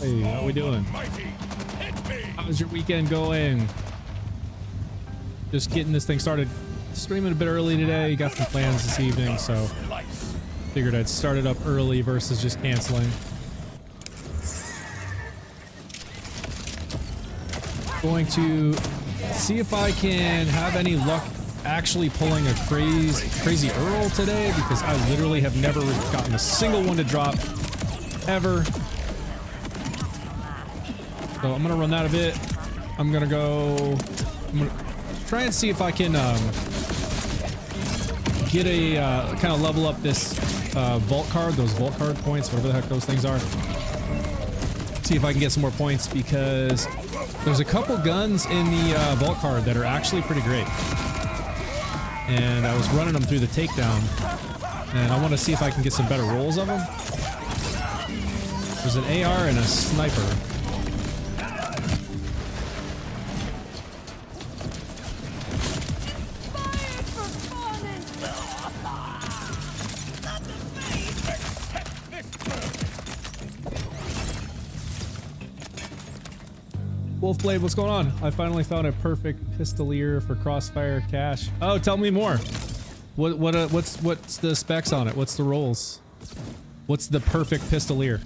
Hey, how we doing? How's your weekend going? Just getting this thing started. Streaming a bit early today. Got some plans this evening, so figured I'd start it up early versus just canceling. Going to see if I can have any luck actually pulling a Crazy Earl today, because I literally have never gotten a single one to drop ever. So I'm gonna run that a bit. I'm gonna try and see if I can get a kind of level up this vault card, those vault card points, whatever the heck those things are. See if I can get some more points, because there's a couple guns in the vault card that are actually pretty great. And I was running them through the takedown, and I want to see if I can get some better rolls of them. There's an AR and a sniper. Wolfblade, what's going on? I finally found a perfect pistolier for crossfire cash. Oh, tell me more. What's the specs on it? What's the rolls? What's the perfect pistolier?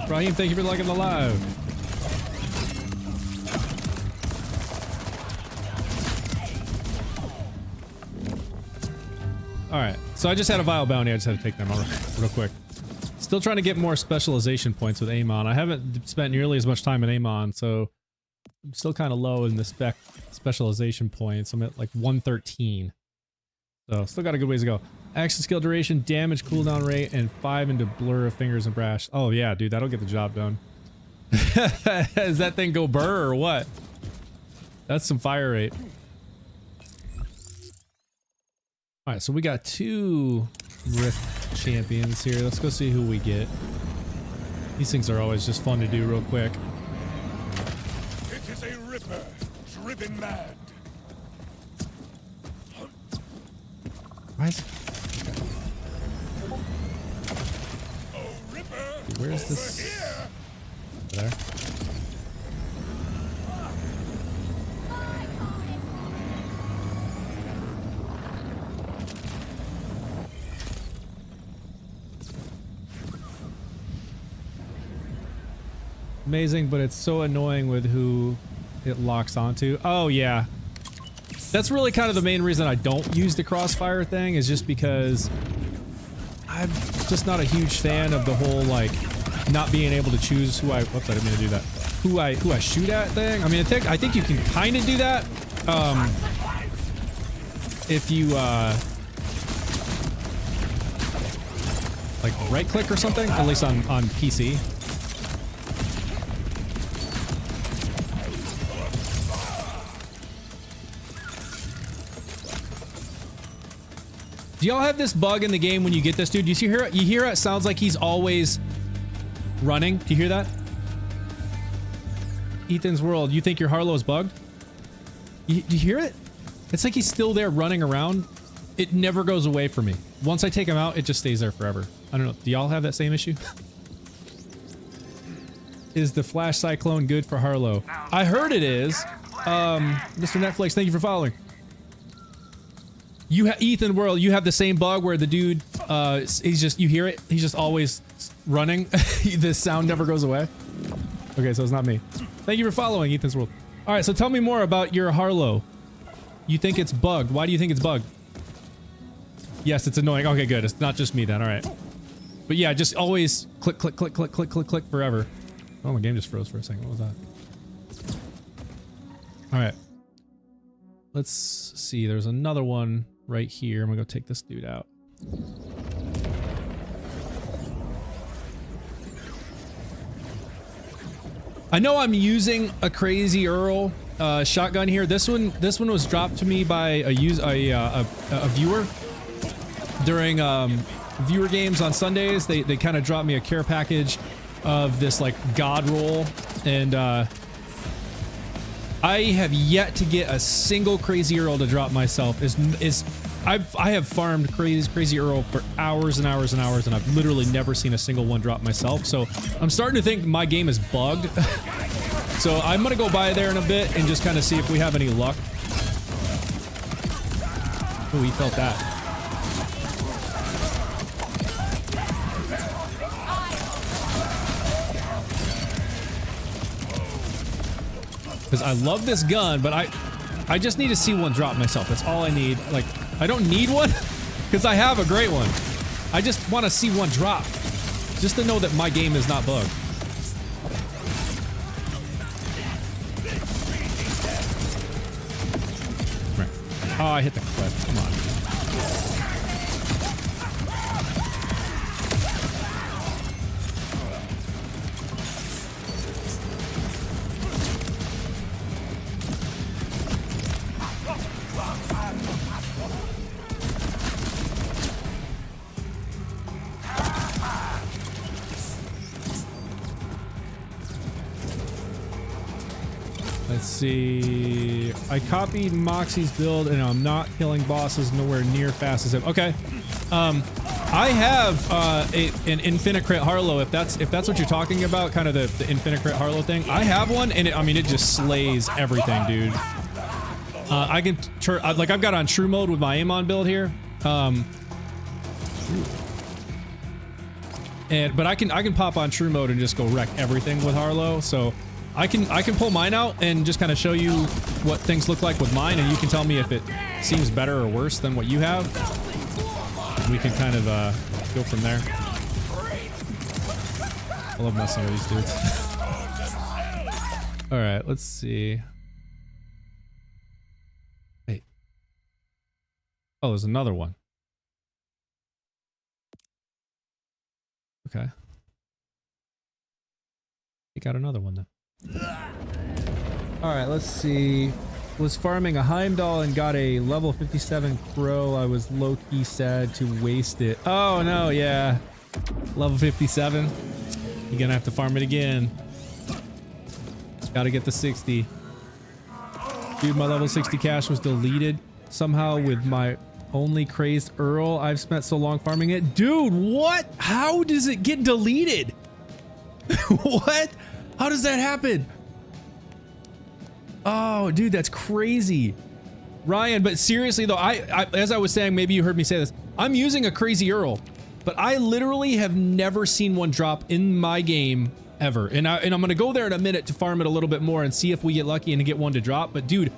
Raheem, thank you for liking the live. Alright, so I just had a vial bounty. I just had to take them real quick. Still trying to get more specialization points with Amon. I haven't spent nearly as much time in Amon, so I'm still kind of low in the specialization points. I'm at like 113. So still got a good ways to go. Action skill duration, damage cooldown rate, and 5 into blur of fingers and brash. Oh yeah, dude, that'll get the job done. Does that thing go burr or what? That's some fire rate. Alright, so we got 2 Rift champions here. Let's go see who we get. These things are always just fun to do real quick. It is a ripper, driven mad. Why is Oh, ripper, where's this? here. There. Amazing, but it's so annoying with who it locks onto. Oh yeah, that's really kind of the main reason I don't use the crossfire thing, is just because I'm just not a huge fan of the whole like not being able to choose who I, whoops, I didn't mean to do that. Who I shoot at thing. I mean, I think you can kind of do that. If you, like right click or something, at least on PC. Do y'all have this bug in the game when you get this dude? You hear it? You hear it? Sounds like he's always running. Do you hear that? Ethan's World. You think your Harlow's bugged? Do you hear it? It's like he's still there running around. It never goes away for me. Once I take him out, it just stays there forever. I don't know. Do y'all have that same issue? Is the Flash Cyclone good for Harlow? I heard it is. Mr. Netflix, thank you for following. Ethan World, you have the same bug where the dude, he's just, you hear it? He's just always running. The sound never goes away. Okay, so it's not me. Thank you for following, Ethan's World. All right, so tell me more about your Harlow. You think it's bugged. Why do you think it's bugged? Yes, it's annoying. Okay, good. It's not just me then. All right. But yeah, just always click, click, click, click, click, click, click forever. Oh, my game just froze for a second. What was that? All right. Let's see. There's another one right here. I'm gonna go take this dude out. I know I'm using a Crazy Earl shotgun here. This one was dropped to me by a viewer during viewer games on Sundays. They kind of dropped me a care package of this like god roll, and I have yet to get a single Crazy Earl to drop myself. I have farmed Crazy Earl for hours and hours and hours, and I've literally never seen a single one drop myself. So I'm starting to think my game is bugged. So I'm gonna go by there in a bit and just kind of see if we have any luck. Oh, he felt that. Because I love this gun, but I just need to see one drop myself. That's all I need. Like, I don't need one because I have a great one. I just want to see one drop just to know that my game is not bugged. Right. Oh, I hit the cliff. Come on. Let's see. I copied Moxie's build and I'm not killing bosses nowhere near fast as him. Okay. I have an infinite crit Harlow, if that's what you're talking about, kind of the infinite crit Harlow thing. I have one, and I mean it just slays everything, dude. I can like I've got on true mode with my Amon build here. But I can pop on true mode and just go wreck everything with Harlow. So I can pull mine out and just kind of show you what things look like with mine, and you can tell me if it seems better or worse than what you have. We can kind of go from there. I love messing with these dudes. All right, let's see. Wait. Oh, there's another one. Okay. We got another one then. All right, let's see. Was farming a Heimdall and got a level 57 Crow. I was low-key sad to waste it. Oh no, yeah. Level 57. You're gonna have to farm it again. Gotta get the 60. Dude, my level 60 cash was deleted somehow with my only crazed Earl. I've spent so long farming it. Dude, what? How does it get deleted? What? How does that happen? Oh, dude, that's crazy. Ryan, but seriously though, I as I was saying, maybe you heard me say this, I'm using a Crazy Earl, but I literally have never seen one drop in my game ever. And I'm gonna go there in a minute to farm it a little bit more and see if we get lucky and get one to drop. But dude,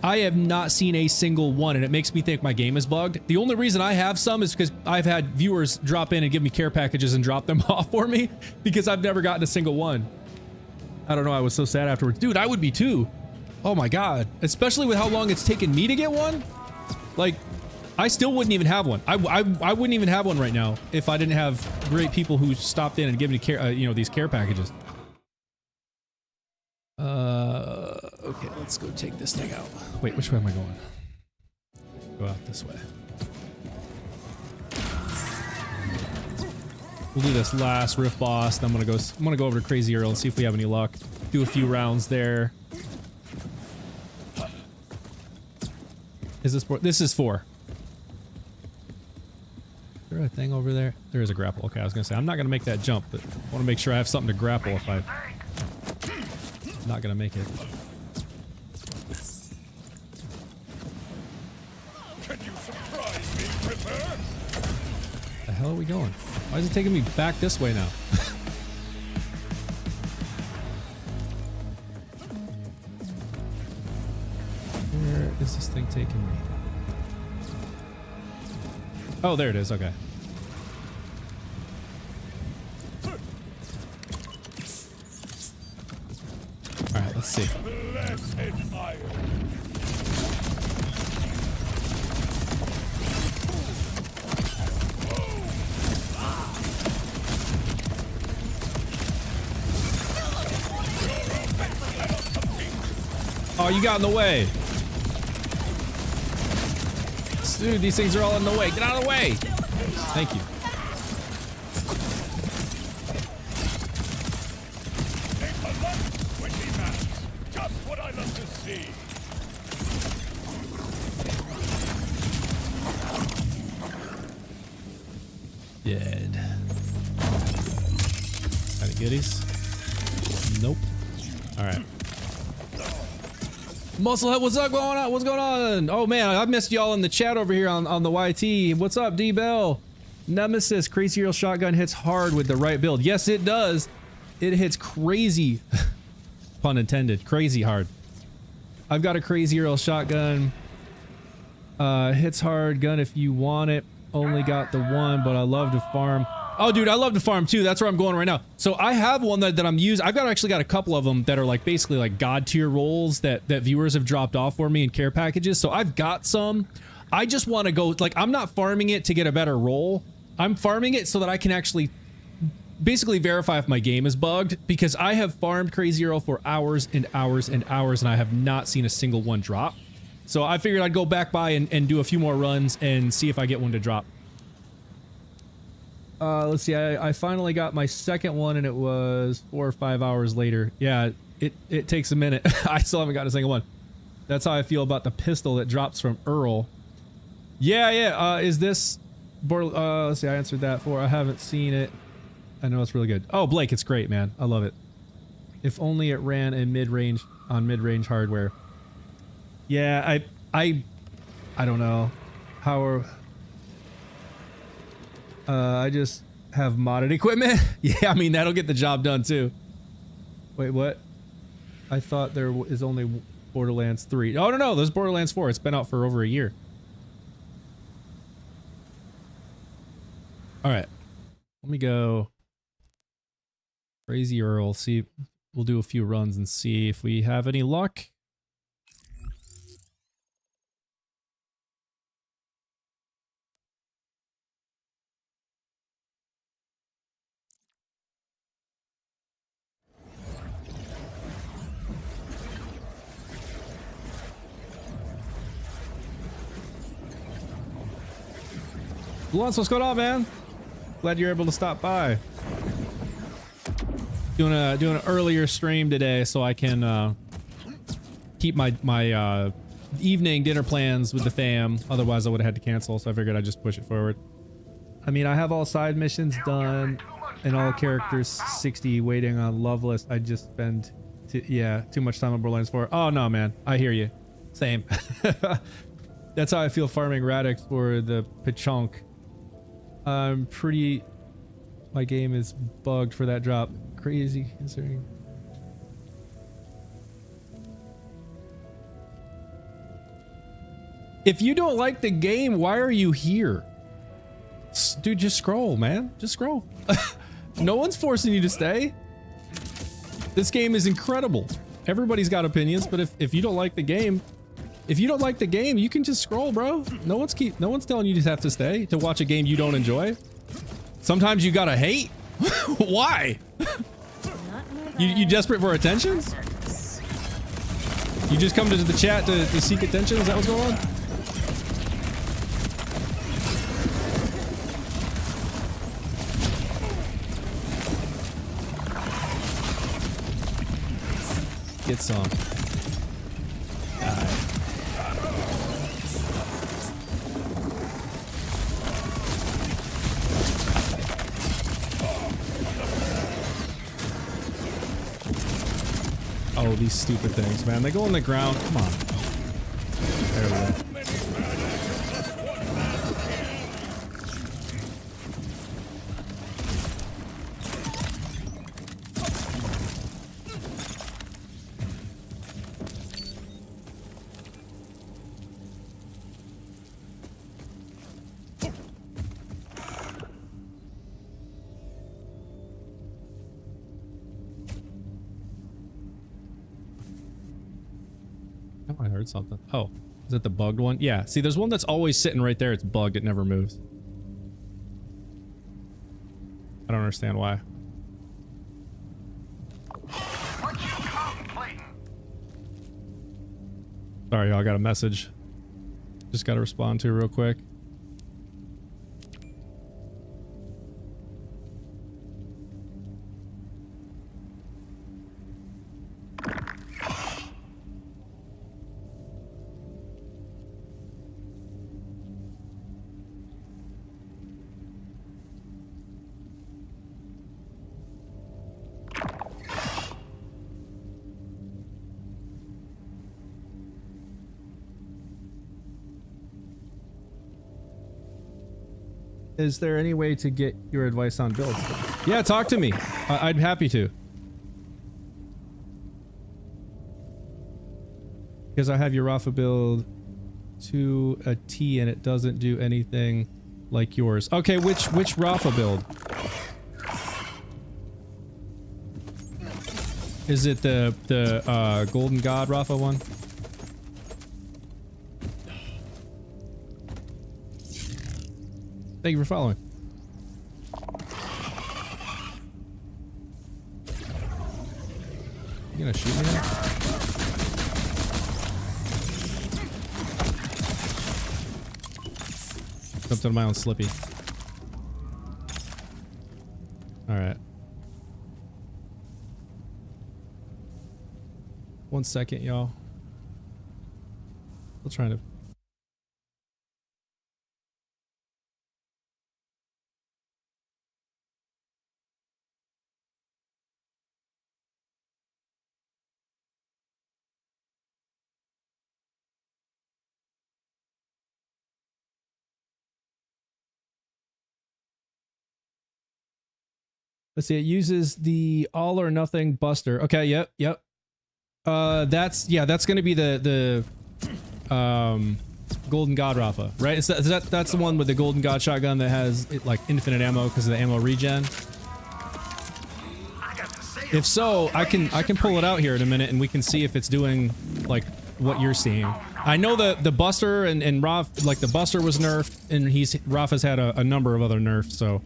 I have not seen a single one, and it makes me think my game is bugged. The only reason I have some is because I've had viewers drop in and give me care packages and drop them off for me, because I've never gotten a single one. I don't know, I was so sad afterwards. Dude, I would be too. Oh my god. Especially with how long it's taken me to get one. Like, I still wouldn't even have one. I wouldn't even have one right now if I didn't have great people who stopped in and give me care, you know, these care packages. Okay, let's go take this thing out. Wait, which way am I going? Go out this way. We'll do this last rift boss, then I'm gonna go over to Crazy Earl and see if we have any luck. Do a few rounds there. Is this 4? This is 4. Is there a thing over there? There is a grapple. Okay, I was gonna say I'm not gonna make that jump, but I want to make sure I have something to grapple if I'm not gonna make it. Can you surprise me, Ripper? The hell are we going? Why is it taking me back this way now? Where is this thing taking me? Oh, there it is. Okay. All right, let's see. Blessed iron. Oh, you got in the way. Dude, these things are all in the way. Get out of the way. Thank you. Just what I love to see. Dead. Any goodies? Nope. All right. Musclehead, what's up going on? What's going on? Oh man, I missed y'all in the chat over here on the YT. What's up, D-Bell? Nemesis, Crazy Earl shotgun hits hard with the right build. Yes, it does. It hits crazy, pun intended, crazy hard. I've got a Crazy Earl shotgun. Hits hard gun if you want it. Only got the one, but I love to farm. Oh, dude, I love to farm too. That's where I'm going right now. So I have one that I'm using. I've actually got a couple of them that are like basically like god tier rolls that viewers have dropped off for me in care packages. So I've got some. I just want to go, like, I'm not farming it to get a better roll. I'm farming it so that I can actually basically verify if my game is bugged, because I have farmed Crazy Earl for hours and hours and hours and I have not seen a single one drop. So I figured I'd go back by and do a few more runs and see if I get one to drop. Let's see, I finally got my second one and it was 4 or 5 hours later. Yeah, it takes a minute. I still haven't got a single one. That's how I feel about the pistol that drops from Earl. Yeah, is this... let's see, I answered that for. I haven't seen it. I know it's really good. Oh, Blake, it's great, man. I love it. If only it ran in mid-range, on mid-range hardware. Yeah, I don't know. How are... I just have modded equipment. Yeah, I mean, that'll get the job done too. Wait, what? I thought there is only Borderlands 3. Oh, no, there's Borderlands 4. It's been out for over a year. All right. Let me go. Crazy Earl. See, we'll do a few runs and see if we have any luck. Lance, what's going on, man? Glad you're able to stop by. Doing an earlier stream today so I can keep my evening dinner plans with the fam. Otherwise, I would have had to cancel, so I figured I'd just push it forward. I mean, I have all side missions done and all characters 60 waiting on love list. I just spend too much time on Borderlands 4. Oh no, man, I hear you. Same. That's how I feel farming Radix for the Pachunk. I'm pretty... My game is bugged for that drop. Crazy considering... If you don't like the game, why are you here? Dude, just scroll, man. Just scroll. No one's forcing you to stay. This game is incredible. Everybody's got opinions, but if you don't like the game, you can just scroll, bro. No one's telling you to have to stay to watch a game you don't enjoy. Sometimes you gotta hate. Why? You desperate for attention? You just come to the chat to seek attention? Is that what's going on? Get some. Die. Oh, these stupid things, man. They go on the ground. Come on. There we go. Oh, I heard something. Oh, is it the bugged one? Yeah. See, there's one that's always sitting right there. It's bugged. It never moves. I don't understand why. Sorry, y'all. I got a message. Just got to respond to real quick. Is there any way to get your advice on builds? Yeah, talk to me. I'd be happy to. Because I have your Rafa build to a T and it doesn't do anything like yours. Okay, which Rafa build? Is it the Golden God Rafa one? Thank you for following. You gonna shoot me now? Jumped on my own slippy. Alright. 1 second, y'all. Still trying to... Let's see, it uses the all or nothing buster. Okay, yep. That's gonna be the Golden God Rafa, right? That's the one with the Golden God shotgun that has like infinite ammo because of the ammo regen. If so, I can pull it out here in a minute and we can see if it's doing like what you're seeing. I know the buster and Rafa, like the buster was nerfed, and Rafa's had a number of other nerfs, so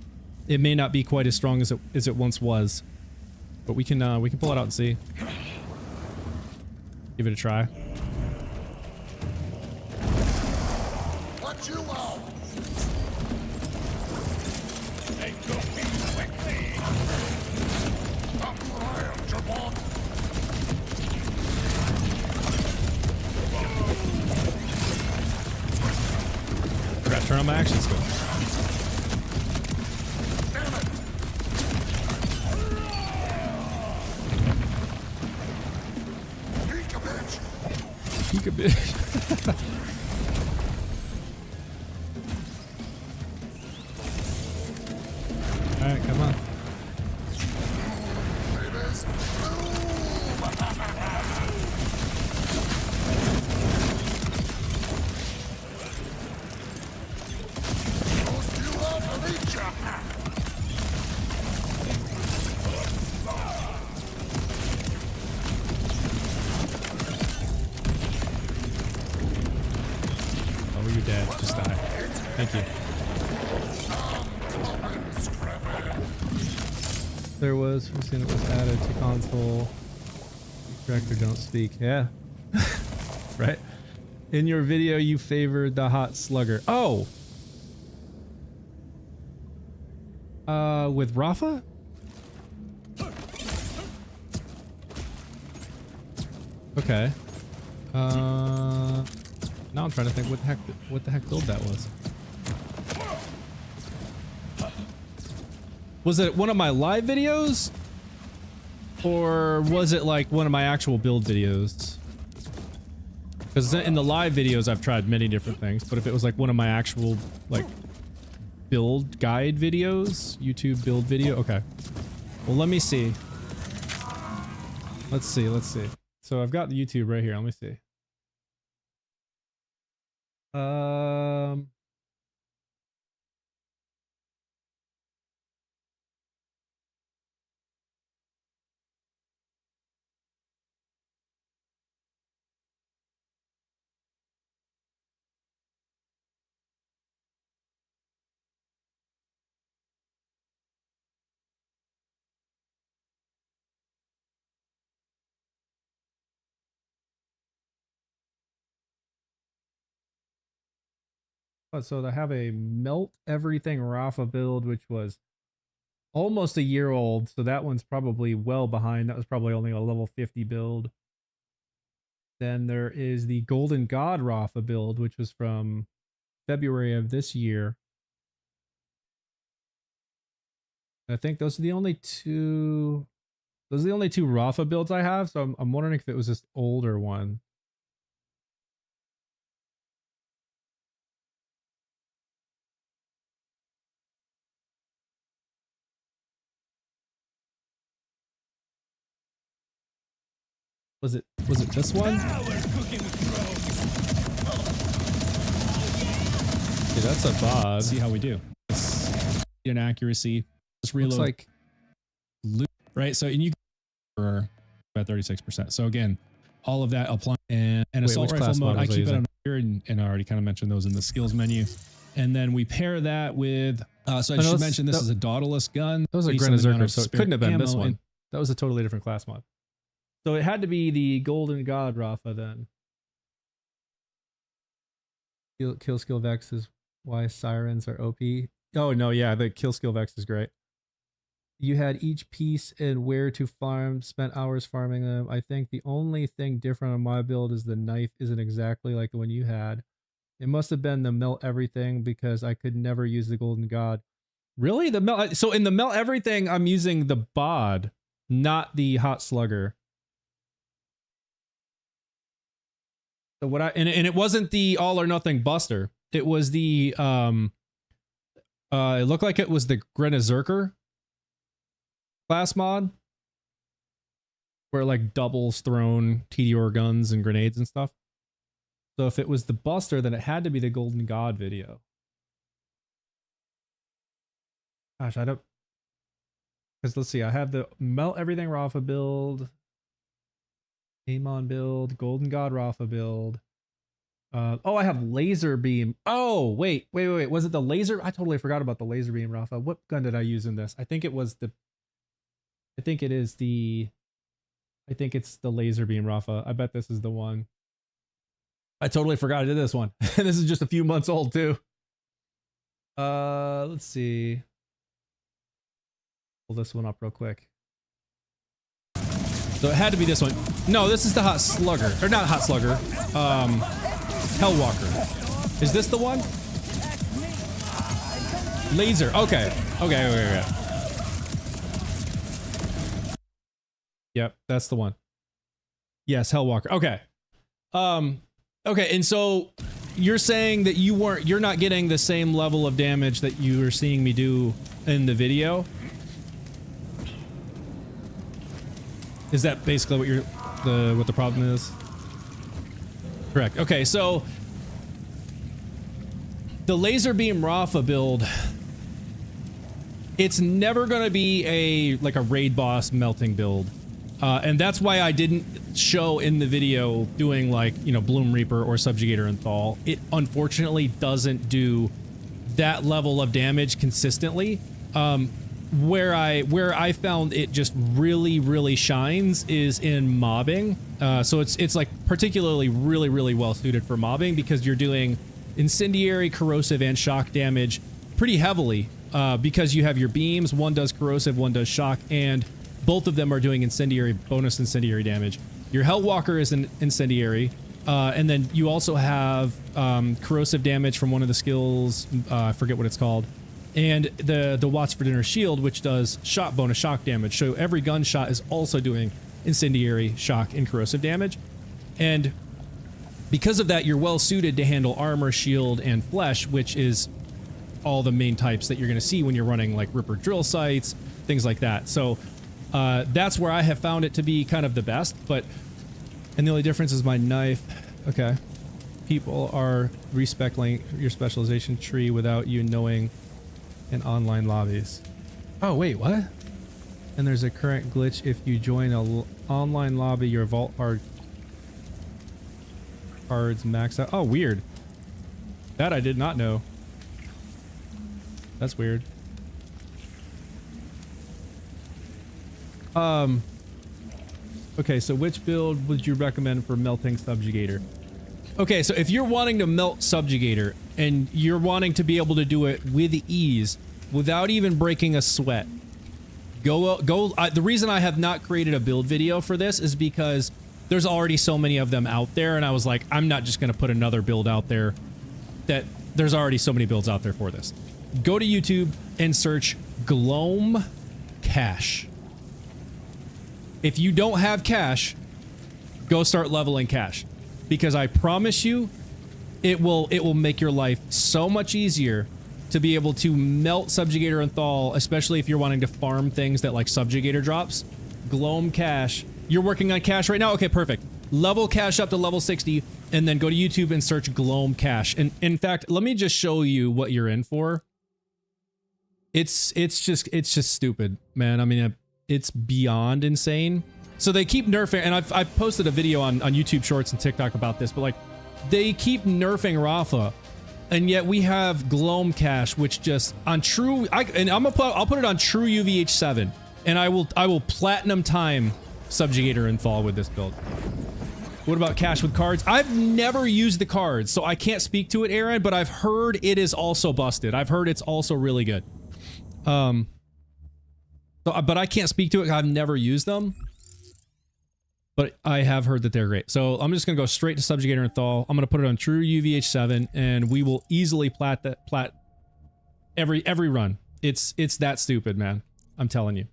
it may not be quite as strong as it once was. But we can pull it out and see. Give it a try. What you want? They go me quickly. Come around, Jabon. Forgot to turn on my action skill. Peek a bitch. Alright, come on. there was when it was added to console. Director don't speak. Yeah. Right. In your video, you favored the hot slugger. Oh. With Rafa? Okay. Now I'm trying to think what the heck build that was. Was it one of my live videos? Or was it like one of my actual build videos? Because in the live videos I've tried many different things, but if it was like one of my actual like build guide videos, YouTube build video, okay. Well, let me see. Let's see. So I've got the YouTube right here. Let me see. So I have a melt everything Rafa build, which was almost a year old. So that one's probably well behind. That was probably only a level 50 build. Then there is the Golden God Rafa build, which was from February of this year. I think those are the only two. Those are the only two Rafa builds I have. So I'm wondering if it was this older one. Was it this one? Dude, that's a bod. See how we do. Inaccuracy. Just reload. Looks like loop, right? So and you for about 36%. So again, all of that apply and assault rifle mode. I keep it on here and I already kind of mentioned those in the skills menu. And then we pair that with so I should mention this is a daughterless gun. That was a Grenazerker, so it couldn't have been this one. That was a totally different class mod. So it had to be the Golden God Rafa then. Kill skill Vex is why sirens are OP. Oh no, yeah, the kill skill Vex is great. You had each piece and where to farm, spent hours farming them. I think the only thing different on my build is the knife isn't exactly like the one you had. It must have been the melt everything because I could never use the Golden God. Really? The melt? So in the melt everything, I'm using the bod, not the hot slugger. So what and it wasn't the all or nothing buster. It was the it looked like it was the Grenazerker class mod where it like doubles thrown TDR guns and grenades and stuff. So if it was the buster, then it had to be the Golden God video. Gosh, I don't, because let's see, I have the melt everything Rafa build, Amon build, Golden God Rafa build. Oh, I have laser beam. Oh, wait. Was it the laser? I totally forgot about the laser beam Rafa. What gun did I use in this? I think it was the, I think it's the laser beam Rafa. I bet this is the one. I totally forgot I did this one. This is just a few months old too. Let's see. Pull this one up real quick. So it had to be this one. No, this is the hot slugger. Or not hot slugger. Hellwalker. Is this the one? Laser. Okay. Okay. Yep, that's the one. Yes, Hellwalker. Okay. Okay, and so you're saying that you're not getting the same level of damage that you were seeing me do in the video? Is that basically what the problem is? Correct. Okay, so the laser beam Rafa build, it's never going to be like a raid boss melting build. And that's why I didn't show in the video doing like, you know, Bloom Reaper or Subjugator and Thal. It unfortunately doesn't do that level of damage consistently. where I found it just really shines is in mobbing. So it's like particularly really well suited for mobbing because you're doing incendiary, corrosive, and shock damage pretty heavily because you have your beams. One does corrosive, one does shock, and both of them are doing incendiary, bonus incendiary damage. Your Hellwalker is an incendiary, and then you also have corrosive damage from one of the skills. I forget what it's called. And the Watts for Dinner Shield, which does bonus shock damage. So every gunshot is also doing incendiary, shock, and corrosive damage. And because of that, you're well suited to handle armor, shield, and flesh, which is all the main types that you're going to see when you're running like Ripper drill sites, things like that. So that's where I have found it to be kind of the best. And the only difference is my knife. Okay. People are respeccing your specialization tree without you knowing in online lobbies. Oh, wait, what? And there's a current glitch if you join a online lobby, your vault cards max out. Oh, weird. That I did not know. That's weird. Okay, so which build would you recommend for melting Subjugator? Okay, so if you're wanting to melt Subjugator and you're wanting to be able to do it with ease without even breaking a sweat, the reason I have not created a build video for this is because there's already so many of them out there, and I was like, I'm not just going to put another build out there. That there's already so many builds out there for this. Go to YouTube and search Gloam Cash. If you don't have cash, go start leveling cash, because I promise you it will make your life so much easier to be able to melt Subjugator and Thal, especially if you're wanting to farm things that like Subjugator drops. Gloam Cash. You're working on cash right now? Okay, perfect. Level cash up to level 60 and then go to YouTube and search Gloam Cash. And in fact, let me just show you what you're in for. It's just stupid, man. I mean, it's beyond insane. So they keep nerfing, and I've posted a video on YouTube Shorts and TikTok about this, but like they keep nerfing Rafa, and yet we have Gloam Cash, which just on true. I'll put it on true UVH7, and I will platinum time Subjugator and Thal with this build. What about cash with cards? I've never used the cards, so I can't speak to it, Aaron. But I've heard it is also busted. I've heard it's also really good. But I can't speak to it. I've never used them, but I have heard that they're great. So I'm just gonna go straight to Subjugator and Thal. I'm gonna put it on true UVH7, and we will easily plat every run. It's that stupid, man. I'm telling you.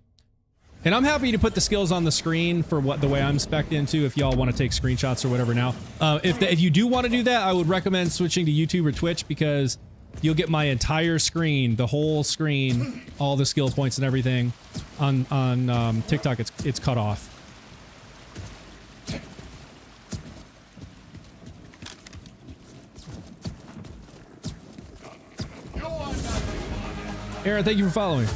And I'm happy to put the skills on the screen for the way I'm spec'd into if y'all want to take screenshots or whatever now. If you do want to do that, I would recommend switching to YouTube or Twitch, because you'll get my entire screen, the whole screen, all the skill points and everything. On TikTok, it's cut off. Aaron, thank you for following.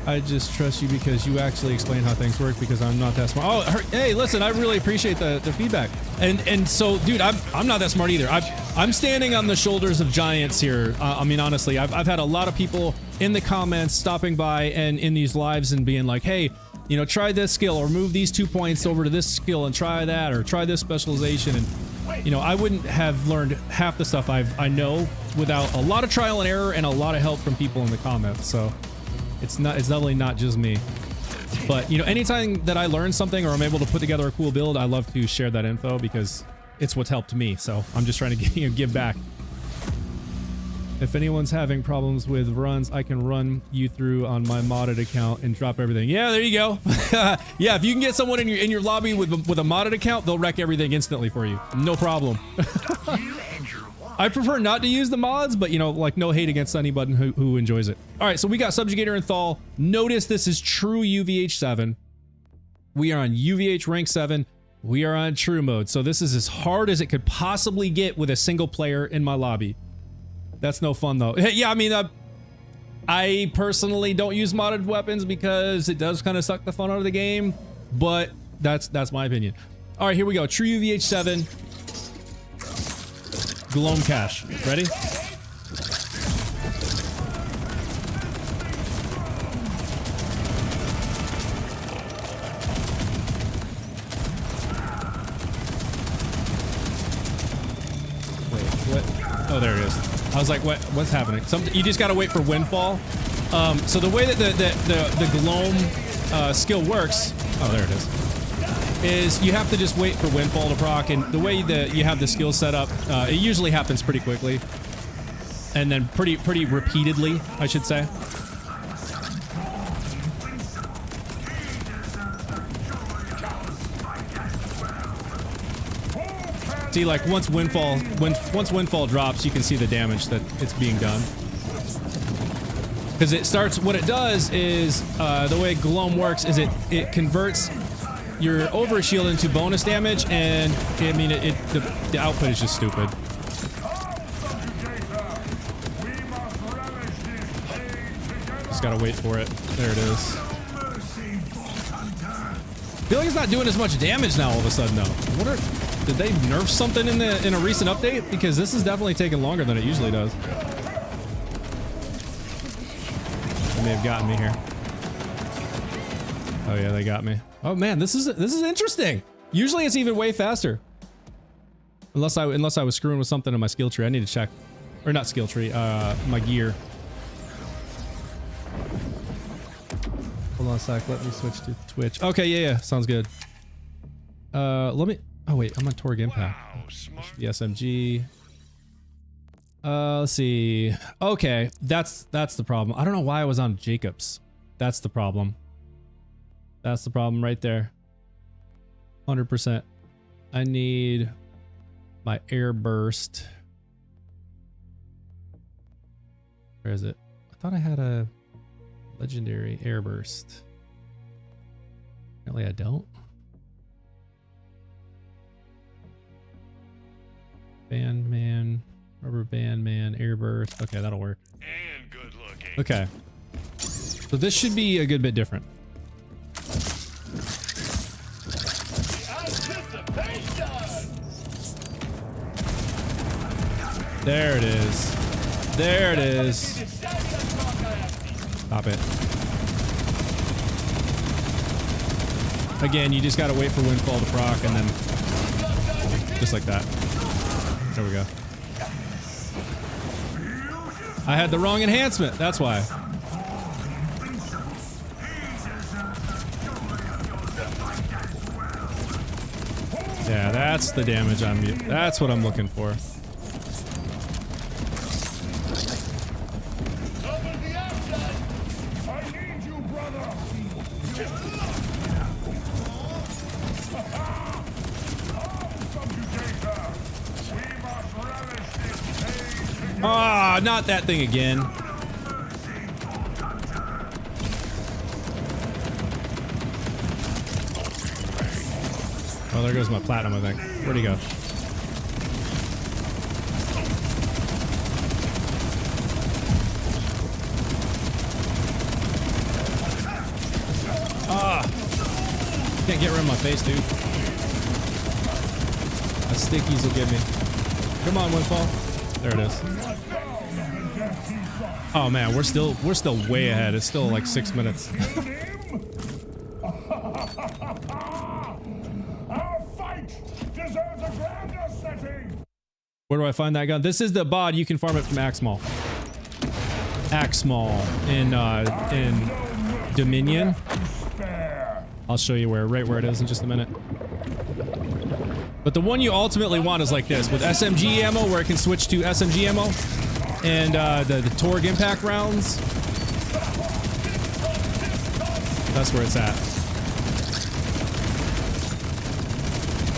I just trust you because you actually explain how things work, because I'm not that smart. Oh, hey, listen, I really appreciate the feedback. And so, dude, I'm not that smart either. I'm standing on the shoulders of giants here. I mean, honestly, I've had a lot of people in the comments stopping by and in these lives and being like, hey, you know, try this skill or move these 2 points over to this skill and try that, or try this specialization. And, you know, I wouldn't have learned half the stuff I know without a lot of trial and error and a lot of help from people in the comments. So it's definitely not just me. But, you know, anytime that I learn something or I'm able to put together a cool build, I love to share that info because it's what's helped me. So I'm just trying to give back. If anyone's having problems with runs, I can run you through on my modded account and drop everything. Yeah, there you go. Yeah, if you can get someone in your lobby with a modded account, they'll wreck everything instantly for you. No problem. I prefer not to use the mods, but, you know, like, no hate against anybody who enjoys it. All right, so we got Subjugator and Thal. Notice this is true UVH7. We are on UVH rank 7. We are on true mode. So this is as hard as it could possibly get with a single player in my lobby. That's no fun, though. Yeah, I mean, I personally don't use modded weapons because it does kind of suck the fun out of the game, but that's my opinion. All right, here we go. True UVH 7. Gloam Cash. Ready? Oh, there it is. I was like, what's happening? You just gotta wait for Windfall. So the way that the Gloam skill works, oh, there it is you have to just wait for Windfall to proc, and the way that you have the skill set up, it usually happens pretty quickly. And then pretty repeatedly, I should say. See, like once Windfall drops, you can see the damage that it's being done. Because it starts, what it does is, the way Gloam works is it converts your overshield into bonus damage, and I mean, the output is just stupid. Just gotta wait for it. There it is. I feel like it's not doing as much damage now all of a sudden though. Did they nerf something in a recent update? Because this is definitely taking longer than it usually does. They may have gotten me here. Oh yeah, they got me. Oh man, this is interesting. Usually it's even way faster. Unless I was screwing with something in my skill tree. I need to check. Or not skill tree, my gear. Hold on a sec, let me switch to Twitch. Okay, yeah, sounds good. Let me, oh wait, I'm on Torg Impact. Wow, the SMG. Let's see. Okay, that's the problem. I don't know why I was on Jacobs. That's the problem. That's the problem right there. 100%. I need my air burst. Where is it? I thought I had a legendary air burst. Apparently I don't. Bandman, rubber bandman, air burst. Okay, that'll work. And good looking. Okay. So this should be a good bit different. There it is. There it is. Stop it. Again, you just gotta wait for Windfall to proc, and then just like that. There we go. I had the wrong enhancement. That's why. Yeah, that's the damage that's what I'm looking for. Ah, not that thing again. Oh, there goes my platinum, I think. Where'd he go? Ah! Can't get rid of my face, dude. That stickies will get me. Come on, Windfall. There it is. Oh man, we're still way ahead. It's still like 6 minutes. Where do I find that gun? This is the bod. You can farm it from Axmal. Axmal in Dominion. I'll show you right where it is in just a minute. But the one you ultimately want is like this, with SMG ammo, where it can switch to SMG ammo, and the Torg Impact rounds. That's where it's at.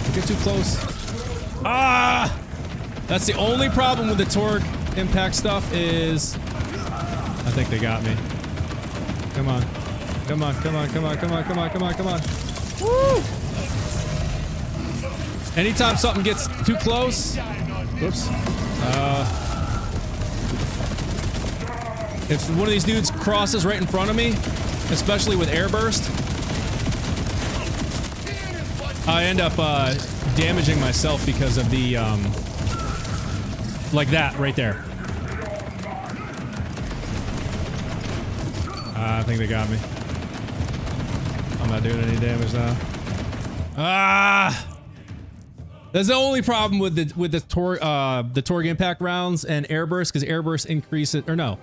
Don't get too close. Ah! That's the only problem with the Torg Impact stuff is... I think they got me. Come on. Come on, come on, come on, come on, come on, come on, come on. Woo! Anytime something gets too close... Whoops. If one of these dudes crosses right in front of me, especially with air burst, I end up damaging myself because of the like that right there. I think they got me. I'm not doing any damage now. Ah! That's the only problem with the Torg impact rounds and airburst, because airburst increases, or no,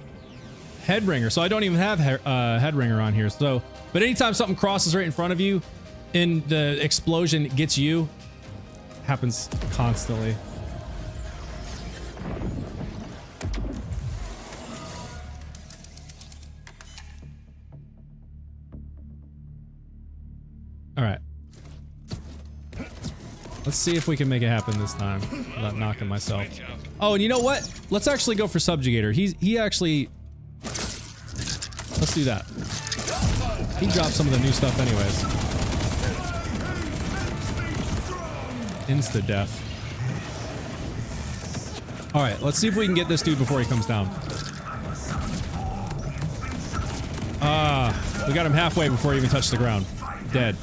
headringer. So I don't even have headringer on here. So, but anytime something crosses right in front of you, and the explosion gets you, happens constantly. All right. Let's see if we can make it happen this time without knocking myself. Oh, and you know what? Let's actually go for Subjugator. He actually... Let's do that. He dropped some of the new stuff anyways. Insta-death. Alright, let's see if we can get this dude before he comes down. We got him halfway before he even touched the ground. Dead.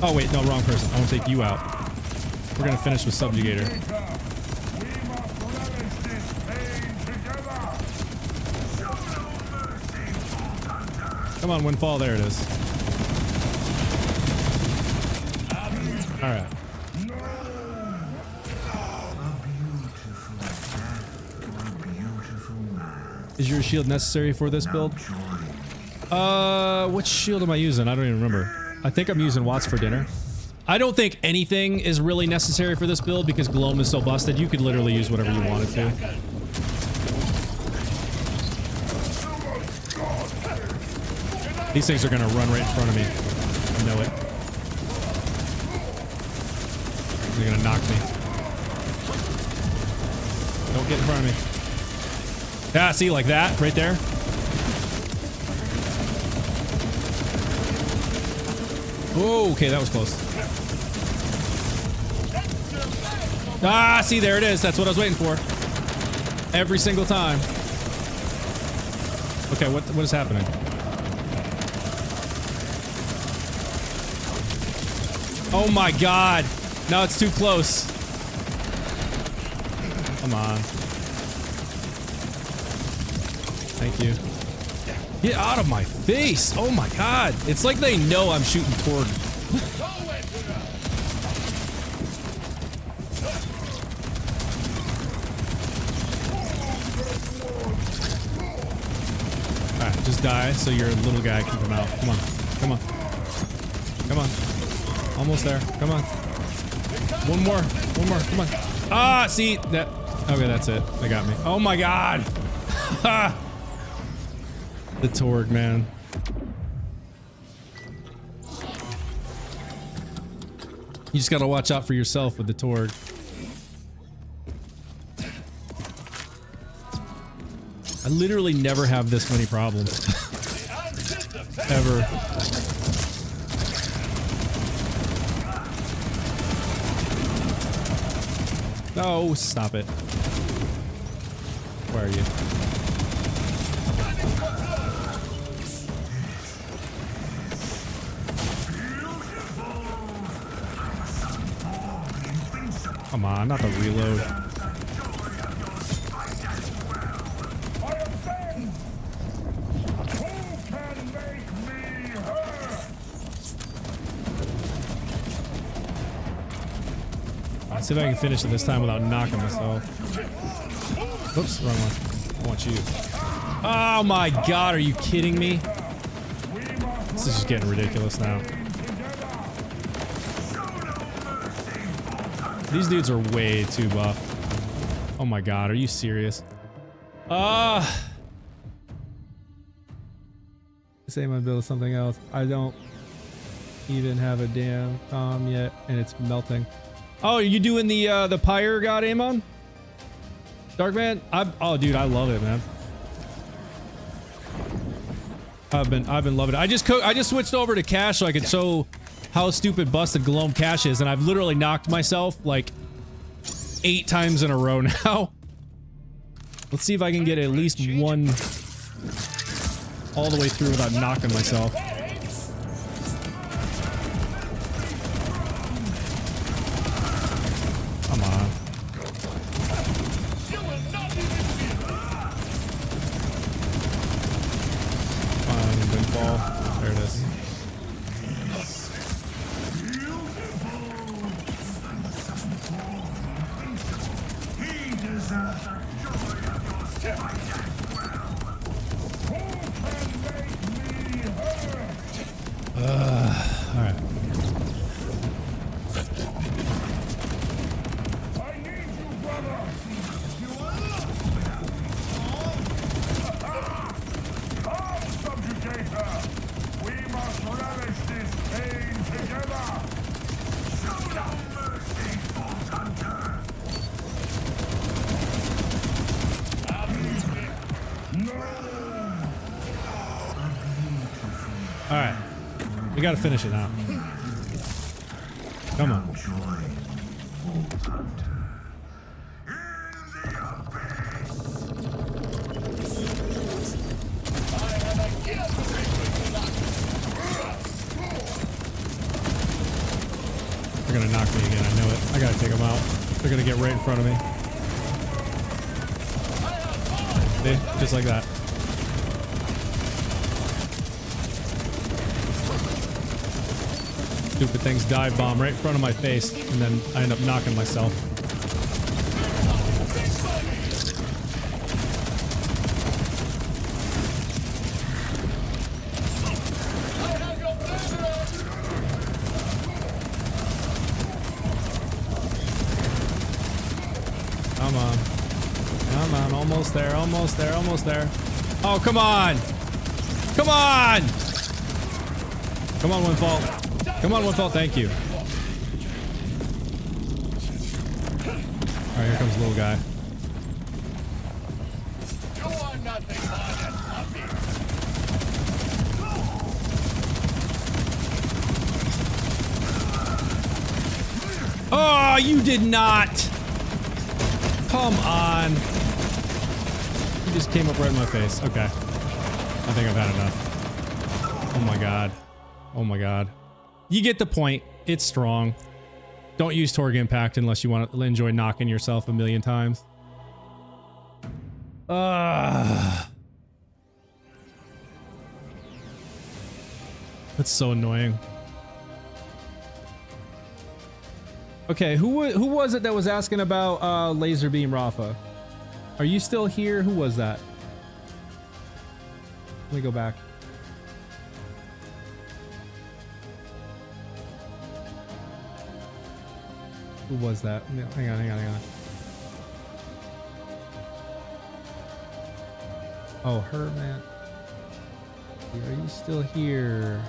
Oh wait, no, wrong person. I want to take you out. We're gonna finish with Subjugator. Come on, Windfall. There it is. Alright. Is your shield necessary for this build? Which shield am I using? I don't even remember. I think I'm using Watts for dinner. I don't think anything is really necessary for this build because Gloam is so busted. You could literally use whatever you wanted to. These things are gonna run right in front of me. I know it. They're gonna knock me. Don't get in front of me. Ah, see, like that, right there. Oh, okay, that was close. Ah, see, there it is. That's what I was waiting for. Every single time. Okay, what is happening? Oh my god. No, it's too close. Come on. Thank you. Get out of my face! Oh my god! It's like they know I'm shooting toward. Alright, just die so your little guy can come out. Come on. Come on. Come on. Almost there. Come on. One more. One more. Come on. Ah, see? That. Okay, that's it. They got me. Oh my god! Ha! The Torg, man. You just gotta watch out for yourself with the Torg. I literally never have this many problems. Ever. No, stop it. Where are you? Come on, not the reload. Let's see if I can finish it this time without knocking myself. Oops, wrong one. I want you. Oh my god, are you kidding me? This is just getting ridiculous now. These dudes are way too buff. Oh my god, are you serious? Say my build is something else. I don't even have a damn yet, and it's melting. Oh, are you doing the Pyre God Amon? Darkman? Oh dude, I love it, man. I've been loving it. I just switched over to Cash so I could show how stupid busted Gloam Cash is, and I've literally knocked myself like 8 times in a row now. Let's see if I can get at least one all the way through without knocking myself. Come on. All right. All right, we gotta finish it now. Come on. They're gonna knock me again. I know it. I gotta take them out. They're gonna get right in front of me. See? Just like that. Stupid things dive bomb right in front of my face, and then I end up knocking myself. Come on. Come on, almost there, almost there, almost there. Oh, come on! Come on! Come on, Windfall. Come on, Windfall, thank you. Alright, here comes the little guy. Oh, you did not! Come on. He just came up right in my face. Okay. I think I've had enough. Oh my god. Oh my god. You get the point. It's strong. Don't use Torg Impact unless you want to enjoy knocking yourself a million times. That's so annoying. Okay, who was it that was asking about Laser Beam Rafa? Are you still here? Who was that? Let me go back. Who was that? Hang on, hang on, hang on. Oh, her, man. Are you still here?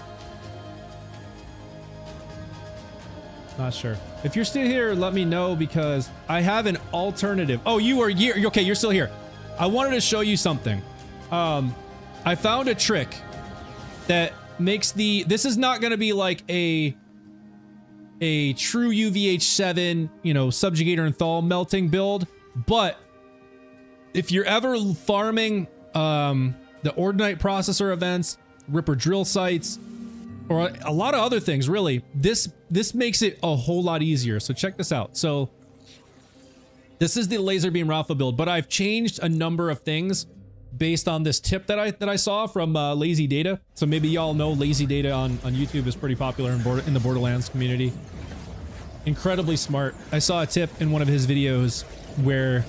Not sure. If you're still here, let me know because I have an alternative. Oh, you are here. Okay, you're still here. I wanted to show you something. I found a trick that makes this is not going to be like a true UVH7, you know, subjugator and thaw melting build, but if you're ever farming the Ordinite processor events, Ripper drill sites, or a lot of other things, really, this makes it a whole lot easier. So check this out. So this is the Laser Beam Rafa build, but I've changed a number of things based on this tip that I saw from Lazy Data. So maybe y'all know Lazy Data on YouTube is pretty popular in the Borderlands community. Incredibly smart. I saw a tip in one of his videos where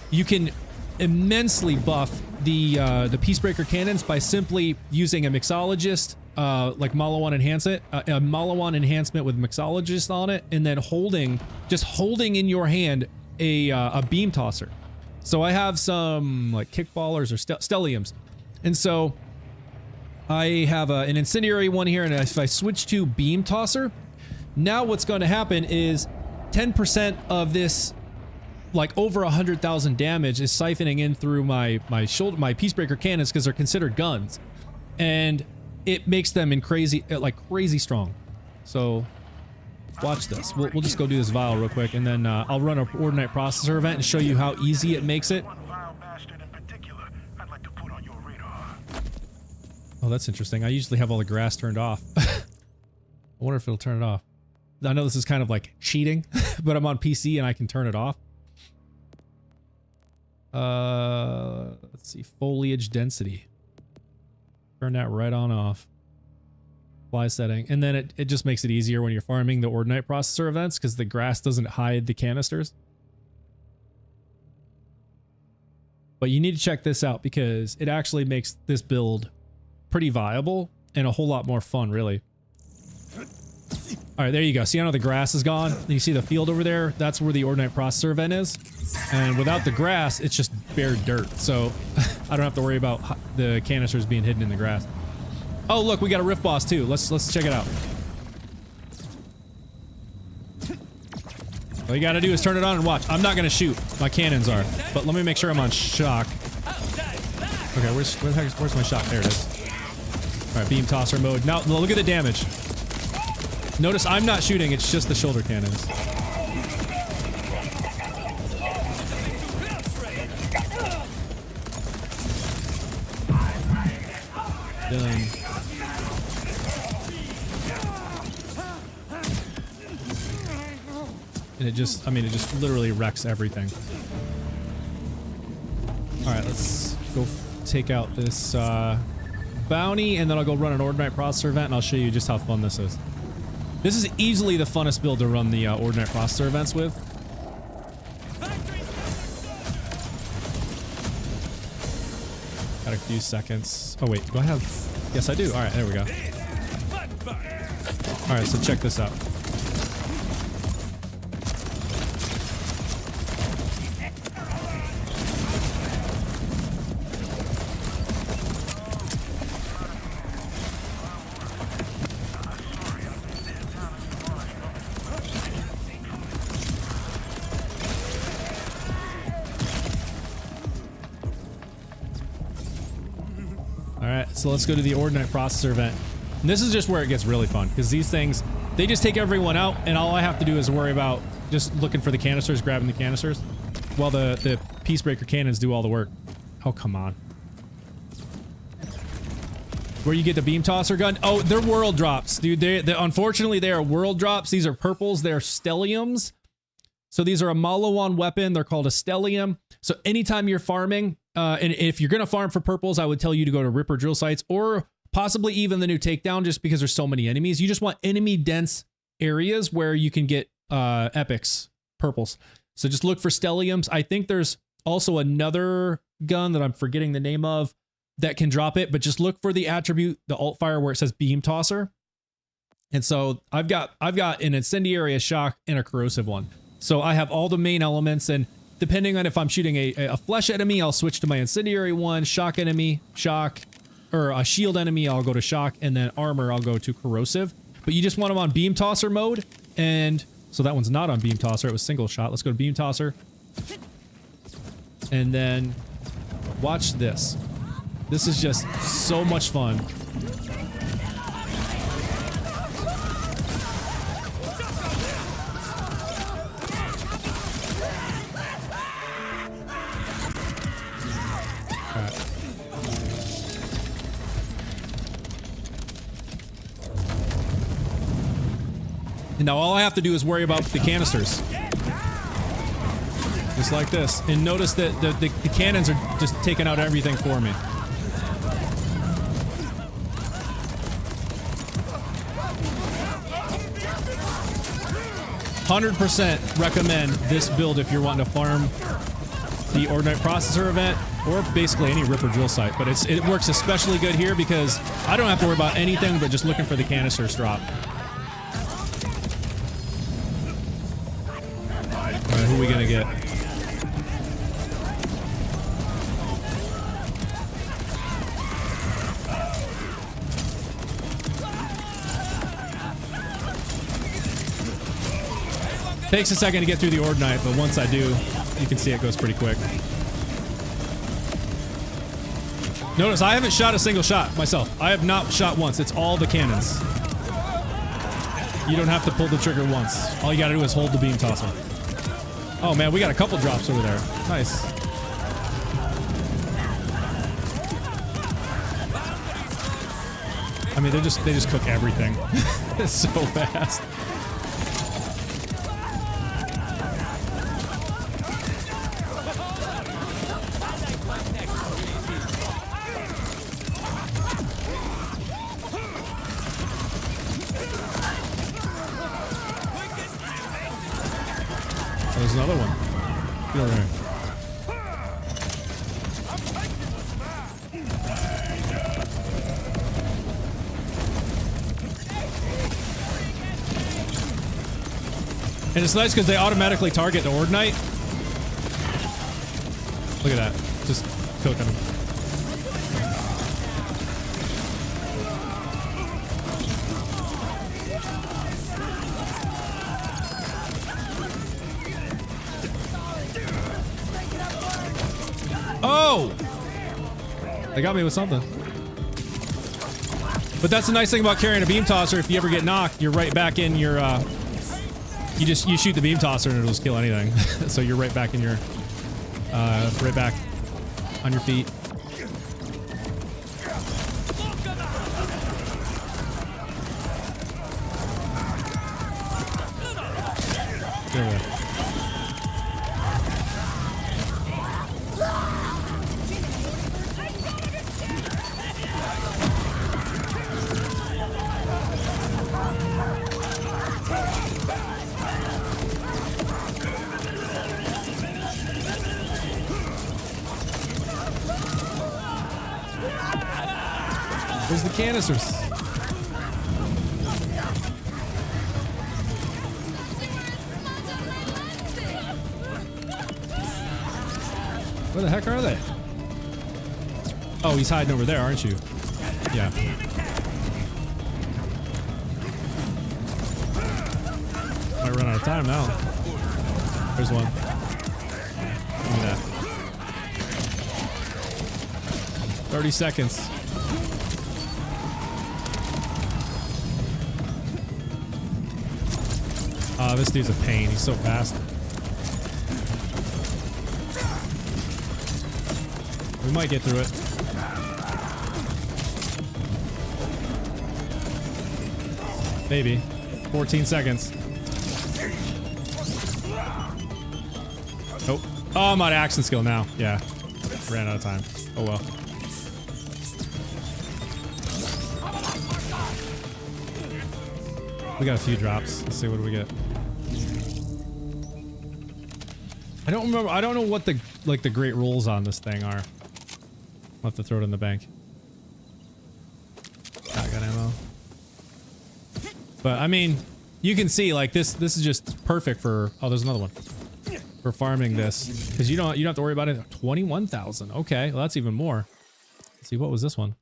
you can immensely buff the Peacebreaker cannons by simply using a mixologist, like Malawan enhancement, a Malawan enhancement with mixologist on it, and then just holding in your hand a beam tosser. So I have some like kickballers or stelliums, and so I have an incendiary one here, and if I switch to beam tosser, now what's going to happen is 10% of this, like over 100,000 damage, is siphoning in through my Peacebreaker cannons because they're considered guns, and it makes them crazy strong. So watch this. We'll just go do this vial real quick, and then I'll run an Ordinite processor event and show you how easy it makes it. Oh, that's interesting. I usually have all the grass turned off. I wonder if it'll turn it off. I know this is kind of like cheating, but I'm on PC and I can turn it off. Let's see, foliage density. Turn that right on off. Apply setting, and then it just makes it easier when you're farming the Ordinite processor events because the grass doesn't hide the canisters. But you need to check this out because it actually makes this build pretty viable and a whole lot more fun, really. All right, there you go. See how the grass is gone? You see the field over there? That's where the Ordnite processor vent is. And without the grass, it's just bare dirt. So I don't have to worry about the canisters being hidden in the grass. Oh, look, we got a rift boss too. Let's check it out. All you gotta do is turn it on and watch. I'm not gonna shoot. My cannons are. But let me make sure I'm on shock. Okay, where's my shot? There it is. All right, beam tosser mode. Now, look at the damage. Notice I'm not shooting, it's just the shoulder cannons. Done. And it just, I mean, it just literally wrecks everything. All right, let's go take out this bounty, and then I'll go run an Ordnite processor event, and I'll show you just how fun this is. This is easily the funnest build to run the Ordnite processor events with. Got a few seconds. Oh wait, do I have? Yes, I do. All right, there we go. All right, so check this out. So let's go to the Ordnite processor event. And this is just where it gets really fun, because these things, they just take everyone out, and all I have to do is worry about just looking for the canisters, grabbing the canisters, while the Peacebreaker cannons do all the work. Oh, come on. Where you get the beam tosser gun? Oh, they're world drops, dude. Unfortunately, they are world drops. These are purples. They're stelliums. So these are a Malawan weapon. They're called a stellium. So anytime you're farming, and if you're going to farm for purples, I would tell you to go to Ripper drill sites or possibly even the new takedown, just because there's so many enemies. You just want enemy dense areas where you can get epics, purples. So just look for stelliums. I think there's also another gun that I'm forgetting the name of that can drop it, but just look for the attribute, the alt fire where it says beam tosser. And so I've got an incendiary, a shock, and a corrosive one. So I have all the main elements, and depending on if I'm shooting a flesh enemy, I'll switch to my incendiary one, shock enemy, shock, or a shield enemy, I'll go to shock, and then armor, I'll go to corrosive. But you just want them on beam tosser mode, and so that one's not on beam tosser, it was single shot. Let's go to beam tosser. And then watch this. This is just so much fun. And now all I have to do is worry about the canisters. Just like this. And notice that the cannons are just taking out everything for me. 100% recommend this build if you're wanting to farm the Ordnite processor event, or basically any Ripper drill site. But it works especially good here because I don't have to worry about anything but just looking for the canisters drop. Alright, who are we gonna get? Takes a second to get through the Ordnite, but once I do, you can see it goes pretty quick. Notice I haven't shot a single shot myself. I have not shot once. It's all the cannons. You don't have to pull the trigger once. All you gotta do is hold the beam tosser. Oh man, we got a couple drops over there. Nice. I mean, they just cook everything. It's so fast. There's another one. Get over here. And it's nice because they automatically target the Ordinite. Look at that. Just cooking them. Oh! They got me with something. But that's the nice thing about carrying a beam tosser. If you ever get knocked, you're right back in your, you shoot the beam tosser and it'll just kill anything. So you're right back in your, right back on your feet. There we go. Where's the canisters? Where the heck are they? Oh, he's hiding over there, aren't you? Yeah. Might run out of time now. There's one. Give me that. 30 seconds. This dude's a pain. He's so fast. We might get through it. Maybe. 14 seconds. Nope. Oh, I'm on action skill now. Yeah. Ran out of time. Oh well. We got a few drops. Let's see what do we get. I don't remember. I don't know what the the great rolls on this thing are. I'll have to throw it in the bank. Shotgun ammo. But I mean, you can see like this is just perfect for oh, there's another one. For farming this. Because you don't have to worry about it. 21,000. Okay, well that's even more. Let's see, what was this one?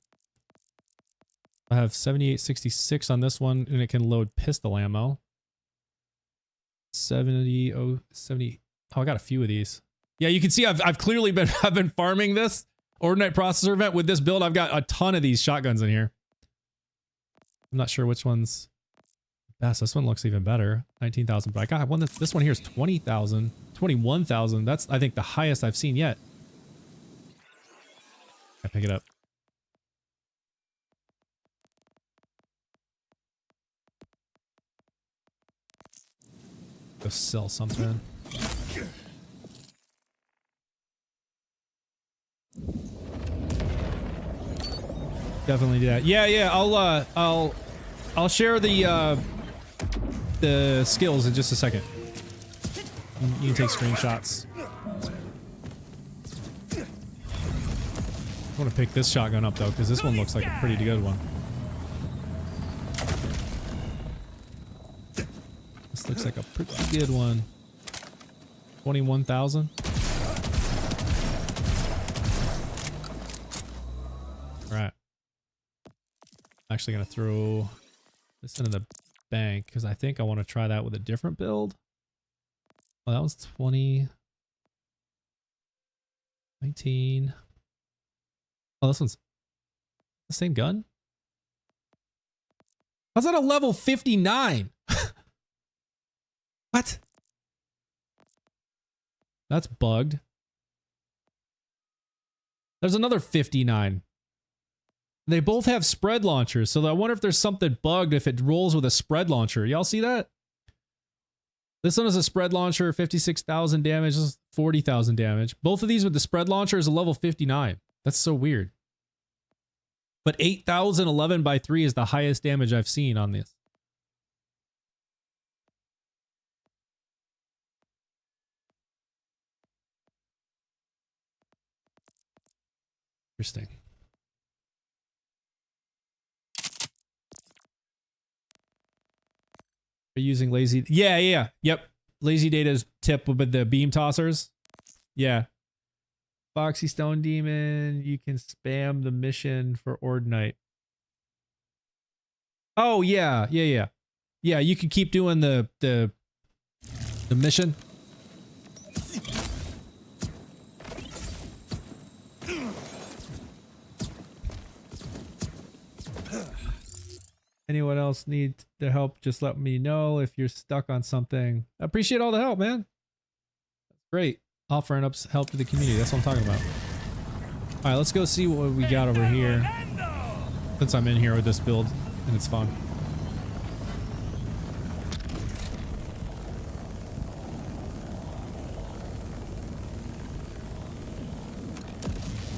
I have 7866 on this one, and it can load pistol ammo. 70 oh 70. Oh, I got a few of these. Yeah, you can see I've clearly been I've been farming this Ordinite processor event with this build. I've got a ton of these shotguns in here. I'm not sure which one's best. This one looks even better. 19,000. But I got one this one here is 20,000, 21,000. That's I think the highest I've seen yet. I pick it up. Go sell something. Definitely do that. Yeah. I'll share the skills in just a second. You can take screenshots. I want to pick this shotgun up though, because this one looks like a pretty good one. This looks like a pretty good one. 21,000. All right. I'm actually going to throw this into the bank because I think I want to try that with a different build. Oh, that was 20. 19. Oh, this one's the same gun? How's that a level 59? What? That's bugged. There's another 59. They both have spread launchers, so I wonder if there's something bugged if it rolls with a spread launcher. Y'all see that? This one is a spread launcher, 56,000 damage, this is 40,000 damage. Both of these with the spread launcher is a level 59. That's so weird. But 8,011 by 3 is the highest damage I've seen on this. Interesting. Are you using lazy? Yeah. Yep. Lazy Data's tip with the beam tossers. Yeah. Foxy Stone Demon, you can spam the mission for Ordnite. Oh yeah, yeah. Yeah, you can keep doing the mission. Anyone else need the help? Just let me know if you're stuck on something. I appreciate all the help, man. That's great. Offering up help to the community. That's what I'm talking about. All right, let's go see what we got over here. Since I'm in here with this build and it's fun.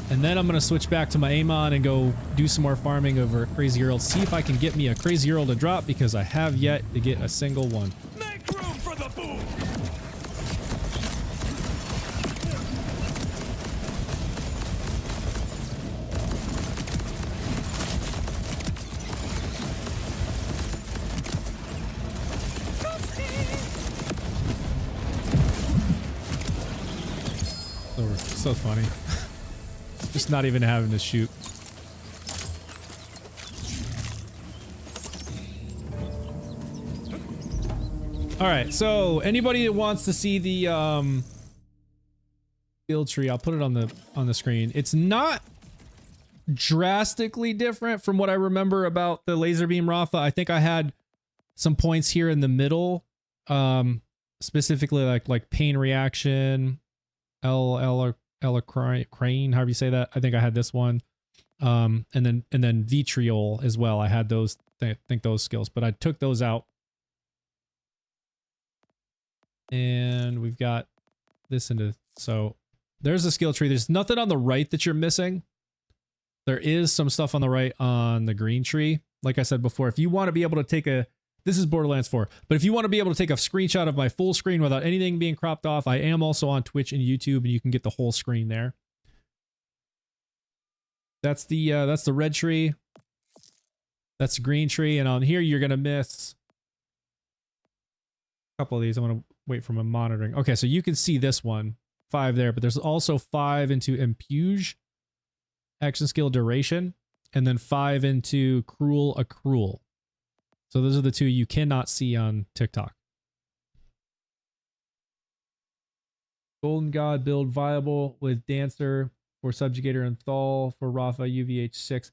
And then I'm going to switch back to my Amon and go do some more farming over at Crazy Earl. See if I can get me a Crazy Earl to drop because I have yet to get a single one. Make room for the boom. So funny. Just not even having to shoot. All right, so anybody that wants to see the build tree, I'll put it on the screen. It's not drastically different from what I remember about the laser beam Rafa. I think I had some points here in the middle, specifically like pain reaction, crane, however you say that. I think I had this one, and then vitriol as well. I had those. I think those skills, but I took those out. And we've got this into, so there's a skill tree. There's nothing on the right that you're missing. There is some stuff on the right on the green tree. Like I said before, if you want to be able to take this is Borderlands 4, but if you want to be able to take a screenshot of my full screen without anything being cropped off, I am also on Twitch and YouTube, and you can get the whole screen there. That's the red tree. That's the green tree, and on here you're gonna miss a couple of these. I'm gonna wait for my monitoring. Okay, so you can see this one, 5 there, but there's also 5 into Impuge, action skill duration, and then 5 into Cruel Accrual. So those are the 2 you cannot see on TikTok. Golden God build viable with Dancer for Subjugator and Thal for Rafa UVH6.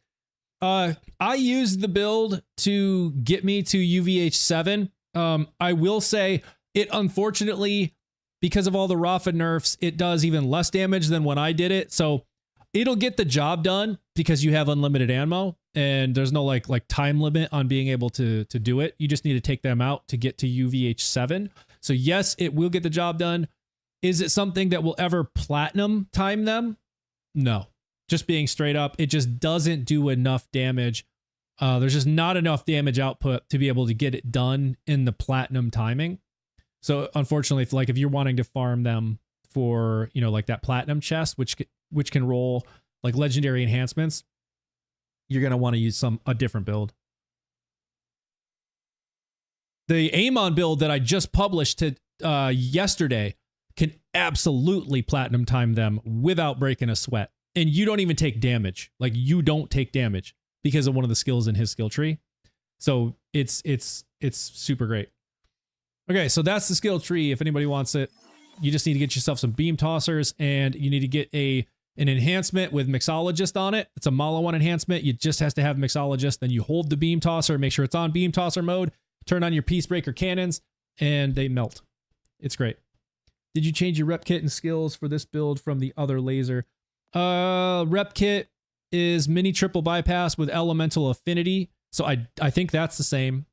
I used the build to get me to UVH7. I will say it, unfortunately, because of all the Rafa nerfs, it does even less damage than when I did it. So it'll get the job done because you have unlimited ammo and there's no like time limit on being able to do it. You just need to take them out to get to UVH7. So yes, it will get the job done. Is it something that will ever platinum time them? No. Just being straight up, it just doesn't do enough damage. There's just not enough damage output to be able to get it done in the platinum timing. So unfortunately, if you're wanting to farm them for, like that platinum chest, which can roll like legendary enhancements, you're going to want to use a different build. The Amon build that I just published yesterday can absolutely platinum time them without breaking a sweat. And you don't even take damage. Like, you don't take damage because of one of the skills in his skill tree. So it's super great. Okay, so that's the skill tree. If anybody wants it, you just need to get yourself some beam tossers, and you need to get an enhancement with mixologist on it. It's a Mala 1 enhancement. You just has to have mixologist. Then you hold the beam tosser, make sure it's on beam tosser mode, turn on your peacebreaker cannons, and they melt. It's great. Did you change your rep kit and skills for this build from the other laser? Rep kit is mini triple bypass with elemental affinity. So I think that's the same.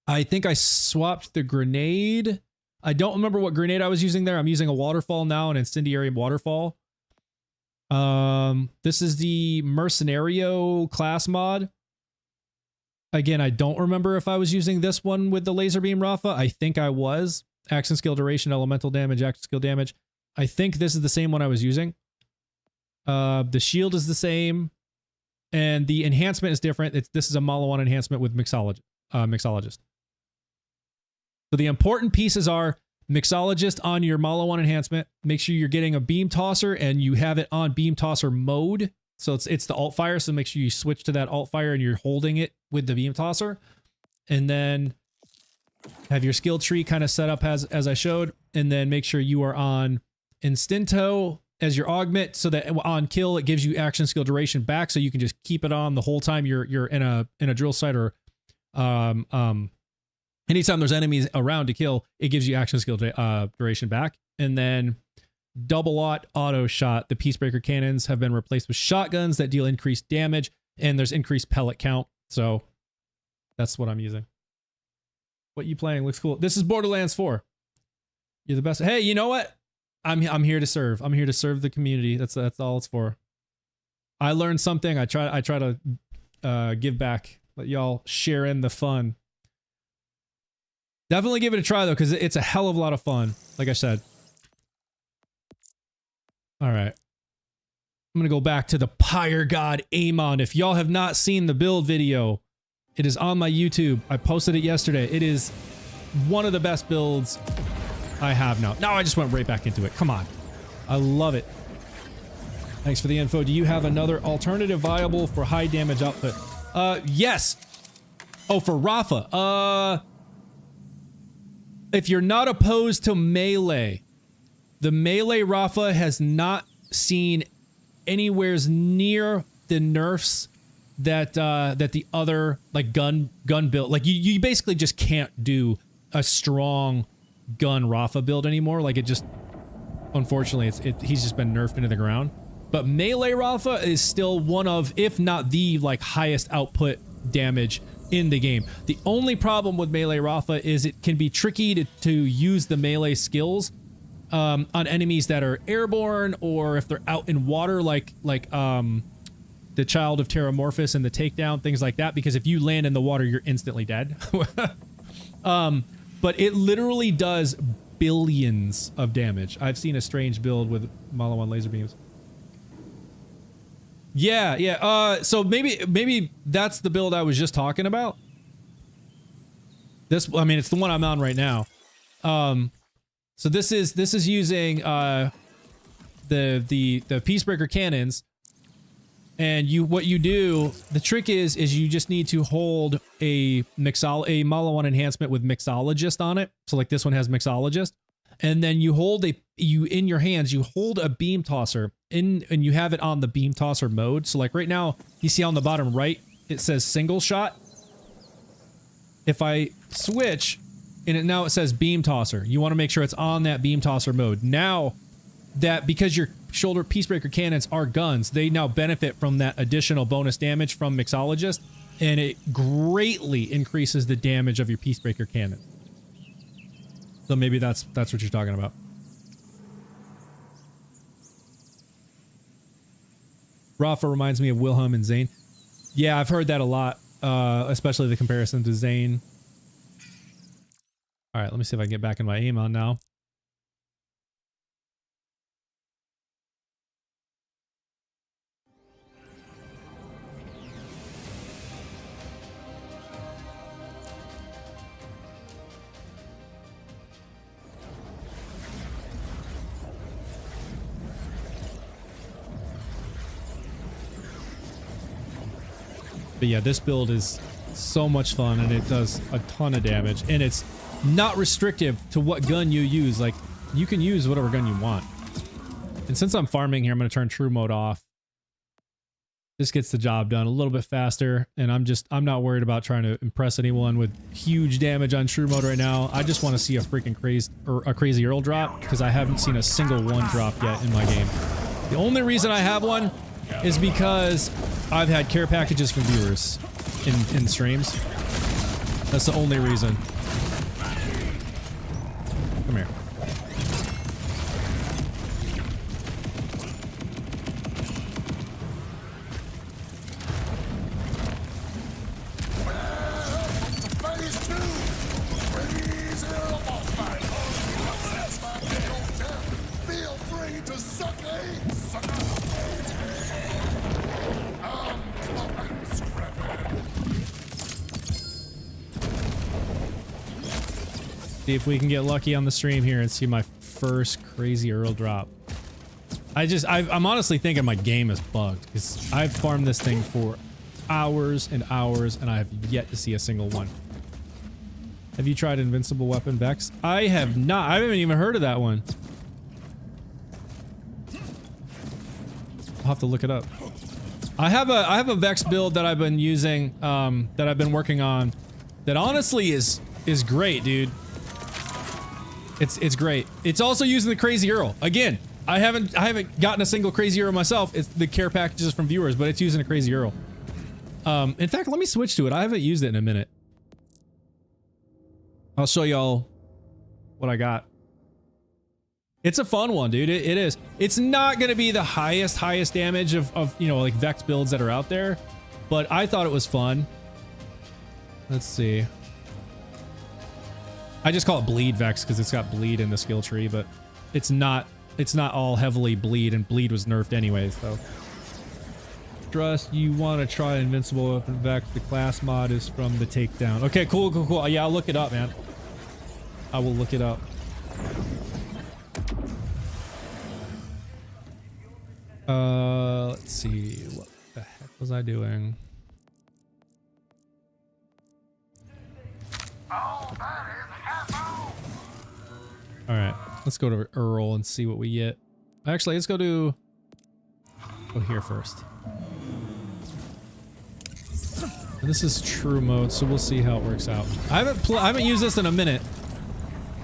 I think I swapped the grenade. I don't remember what grenade I was using there. I'm using a waterfall now, an incendiary waterfall. This is the Mercenario class mod. Again, I don't remember if I was using this one with the laser beam Rafa. I think I was. Action skill duration, elemental damage, action skill damage. I think this is the same one I was using. The shield is the same, and the enhancement is different. This is a Mala 1 enhancement with mixologist. So the important pieces are Mixologist on your Malo 1 enhancement. Make sure you're getting a beam tosser and you have it on beam tosser mode. So it's the alt fire. So make sure you switch to that alt fire and you're holding it with the beam tosser. And then have your skill tree kind of set up as I showed. And then make sure you are on Instinto as your augment, so that on kill it gives you action skill duration back, so you can just keep it on the whole time you're in a drill site, or anytime there's enemies around to kill, it gives you action skill duration back. And then double auto shot. The Peacebreaker cannons have been replaced with shotguns that deal increased damage, and there's increased pellet count. So that's what I'm using. What you playing? Looks cool. This is Borderlands 4. You're the best. Hey, you know what? I'm here to serve. I'm here to serve the community. That's all it's for. I learned something. I try to give back. Let y'all share in the fun. Definitely give it a try though, because it's a hell of a lot of fun. Like I said. All right. I'm gonna go back to the Pyre God Amon. If y'all have not seen the build video, it is on my YouTube. I posted it yesterday. It is one of the best builds I have now. Now I just went right back into it. Come on. I love it. Thanks for the info. Do you have another alternative viable for high damage output? Yes. Oh, for Rafa. If you're not opposed to melee, the melee Rafa has not seen anywhere near the nerfs that the other like gun build. Like you basically just can't do a strong gun Rafa build anymore. Like it just, unfortunately, he's just been nerfed into the ground. But melee Rafa is still one of, if not the like highest output damage in the game. The only problem with melee Rafa is it can be tricky to use the melee skills on enemies that are airborne, or if they're out in water, like the Child of Terramorphous and the Takedown, things like that, because if you land in the water, you're instantly dead. But it literally does billions of damage. I've seen a strange build with Malo 1 laser beams. Yeah. So maybe that's the build I was just talking about. This, I mean, it's the one I'm on right now. So this is using the Peacebreaker cannons. And what you do, the trick is you just need to hold a Malo 1 enhancement with Mixologist on it. So like this one has Mixologist. And then you hold in your hands, you hold a beam tosser and you have it on the beam tosser mode. So like right now, you see on the bottom right, it says single shot. If I switch and now it says beam tosser, you want to make sure it's on that beam tosser mode. Now that, because your shoulder Peacebreaker cannons are guns, they now benefit from that additional bonus damage from Mixologist, and it greatly increases the damage of your Peacebreaker cannon. So maybe that's what you're talking about. Rafa reminds me of Wilhelm and Zane. Yeah, I've heard that a lot, especially the comparison to Zane. All right, let me see if I can get back in my aim on now. But yeah, this build is so much fun and it does a ton of damage, and it's not restrictive to what gun you use. Like, you can use whatever gun you want. And since I'm farming here, I'm going to turn true mode off. This gets the job done a little bit faster, and I'm not worried about trying to impress anyone with huge damage on true mode right now. I just want to see a freaking Crazy Earl drop, because I haven't seen a single one drop yet in my game. The only reason I have one is because I've had care packages from viewers in streams. That's the only reason. Come here. Phase 2! Crazy Earl Drops! Feel free to suck a sucker! See if we can get lucky on the stream here and see my first Crazy Earl drop. I'm honestly thinking my game is bugged because I've farmed this thing for hours and hours and I have yet to see a single one. Have you tried Invincible Weapon Vex? I have not. I haven't even heard of that one. I'll have to look it up. I have a Vex build that I've been using, that I've been working on, that honestly is great, dude. It's great. It's also using the Crazy Earl. Again, I haven't gotten a single Crazy Earl myself. It's the care packages from viewers, but it's using a Crazy Earl. In fact, let me switch to it. I haven't used it in a minute. I'll show y'all what I got. It's a fun one, dude. It is. It's not going to be the highest damage of, you know, like Vex builds that are out there, but I thought it was fun. Let's see. I just call it Bleed Vex because it's got Bleed in the skill tree, but it's not all heavily Bleed, and Bleed was nerfed anyway, so. Trust, you want to try Invincible Weapon Vex. The class mod is from the Takedown. Okay, cool. Yeah, I'll look it up, man. I will look it up. Let's see. What the heck was I doing? All right, let's go to Earl and see what we get. Actually, let's go here first. And this is true mode, so we'll see how it works out. I haven't used this in a minute,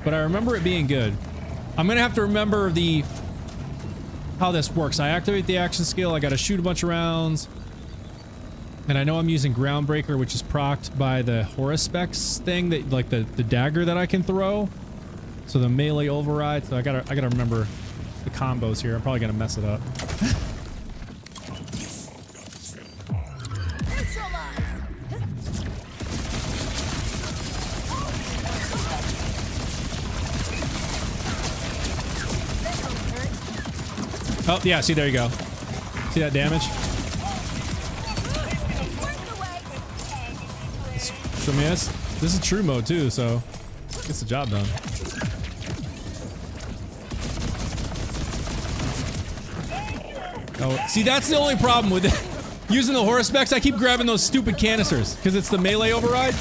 but I remember it being good. I'm gonna have to remember how this works. I activate the action skill. I gotta shoot a bunch of rounds, and I know I'm using Groundbreaker, which is procced by the Horospex thing, that like the dagger that I can throw. So the melee override. So I gotta remember the combos here. I'm probably gonna mess it up. Oh, yeah, see, there you go. See that damage? So, man, this is true mode, too, so gets the job done. Oh, see, that's the only problem with it. Using the Horospex, I keep grabbing those stupid canisters, because it's the melee override.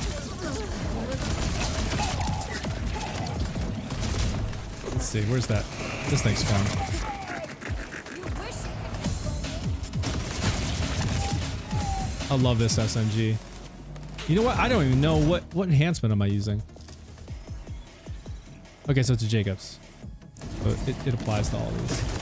Let's see, where's that? This thing's fun. I love this SMG. You know what? I don't even know what enhancement am I using. Okay, so it's a Jacobs. So it applies to all of these.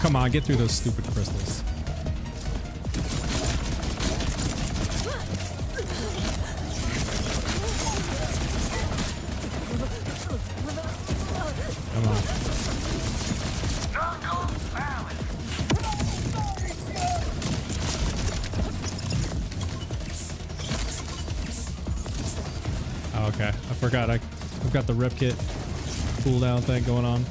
Come on, get through those stupid crystals. Come on. Oh, okay, I forgot. I've got the rip kit cooldown thing going on.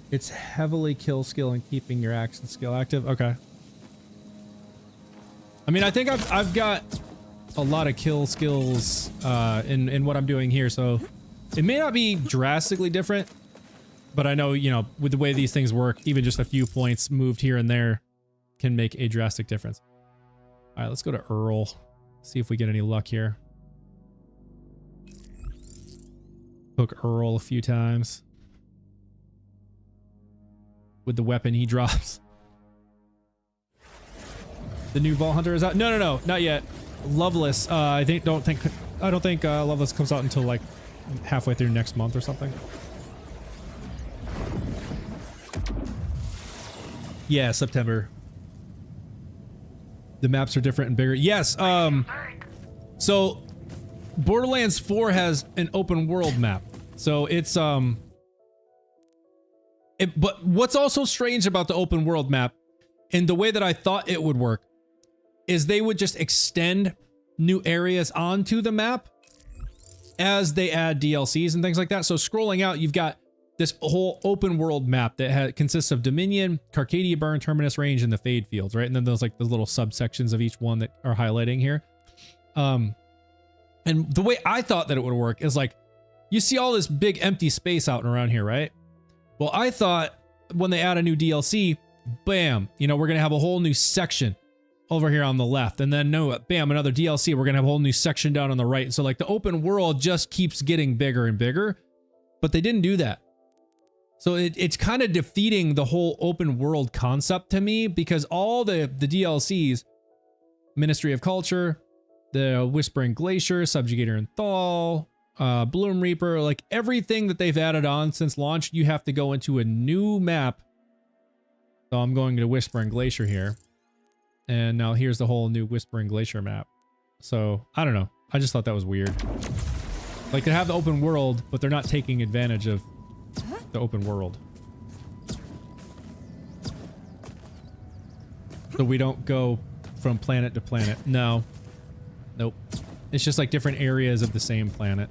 It's heavily kill skill and keeping your action skill active. Okay. I mean, I think I've got a lot of kill skills in what I'm doing here, so it may not be drastically different, but I know, you know, with the way these things work, even just a few points moved here and there can make a drastic difference. All right, let's go to Earl. See if we get any luck here. Hook Earl a few times with the weapon he drops. The new Vault Hunter is out. No, not yet. Loveless. I don't think Loveless comes out until like halfway through next month or something. Yeah, September. The maps are different and bigger. Yes. So Borderlands 4 has an open world map. So it's but what's also strange about the open world map, and the way that I thought it would work, is they would just extend new areas onto the map as they add DLCs and things like that. So scrolling out, you've got this whole open world map that consists of Dominion, Carcadia Burn, Terminus Range, and the Fade Fields, right? And then there's like the little subsections of each one that are highlighting here. And the way I thought that it would work is like, you see all this big empty space out and around here, right? Well, I thought when they add a new DLC, bam, you know, we're going to have a whole new section over here on the left. And then no, bam, another DLC. We're going to have a whole new section down on the right. And so like the open world just keeps getting bigger and bigger, but they didn't do that. So it's kind of defeating the whole open world concept to me, because all the DLCs, Ministry of Culture, the Whispering Glacier, Subjugator and Thaw, Bloom Reaper, like everything that they've added on since launch, you have to go into a new map. So I'm going to Whispering Glacier here. And now here's the whole new Whispering Glacier map. So I don't know. I just thought that was weird. Like they have the open world, but they're not taking advantage of the open world. So we don't go from planet to planet. No. Nope. It's just like different areas of the same planet.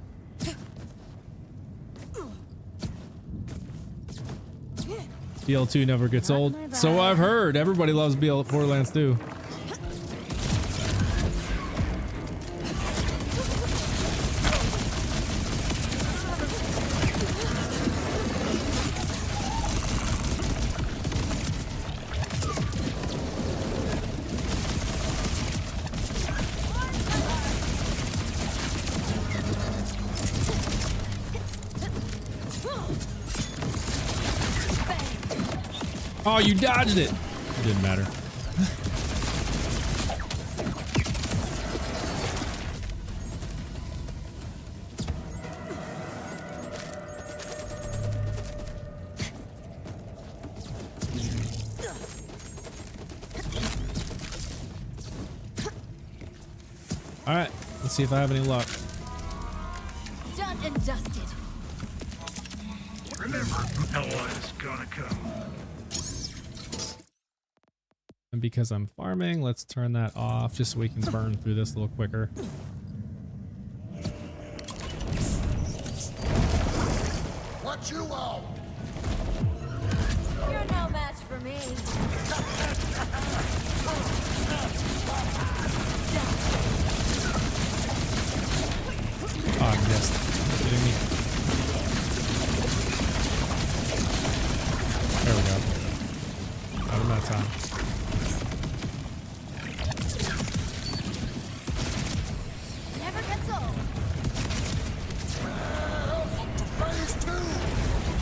BL2 never gets old. So I've heard. Everybody loves Borderlands 2. Oh, you dodged it. It didn't matter. All right, let's see if I have any luck. Done and dusted. Remember, no one is gonna come. And because I'm farming, let's turn that off just so we can burn through this a little quicker. What you want? You're no match for me. Oh, I missed. Are you kidding me? There we go. Out of that time. Never gets old. Welcome to phase 2.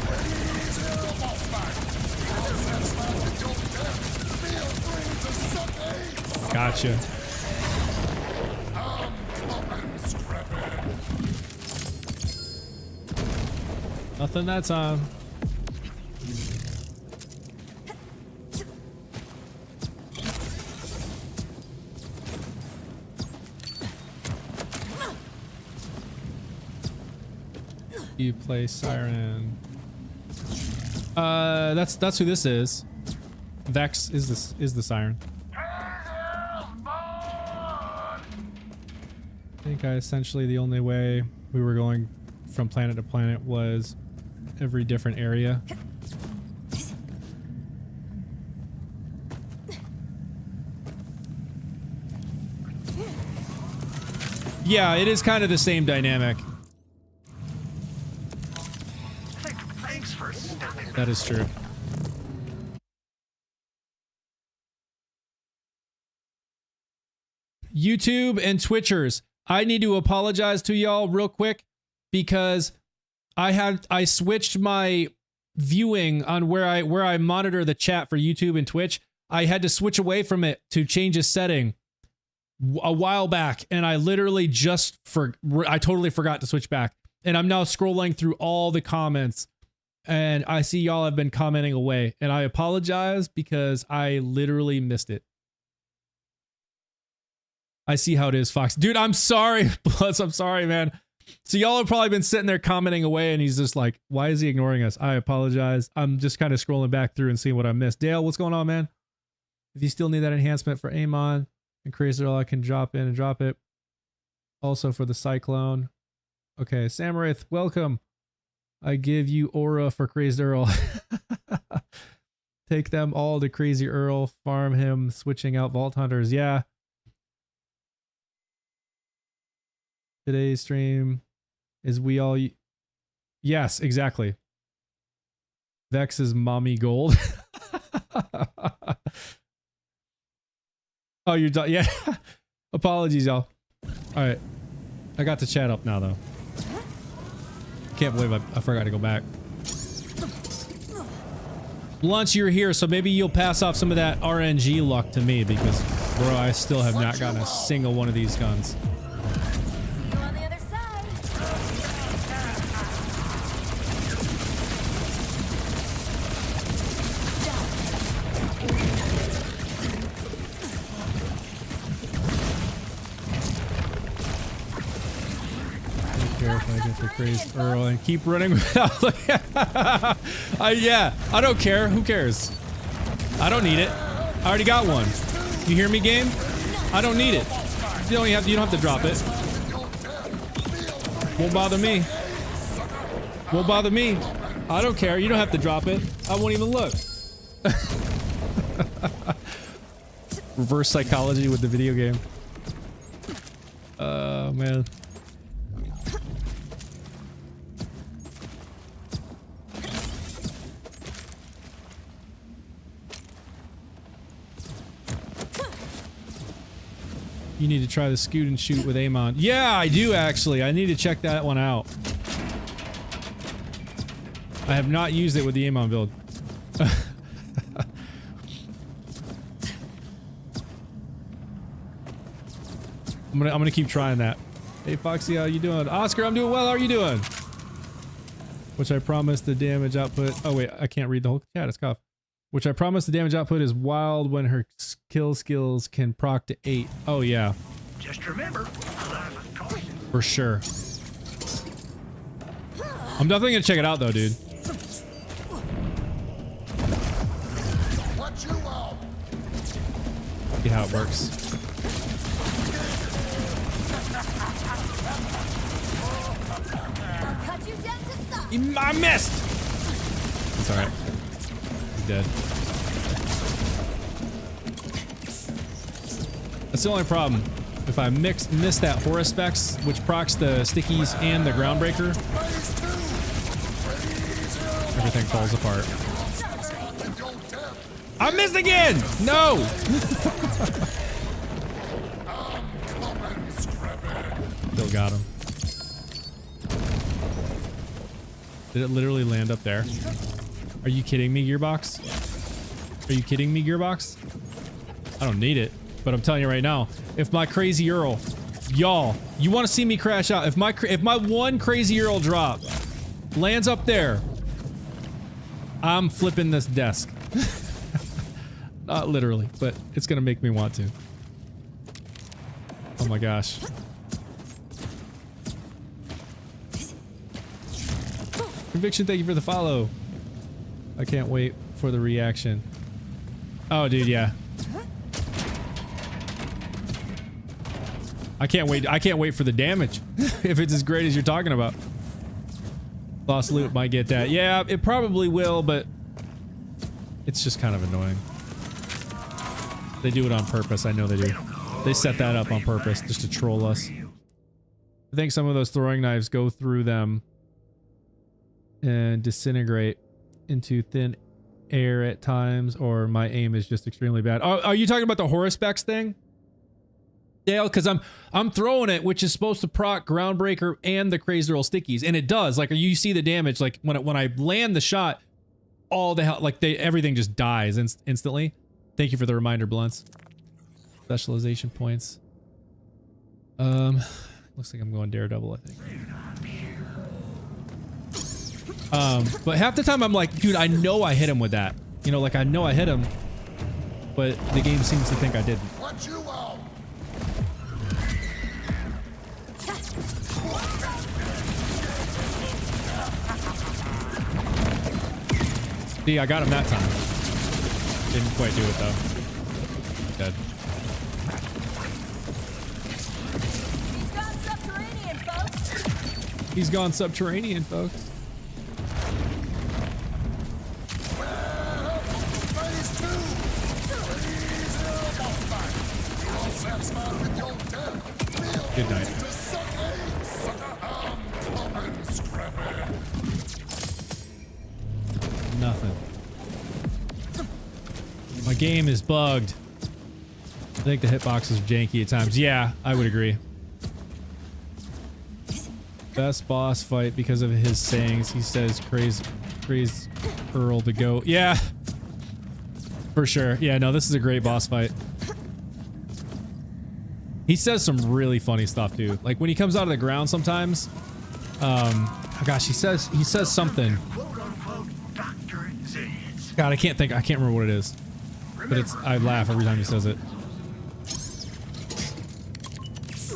Crazy Earl Drops. Satisfied with your death. Feel free to suck eggs. Gotcha. Coming scrappy. Nothing that time. You play Siren. That's who this is. Vex is the Siren. I think essentially the only way we were going from planet to planet was every different area. Yeah, it is kind of the same dynamic. Thanks for stepping. That is true. YouTube and Twitchers, I need to apologize to y'all real quick because I switched my viewing on where I monitor the chat for YouTube and Twitch. I had to switch away from it to change a setting a while back, and I literally I totally forgot to switch back. And I'm now scrolling through all the comments, and I see y'all have been commenting away, and I apologize because I literally missed it. I see how it is, Fox. Dude, I'm sorry. Plus, I'm sorry, man. So y'all have probably been sitting there commenting away, and he's just like, why is he ignoring us? I apologize. I'm just kind of scrolling back through and seeing what I missed. Dale, what's going on, man? If you still need that enhancement for Amon and Crazy Earl, I can drop in and drop it. Also for the Cyclone. Okay, Samarath, welcome. I give you aura for Crazy Earl. Take them all to Crazy Earl. Farm him, switching out Vault Hunters. Yeah. Today's stream is we all... Yes, exactly. Vex is mommy gold. Oh, you're done. Yeah. Apologies, y'all. All right. I got the chat up now, though. Can't believe I forgot to go back. Lunch, you're here, so maybe you'll pass off some of that RNG luck to me because, bro, I still have not gotten a single one of these guns. See you on the other side. Care if I get the Crazy Earl and keep running without yeah, I don't care. Who cares? I don't need it. I already got one. You hear me, game? I don't need it. You don't have to drop it. Won't bother me. Won't bother me. I don't care. You don't have to drop it. I won't even look. Reverse psychology with the video game. Oh, man. You need to try the scoot and shoot with Amon. Yeah, I do actually. I need to check that one out. I have not used it with the Amon build. I'm gonna keep trying that. Hey Foxy, how you doing? Oscar, I'm doing well. How are you doing? Which I promised the damage output. Oh wait, I can't read the whole chat. It's cough. Which I promised the damage output is wild when her kill skills can proc to 8. Oh yeah. Just remember, For sure. I'm definitely gonna check it out though, dude. Watch you out. See how it works. I'll cut you down to size. I missed! It's alright. He's dead. That's the only problem. If I miss that Horus Specs, which procs the stickies and the Groundbreaker, everything falls apart. I missed again! No! Still got him. Did it literally land up there? Are you kidding me, Gearbox? Are you kidding me, Gearbox? I don't need it, but I'm telling you right now, if my Crazy Earl, y'all, you want to see me crash out? If my one Crazy Earl drop lands up there, I'm flipping this desk. Not literally, but it's gonna make me want to. Oh my gosh. Conviction, thank you for the follow. I can't wait for the reaction. Oh, dude, yeah. I can't wait. I can't wait for the damage. If it's as great as you're talking about. Lost loot might get that. Yeah, it probably will, but it's just kind of annoying. They do it on purpose. I know they do. They set that up on purpose just to troll us. I think some of those throwing knives go through them and disintegrate into thin air at times, or my aim is just extremely bad. Oh, are you talking about the Horus Specs thing? Dale, because I'm throwing it, which is supposed to proc Groundbreaker and the Crazy Earl stickies, and it does. Like you see the damage. Like when I land the shot, all the hell, like everything just dies instantly. Thank you for the reminder, Blunts. Specialization points. Looks like I'm going Daredevil, I think. But half the time I'm like, dude, I know I hit him with that. You know, like I know I hit him, but the game seems to think I didn't. Watch you out. See, I got him that time. Didn't quite do it though. Dead. He's gone subterranean, folks. Phase 2. Crazy Earl boss fight. You're all satisfied with your death. Feel Good night. free to suck eggs, sucker. I'm plump and scrappy. Nothing. My game is bugged. I think the hitboxes are janky at times. Yeah, I would agree. Best boss fight because of his sayings. He says Crazy Earl to go. Yeah. For sure. Yeah, no, this is a great boss fight. He says some really funny stuff too. Like when he comes out of the ground sometimes. Oh gosh, he says something. God, I can't remember what it is. But I laugh every time he says it.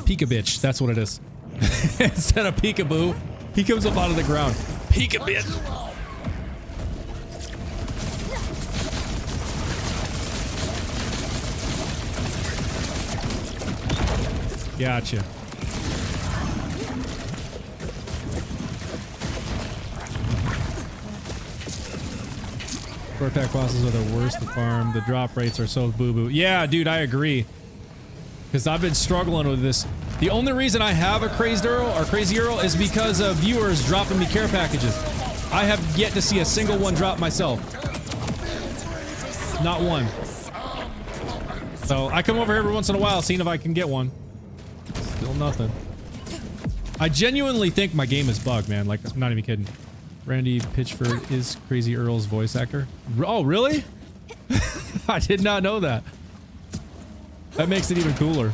Pika bitch, that's what it is. Instead of peekaboo, he comes up out of the ground. Pika bitch. Gotcha. Short attack bosses are the worst to farm. The drop rates are so boo-boo. Yeah, dude, I agree. Because I've been struggling with this. The only reason I have a Crazy Earl is because of viewers dropping me care packages. I have yet to see a single one drop myself. Not one. So I come over here every once in a while seeing if I can get one. Still nothing. I genuinely think my game is bugged, man. Like, I'm not even kidding. Randy Pitchford is Crazy Earl's voice actor. Oh, really? I did not know that. That makes it even cooler.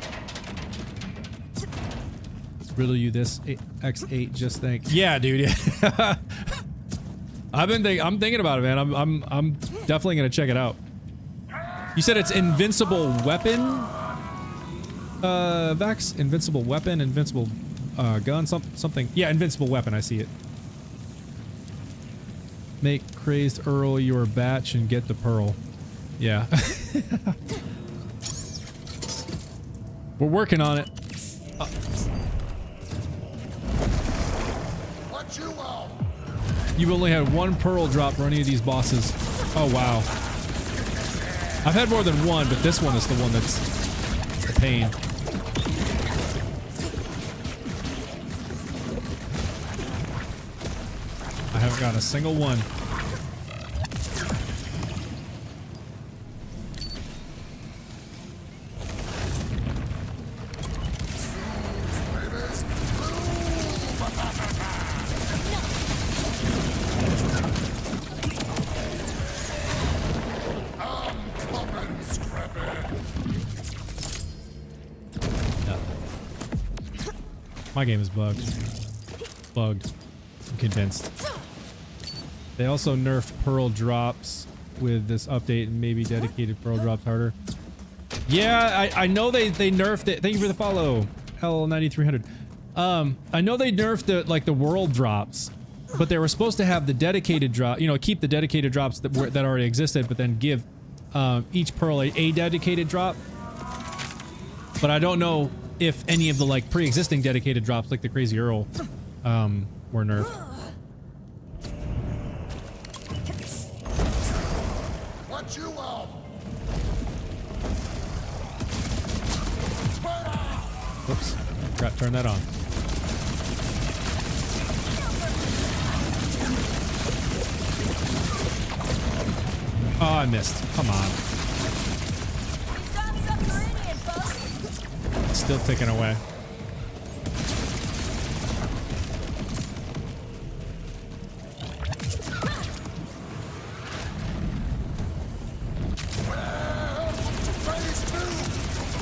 Riddle you this X8 just think. Yeah, dude. Yeah. I'm thinking about it, man. I'm definitely gonna check it out. You said it's invincible weapon? Vex? Invincible weapon, invincible gun, something. Yeah, invincible weapon, I see it. Make Crazed Earl your batch and get the pearl. Yeah. We're working on it. You've only had one pearl drop for any of these bosses. Oh, wow. I've had more than one, but this one is the one that's a pain. I haven't got a single one. My game is bugged. Bugged. I'm convinced. They also nerfed Pearl drops with this update and maybe dedicated Pearl drops harder. Yeah, I know they nerfed it. Thank you for the follow, L9300. I know they nerfed the world drops, but they were supposed to have the dedicated drop. You know, keep the dedicated drops that already existed, but then give each Pearl a dedicated drop. But I don't know if any of the pre-existing dedicated drops like the Crazy Earl were nerfed. Watch you out. Whoops, forgot to turn that on. Oh, I missed. Come on. It's still ticking away. Phase 2.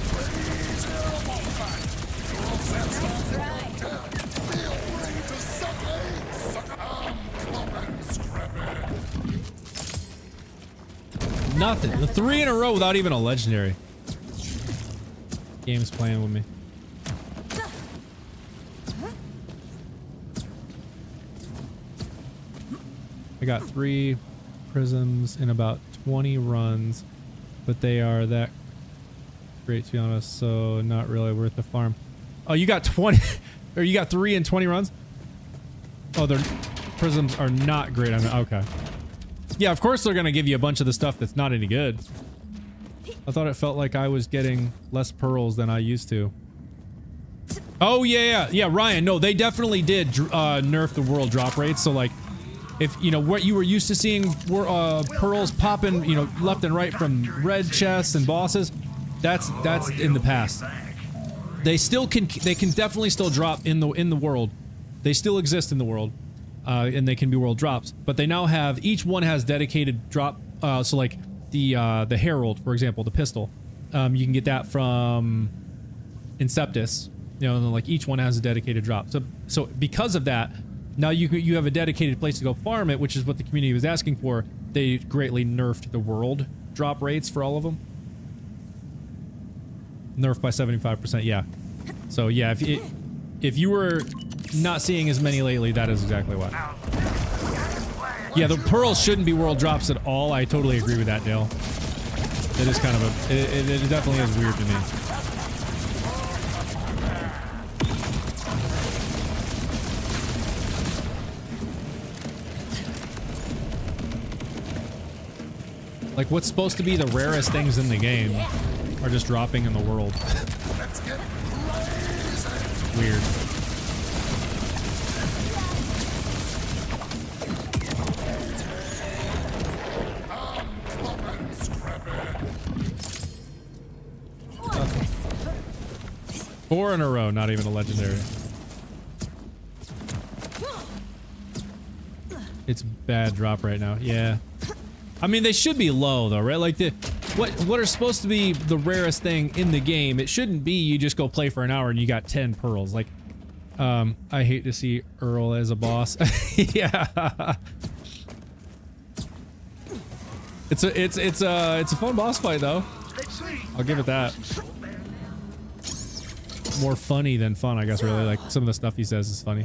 Crazy Earl Drops. You're all satisfied. Feel free to suck eggs. Suck plump and scrappy. Nothing. The 3 in a row without even a legendary. Game's playing with me. I got 3 prisms in about 20 runs, but they are that great to be honest, so not really worth the farm. Oh, you got 20 or you got 3 in 20 runs? Oh, their prisms are not great. I mean, okay. Yeah, of course they're gonna give you a bunch of the stuff that's not any good. I thought it felt like I was getting less pearls than I used to. Oh yeah, Ryan. No, they definitely did nerf the world drop rates. So like, if you know what you were used to seeing were pearls popping, you know, left and right from red chests and bosses, that's in the past. They can definitely still drop in the world. They still exist in the world, and they can be world drops. But they now have each one has dedicated drop. So like the Herald, for example, the pistol, you can get that from Inceptus. You know, and like each one has a dedicated drop. So because of that, now you have a dedicated place to go farm it, which is what the community was asking for. They greatly nerfed the world drop rates for all of them. Nerfed by 75%. Yeah. So yeah, if you were not seeing as many lately, that is exactly why. Yeah, the pearls shouldn't be world drops at all. I totally agree with that, Dale. It is kind of it definitely is weird to me. Like, what's supposed to be the rarest things in the game are just dropping in the world. Let's get crazy. Weird. Plump and scrappy. 4 in a row, not even a legendary. It's bad drop right now. Yeah. I mean, they should be low though, right? Like what are supposed to be the rarest thing in the game? It shouldn't be you just go play for an hour and you got 10 pearls. Like, I hate to see Earl as a boss. Yeah. It's a fun boss fight though. I'll give it that. More funny than fun, I guess. Really, like some of the stuff he says is funny.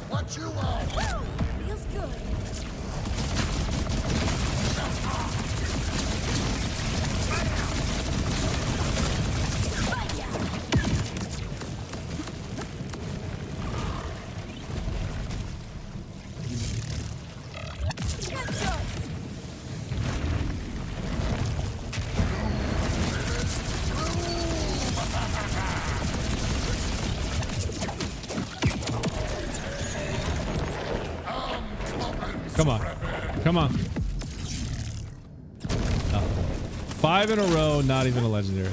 What you want? Feels good. Come on. Come on. Oh. 5 in a row, not even a legendary.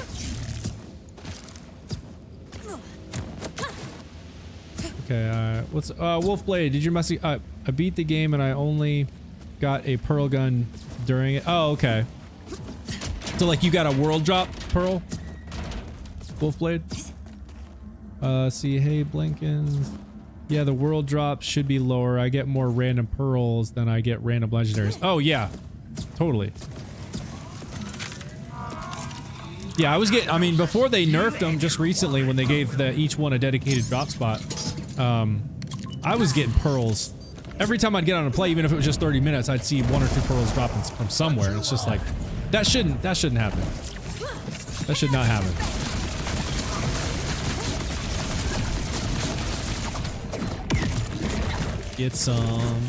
Okay, what's Wolfblade, did you message? I beat the game and I only got a pearl gun during it. Oh, okay. So like you got a world drop pearl? Wolfblade? See, hey Blinkins. Yeah, the world drops should be lower. I get more random pearls than I get random legendaries. Oh yeah, totally. Yeah, I mean, before they nerfed them just recently when they gave each one a dedicated drop spot, I was getting pearls. Every time I'd get on a play, even if it was just 30 minutes, I'd see 1 or 2 pearls dropping from somewhere. It's just like, that shouldn't happen. That should not happen. Get some.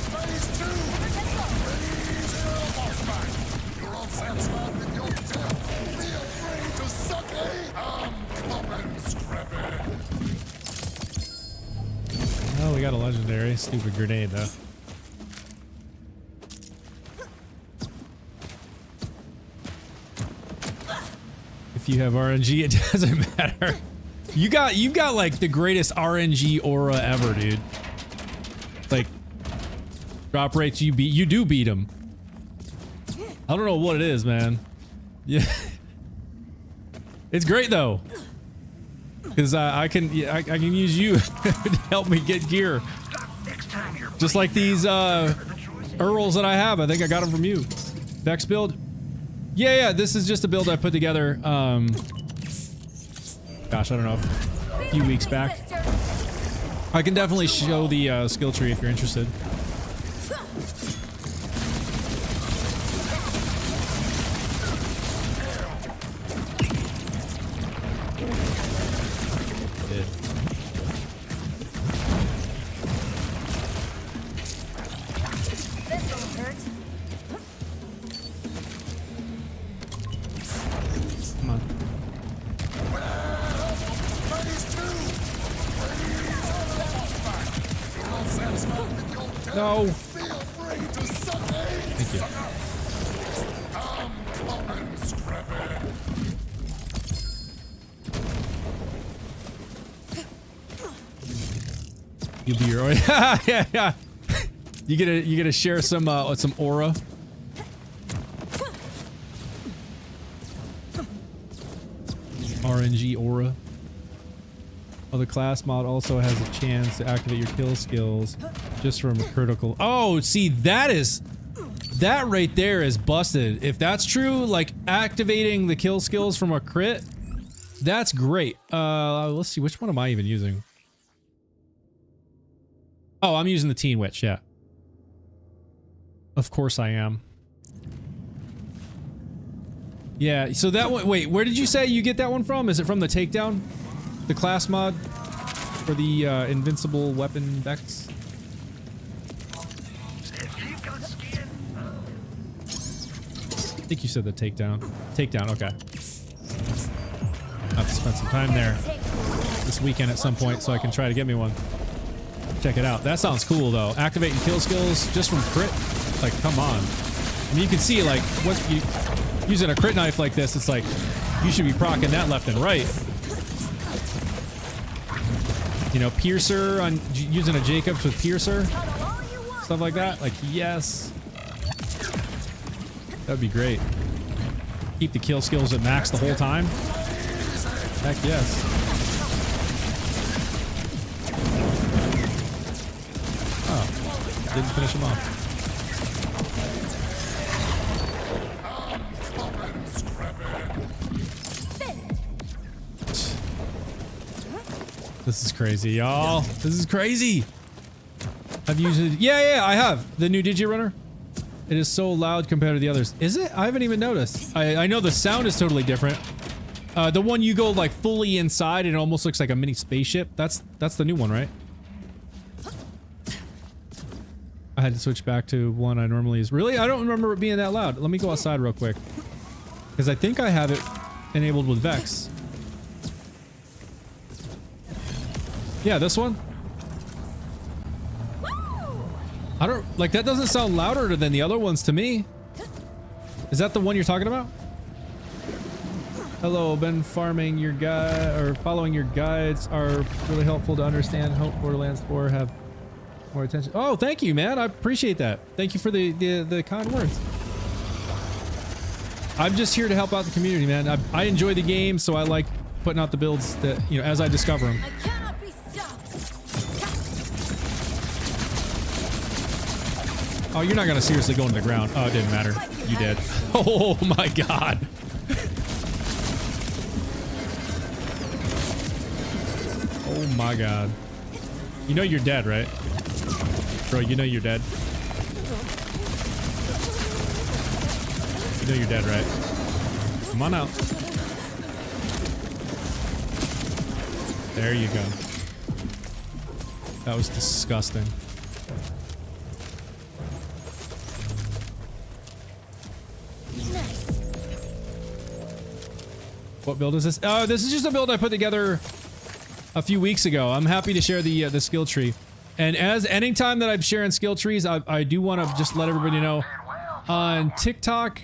Phase 2. Crazy Earl Drops. You're all satisfied with your death. Feel free to suck got a legendary. Stupid grenade though. If you have RNG, it doesn't matter. You've got like the greatest RNG aura ever, dude. Like drop rates, you do beat them. I don't know what it is, man. Yeah, it's great though, because I can use you to help me get gear. Just like these Earls that I have. I think I got them from you. Vex build. Yeah, this is just a build I put together, gosh, I don't know, a few weeks back. I can definitely show the skill tree if you're interested. No. Thank you. You'll be your yeah. You get to share some aura. RNG aura. Oh, the class mod also has a chance to activate your kill skills just from a critical. Oh, see, that right there is busted. If that's true, like activating the kill skills from a crit, that's great. Let's see, which one am I even using? Oh, I'm using the Teen Witch, yeah. Of course I am. Yeah, so that one, wait, where did you say you get that one from? Is it from the Takedown? The class mod for the invincible weapon Vex? I think you said the Takedown. Takedown, okay. I'll have to spend some time there this weekend at some point so I can try to get me one. Check it out. That sounds cool though. Activating kill skills just from crit? Like, come on. I mean, you can see like, what you using a crit knife like this, it's like, you should be proccing that left and right. You know, Piercer on using a Jacobs with Piercer, stuff like that. Like, yes, that'd be great. Keep the kill skills at max the whole time. Heck yes. Oh, didn't finish him off. This is crazy, y'all. This is crazy. I've used it. Yeah, I have. The new Digi-Runner. It is so loud compared to the others. Is it? I haven't even noticed. I know the sound is totally different. The one you go like fully inside and it almost looks like a mini spaceship. That's the new one, right? I had to switch back to one I normally use. Really? I don't remember it being that loud. Let me go outside real quick. Because I think I have it enabled with Vex. Yeah, this one. I don't like that. Doesn't sound louder than the other ones to me. Is that the one you're talking about? Hello, been farming your guide or following your guides are really helpful to understand. Hope Borderlands 4 have more attention. Oh, thank you, man. I appreciate that. Thank you for the kind words. I'm just here to help out the community, man. I enjoy the game, so I like putting out the builds that, you know, as I discover them. Oh, you're not gonna seriously go into the ground. Oh, it didn't matter. You did. Oh my god. Oh my god. You know you're dead, right? Bro, you know you're dead. You know you're dead, right? Come on out. There you go. That was disgusting. What build is this? Oh, this is just a build I put together a few weeks ago. I'm happy to share the skill tree. And as anytime that I'm sharing skill trees, I do want to just let everybody know on TikTok,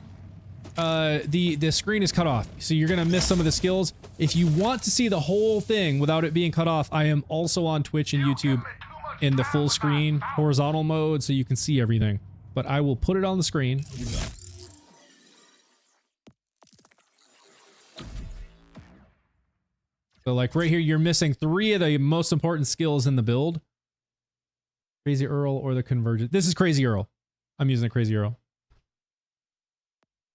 the screen is cut off, so you're gonna miss some of the skills. If you want to see the whole thing without it being cut off, I am also on Twitch and YouTube in the full screen horizontal mode, so you can see everything. But I will put it on the screen. So like right here, you're missing 3 of the most important skills in the build. Crazy Earl or the Convergence. This is Crazy Earl. I'm using a Crazy Earl.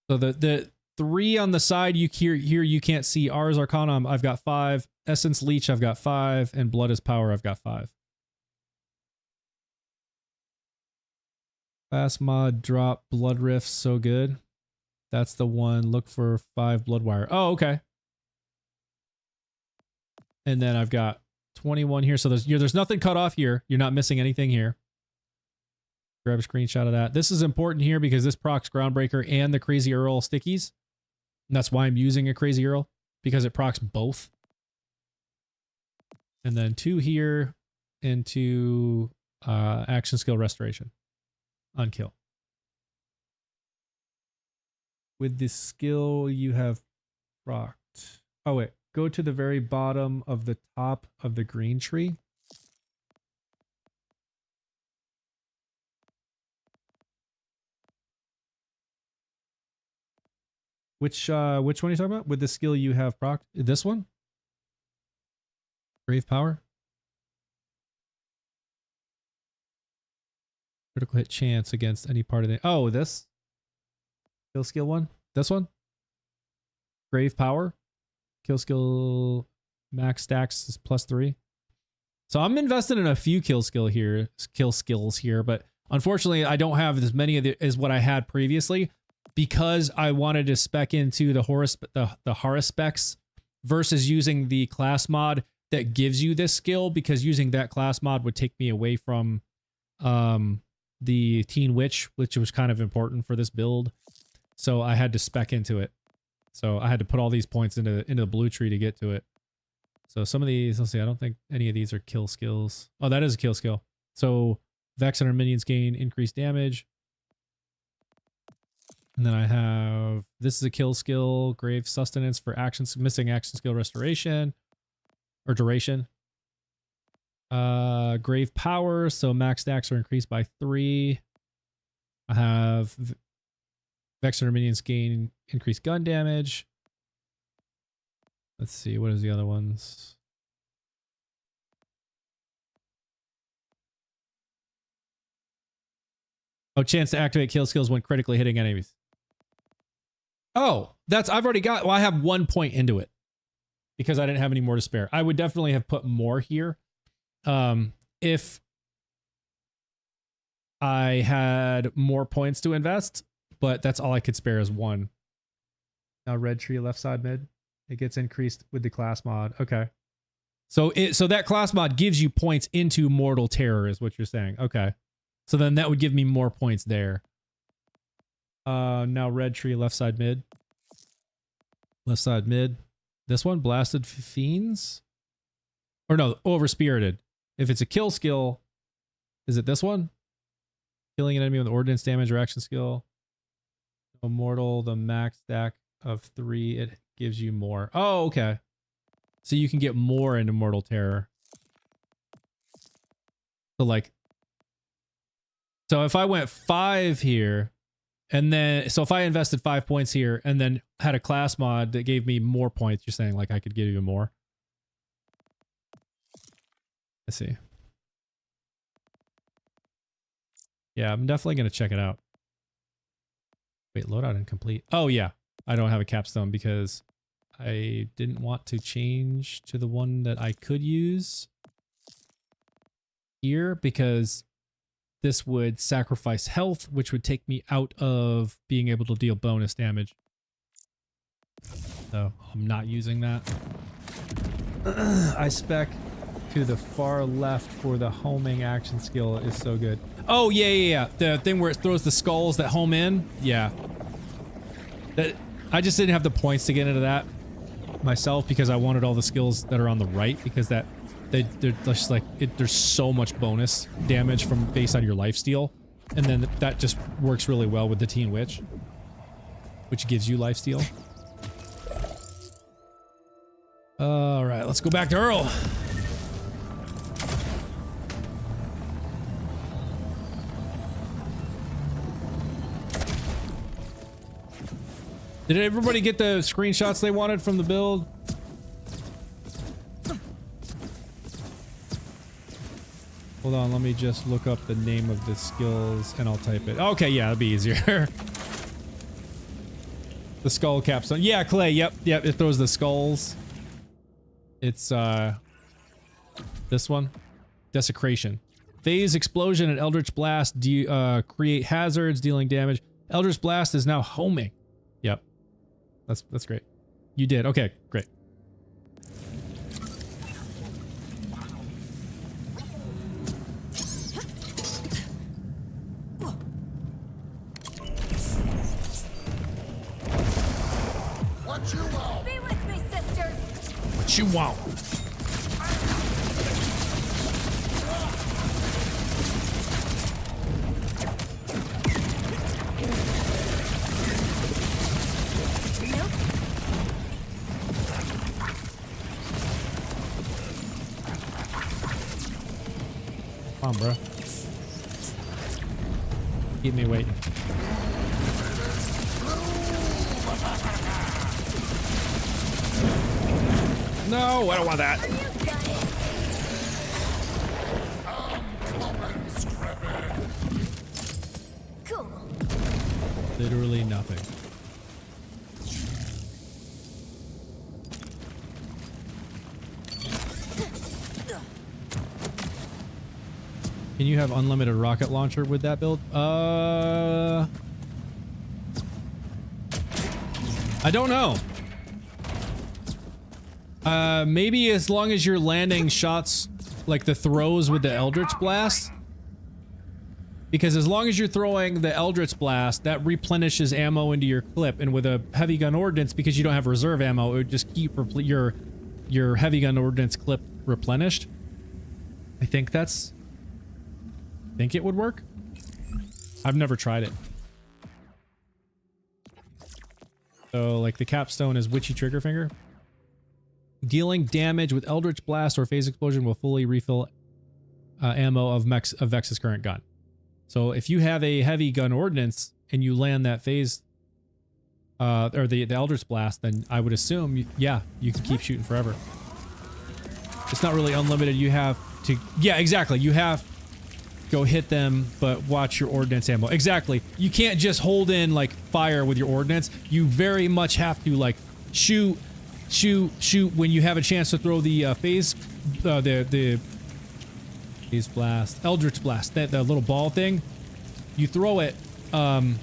So the 3 on the side here you can't see. Ars Arcanum, I've got 5. Essence Leech, I've got 5. And Blood is Power, I've got 5. Fast mod drop Blood Rift, so good. That's the one. Look for 5 Blood Wire. Oh, okay. And then I've got 21 here. So there's nothing cut off here. You're not missing anything here. Grab a screenshot of that. This is important here because this procs Groundbreaker and the Crazy Earl stickies. And that's why I'm using a Crazy Earl, because it procs both. And then 2 here into action skill restoration on kill. With the skill you have procced. Oh wait. Go to the very bottom of the top of the green tree. Which one are you talking about? With the skill you have proc? This one? Brave Power? Critical hit chance against any part of the... Oh, this? Kill skill one? This one? Grave Power? Kill skill max stacks is +3. So I'm invested in a few kill skills here, but unfortunately I don't have as many of as what I had previously because I wanted to spec into the Horus specs versus using the class mod that gives you this skill, because using that class mod would take me away from the Teen Witch, which was kind of important for this build. So I had to spec into it. So I had to put all these points into the blue tree to get to it. So some of these, let's see, I don't think any of these are kill skills. Oh, that is a kill skill. So Vex and our minions gain increased damage. And then I have, this is a kill skill, Grave Sustenance for missing action skill restoration or duration. Grave Power, so max stacks are increased by 3. I have Vex and our minions gain increased gun damage. Let's see, what is the other ones? Oh, chance to activate kill skills when critically hitting enemies. Oh, I've already got, well, I have 1 point into it because I didn't have any more to spare. I would definitely have put more here if I had more points to invest, but that's all I could spare is 1. Now red tree left side mid. It gets increased with the class mod. Okay. So that class mod gives you points into Mortal Terror is what you're saying. Okay. So then that would give me more points there. Now red tree left side mid. Left side mid. This one, Blasted Fiends? Or no, Overspirited. If it's a kill skill, is it this one? Killing an enemy with ordnance damage or action skill. Immortal, the max stack of 3, it gives you more. Oh, okay. So you can get more into Mortal Terror. So like, so if I went 5 here, and then, so if I invested 5 points here and then had a class mod that gave me more points, you're saying like I could give you more? Let's see. Yeah, I'm definitely going to check it out. Wait, loadout incomplete. Oh yeah, I don't have a capstone because I didn't want to change to the one that I could use here because this would sacrifice health, which would take me out of being able to deal bonus damage. So I'm not using that. I spec to the far left for the homing action skill is so good. Oh, yeah. The thing where it throws the skulls that home in. Yeah. I just didn't have the points to get into that myself because I wanted all the skills that are on the right because that they're just like there's so much bonus damage from based on your lifesteal, and then that just works really well with the Teen Witch, which gives you lifesteal. All right, let's go back to Earl. Did everybody get the screenshots they wanted from the build? Hold on, let me just look up the name of the skills and I'll type it. Okay, yeah, that'd be easier. The skull capstone. Yeah, Clay, yep, it throws the skulls. It's, this one. Desecration. Phase explosion and Eldritch Blast create hazards, dealing damage. Eldritch Blast is now homing. Yep. That's great. You did. Okay, great. What you want? Be with me, sisters. What you want? Come on, bro. Keep me waiting. No, I don't want that. You got it. Cool. Literally nothing. Can you have unlimited rocket launcher with that build? I don't know. Maybe as long as you're landing shots like the throws with the Eldritch Blast. Because as long as you're throwing the Eldritch Blast, that replenishes ammo into your clip, and with a heavy gun ordnance, because you don't have reserve ammo, it would just keep your heavy gun ordnance clip replenished. I think it would work. I've never tried it. So like the capstone is Witchy Trigger Finger. Dealing damage with Eldritch Blast or Phase Explosion will fully refill ammo of Vex's current gun. So if you have a heavy gun ordnance and you land that phase or the Eldritch Blast, then I would assume, yeah, you can keep shooting forever. It's not really unlimited. You have to, yeah, exactly. You have go hit them, but watch your ordnance ammo. Exactly. You can't just hold in like fire with your ordnance. You very much have to like shoot when you have a chance to throw the phase, the phase blast, Eldritch Blast, that little ball thing. You throw it, and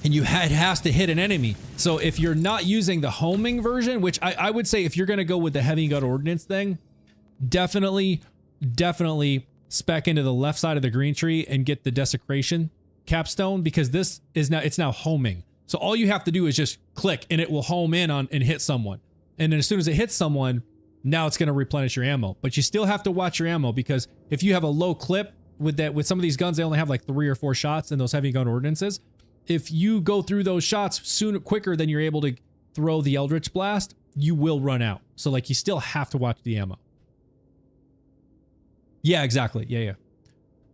it has to hit an enemy. So if you're not using the homing version, which I would say if you're gonna go with the heavy gun ordnance thing, definitely spec into the left side of the green tree and get the desecration capstone, because this is now, it's now homing. So all you have to do is just click and it will home in on and hit someone. And then as soon as it hits someone, now it's going to replenish your ammo. But you still have to watch your ammo, because if you have a low clip with some of these guns, they only have like 3 or 4 shots in those heavy gun ordinances. If you go through those shots quicker than you're able to throw the Eldritch Blast, you will run out. So like you still have to watch the ammo. Yeah, exactly. Yeah.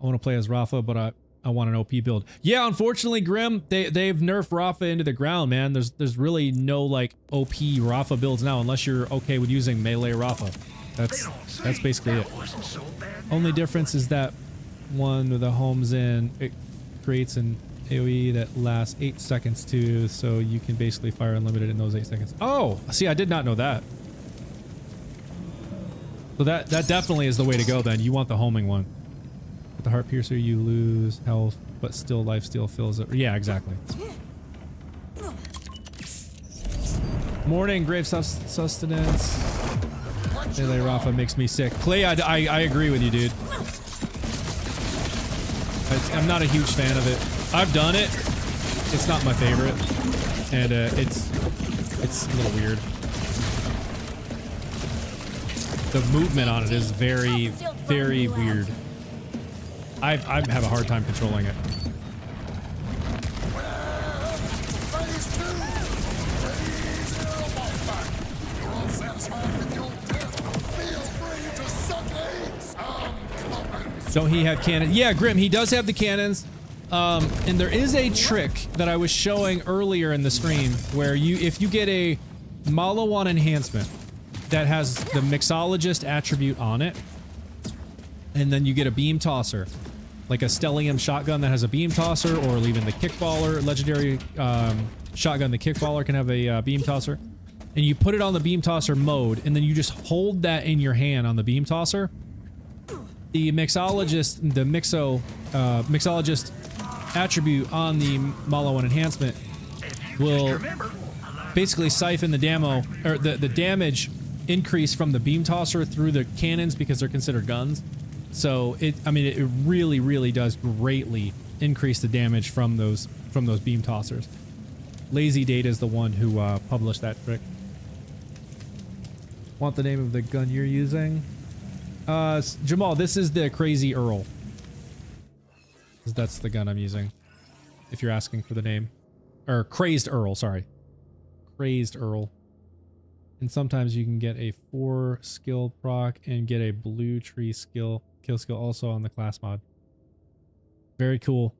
I want to play as Rafa, but I want an OP build. Yeah, unfortunately, Grim, they've nerfed Rafa into the ground, man. There's really no like OP Rafa builds now, unless you're okay with using melee Rafa. That's basically it. Only difference is that one with the homes in, it creates an AoE that lasts 8 seconds too, so you can basically fire unlimited in those 8 seconds. Oh, see, I did not know that. So that definitely is the way to go then. You want the homing one. With the Heart Piercer, you lose health, but still lifesteal fills it. Yeah, exactly. Morning, Grave Sustenance. Melee Rafa makes me sick. Clay, I agree with you, dude. I'm not a huge fan of it. I've done it. It's not my favorite. And it's a little weird. the movement on it is very, very weird. I have a hard time controlling it. Phase 2. Crazy Earl Drops back. You're all satisfied with your death. Feel free to suck eggs. Clobbers. Don't he have cannons? Yeah, Grim, he does have the cannons. And there is a trick that I was showing earlier in the stream where if you get a Malawan enhancement that has the mixologist attribute on it, and then you get a beam tosser, like a Stellium shotgun that has a beam tosser, or even the kickballer, legendary shotgun, the kickballer can have a beam tosser, and you put it on the beam tosser mode, and then you just hold that in your hand on the beam tosser, the mixologist, the mixologist attribute on the Malawan enhancement will basically siphon the damo, or the damage increase from the beam tosser through the cannons because they're considered guns. So it really, really does greatly increase the damage from those beam tossers. Lazy Data is the one who published that trick. Want the name of the gun you're using? Jamal, this is the Crazy Earl. That's the gun I'm using. If you're asking for the name. Or Crazed Earl, sorry. Crazed Earl. And sometimes you can get a 4 skill proc and get a blue tree kill skill also on the class mod. Very cool.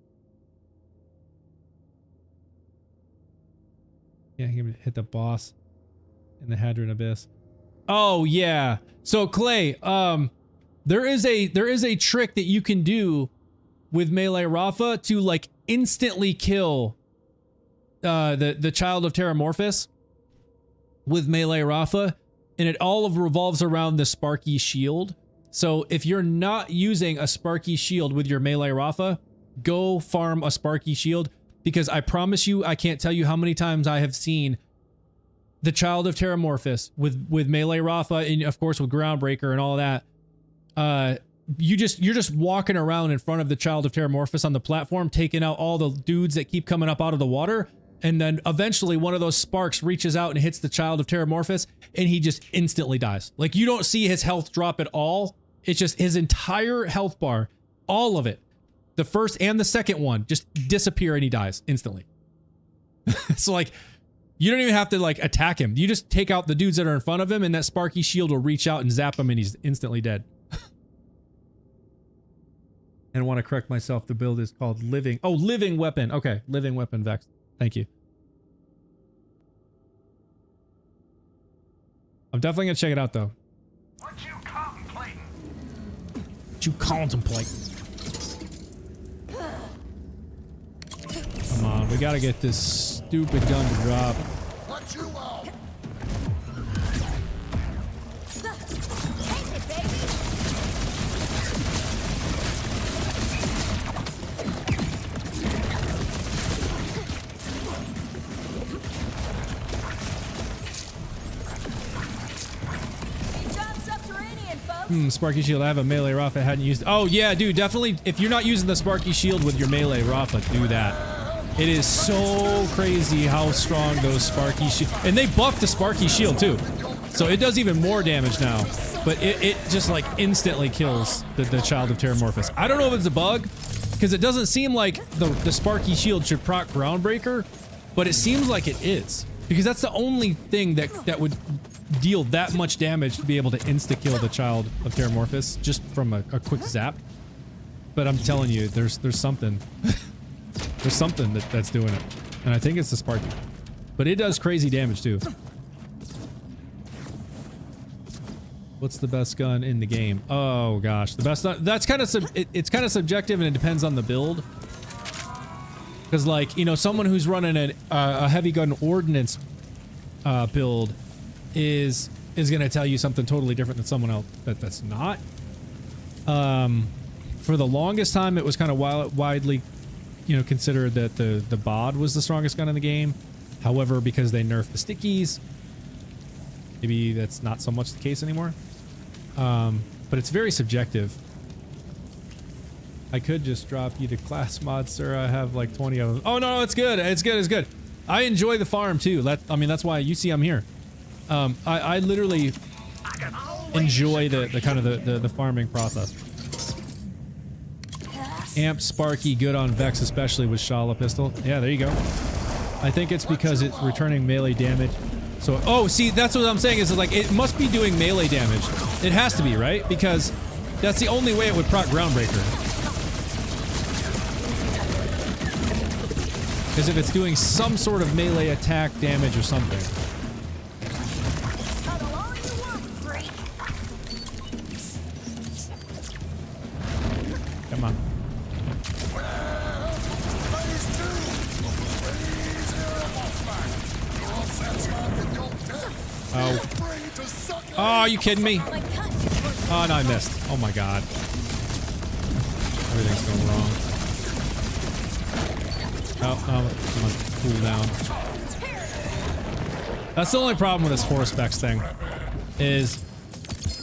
Yeah, he can hit the boss in the Hadron Abyss. Oh yeah. So Clay, there is a trick that you can do with Melee Rafa to like instantly kill the Child of Terramorphous with Melee Rafa, and it all revolves around the Sparky Shield. So if you're not using a Sparky Shield with your Melee Rafa, go farm a Sparky Shield, because I promise you, I can't tell you how many times I have seen the Child of Terramorphous with Melee Rafa, and of course with Groundbreaker and all that. You're just walking around in front of the Child of Terramorphous on the platform, taking out all the dudes that keep coming up out of the water, and then eventually one of those sparks reaches out and hits the Child of Terramorphous, and he just instantly dies. Like, you don't see his health drop at all. It's just his entire health bar, all of it, the first and the second one, just disappear, and he dies instantly. So like, you don't even have to like attack him. You just take out the dudes that are in front of him, and that Sparky Shield will reach out and zap him, and he's instantly dead. And I want to correct myself. The build is called Living. Oh, Living Weapon. Okay, Living Weapon Vex. Thank you. I'm definitely gonna check it out though. What you contemplating? What you contemplate? Come on, we gotta get this stupid gun to drop. What you out? Take it, baby. Drop subterranean, folks. Sparky Shield. I have a Melee Rafa. I hadn't used. Oh yeah, dude, definitely. If you're not using the Sparky Shield with your Melee Rafa, do that. It is so crazy how strong those Sparky Shield, and they buffed the Sparky Shield too, so it does even more damage now. But it just like instantly kills the Child of Terramorphous. I don't know if it's a bug, because it doesn't seem like the Sparky Shield should proc Groundbreaker, but it seems like it is, because that's the only thing that would deal that much damage to be able to insta-kill the Child of Terramorphous just from a quick zap. But I'm telling you, there's something. There's something that's doing it. And I think it's the Sparky. But it does crazy damage too. What's the best gun in the game? Oh gosh, the best. That's kind of it's kind of subjective, and it depends on the build. Because like, you know, someone who's running a heavy gun ordnance build is gonna tell you something totally different than someone else that's not. For the longest time, it was kind of widely, you know, considered that the BOD was the strongest gun in the game. However, because they nerfed the stickies, maybe that's not so much the case anymore. But it's very subjective. I could just drop you to class mod, sir. I have like 20 of them. Oh no, it's good. It's good. It's good. I enjoy the farm too. I mean, that's why you see I'm here. I literally, enjoy the kind of the farming process. Amp Sparky good on Vex, especially with Shala pistol. Yeah, there you go. I think it's because it's returning melee damage. So, oh, see, that's what I'm saying is like, it must be doing melee damage. It has to be, right? Because that's the only way it would proc Groundbreaker. Because if it's doing some sort of melee attack damage or something. Come on. Oh. Oh, are you kidding me? Oh, no, I missed. Oh my god. Everything's going wrong. Oh, I'm gonna cool down. That's the only problem with this horror specs thing. Is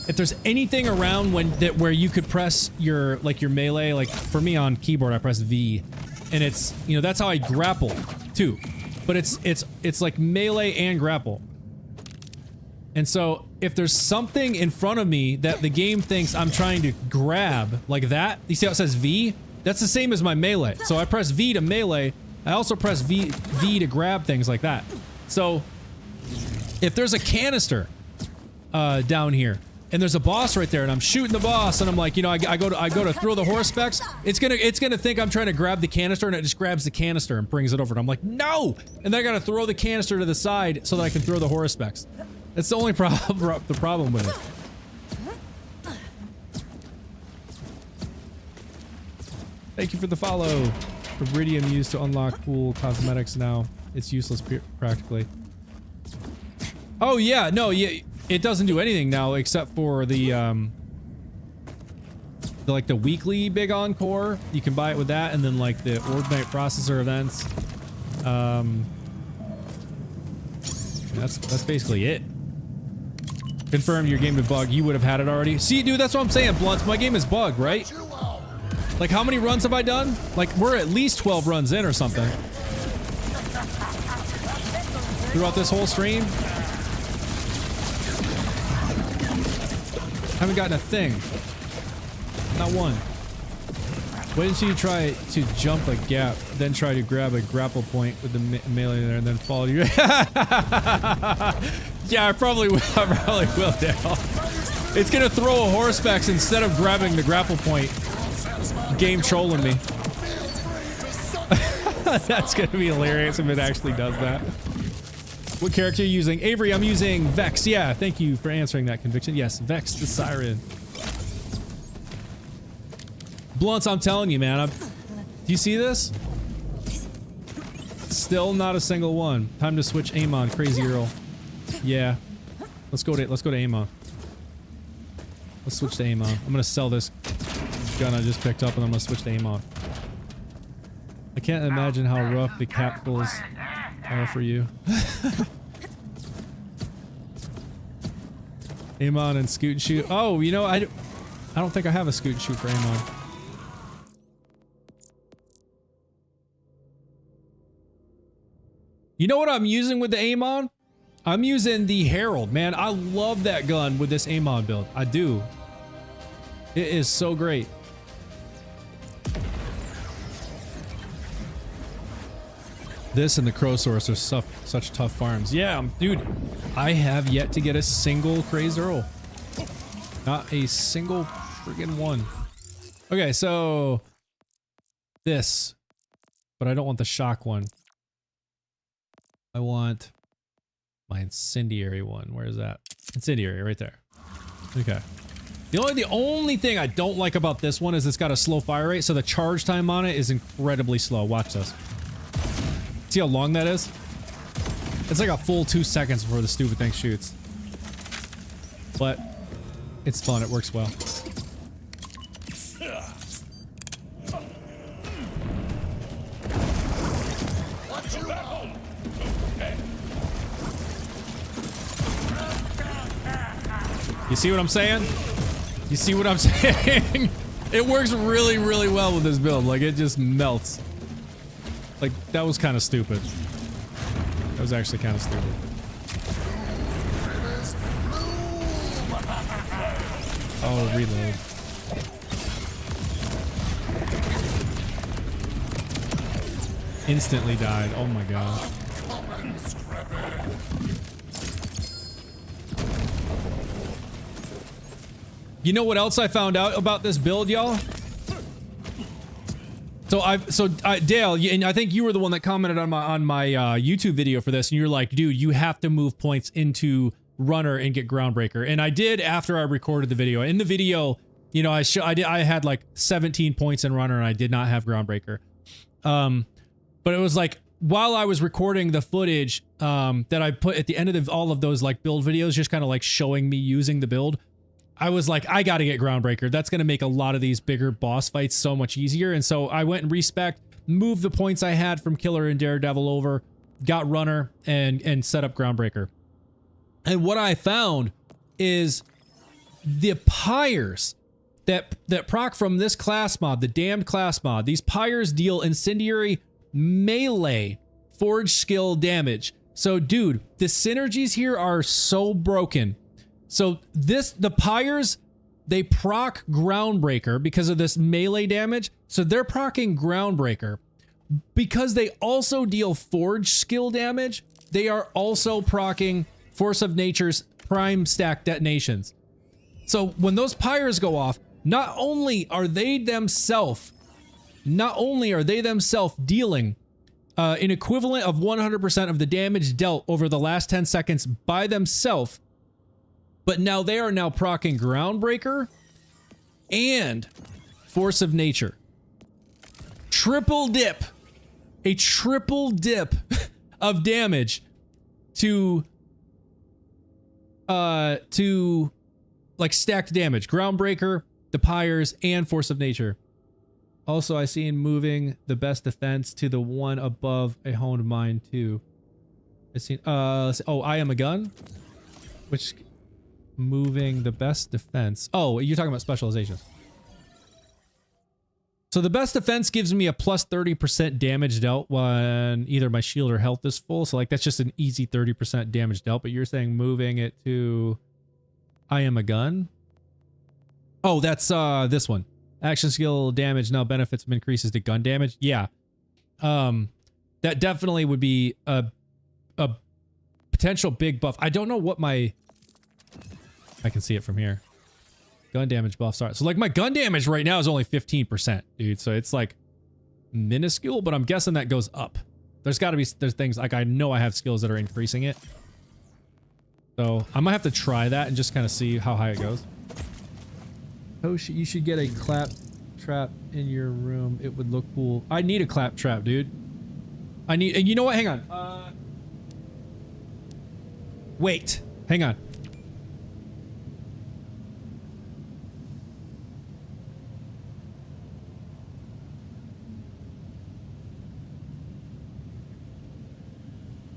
if there's anything around where you could press your melee, like for me on keyboard I press V, and it's, you know, that's how I grapple too. But it's like melee and grapple. And so if there's something in front of me that the game thinks I'm trying to grab, like that, you see how it says V? That's the same as my melee. So I press V to melee. I also press V to grab things like that. So if there's a canister down here and there's a boss right there and I'm shooting the boss and I'm like, you know, I go to throw the horse specs, it's gonna think I'm trying to grab the canister, and it just grabs the canister and brings it over. And I'm like, no! And then I gotta throw the canister to the side so that I can throw the horse specs. That's the only problem with it. Thank you for the follow. Iridium used to unlock cool cosmetics now. It's useless practically. Oh yeah, no, yeah, it doesn't do anything now except for the weekly big encore. You can buy it with that, and then like the Ordinate processor events. That's basically it. Confirm your game is bugged. You would have had it already. See, dude, that's what I'm saying, Blunts. My game is bugged, right? Like, how many runs have I done? Like, we're at least 12 runs in or something. Throughout this whole stream. Haven't gotten a thing. Not one. Wait until you try to jump a gap, then try to grab a grapple point with the melee there, and then follow you. Yeah, I probably will. I probably will, Dale. It's gonna throw a horse specs instead of grabbing the grapple point. Game trolling me. That's gonna be hilarious if it actually does that. What character are you using? Avery, I'm using Vex. Yeah, thank you for answering that conviction. Yes, Vex the Siren. Blunts, I'm telling you, man. Do you see this? Still not a single one. Time to switch aim on, Crazy Earl. Yeah. Let's go to aim on. Let's switch to aim on. I'm gonna sell this gun I just picked up and I'm gonna switch to aim on. I can't imagine how rough the capitals are for you. Aim on and scoot and shoot. Oh, you know, I don't think I have a scoot and shoot for aim on. You know what I'm using with the aim on? I'm using the Herald, man. I love that gun with this aim on build. I do. It is so great. This and the Crow Source are such tough farms. Yeah, dude, I have yet to get a single Crazy Earl. Not a single friggin' one. Okay, so this, but I don't want the shock one. I want my incendiary one. Where is that? Incendiary, right there. Okay. The only thing I don't like about this one is it's got a slow fire rate, so the charge time on it is incredibly slow. Watch this. See how long that is? It's like a full 2 seconds before the stupid thing shoots. But it's fun. It works well. You see what I'm saying? You see what I'm saying? It works really, really well with this build. Like, it just melts. Like, that was kind of stupid. That was actually kind of stupid. Oh, reload. Instantly died. Oh my god. You know what else I found out about this build, y'all? So Dale, and I think you were the one that commented on my YouTube video for this, and you're like, dude, you have to move points into runner and get groundbreaker. And I did after I recorded the video. In the video, you know, I had like 17 points in runner and I did not have groundbreaker. But it was like while I was recording the footage that I put at the end of all of those like build videos, just kind of like showing me using the build, I was like, I gotta get groundbreaker. That's gonna make a lot of these bigger boss fights so much easier. And so I went and respec, moved the points I had from Killer and Daredevil over, got runner, and set up groundbreaker. And what I found is the pyres that proc from this class mod, the damned class mod, these pyres deal incendiary melee forge skill damage. So dude, the synergies here are so broken. So the pyres, they proc groundbreaker because of this melee damage. So they're procking groundbreaker. Because they also deal forge skill damage, they are also procking Force of Nature's prime stack detonations. So when those pyres go off, not only are they themselves dealing an equivalent of 100% of the damage dealt over the last 10 seconds by themselves, but now they are now procking groundbreaker and Force of Nature. Triple dip. A triple dip of damage to like stacked damage. Groundbreaker, the pyres, and Force of Nature. Also, I seen moving the best defense to the one above a honed mine too. I seen oh, I am a gun, which moving the best defense. Oh, you're talking about specializations. So the best defense gives me a plus 30% damage dealt when either my shield or health is full. So like that's just an easy 30% damage dealt. But you're saying moving it to I am a gun. Oh, that's this one. Action skill damage now benefits from increases to gun damage. Yeah. That definitely would be a potential big buff. I don't know what my I can see it from here. Gun damage buffs are. So like my gun damage right now is only 15%, dude. So it's like minuscule, but I'm guessing that goes up. There's things like I know I have skills that are increasing it. So I might have to try that and just kind of see how high it goes. Oh, you should get a clap trap in your room. It would look cool. I need a clap trap, dude. And you know what? Hang on. Wait. Hang on.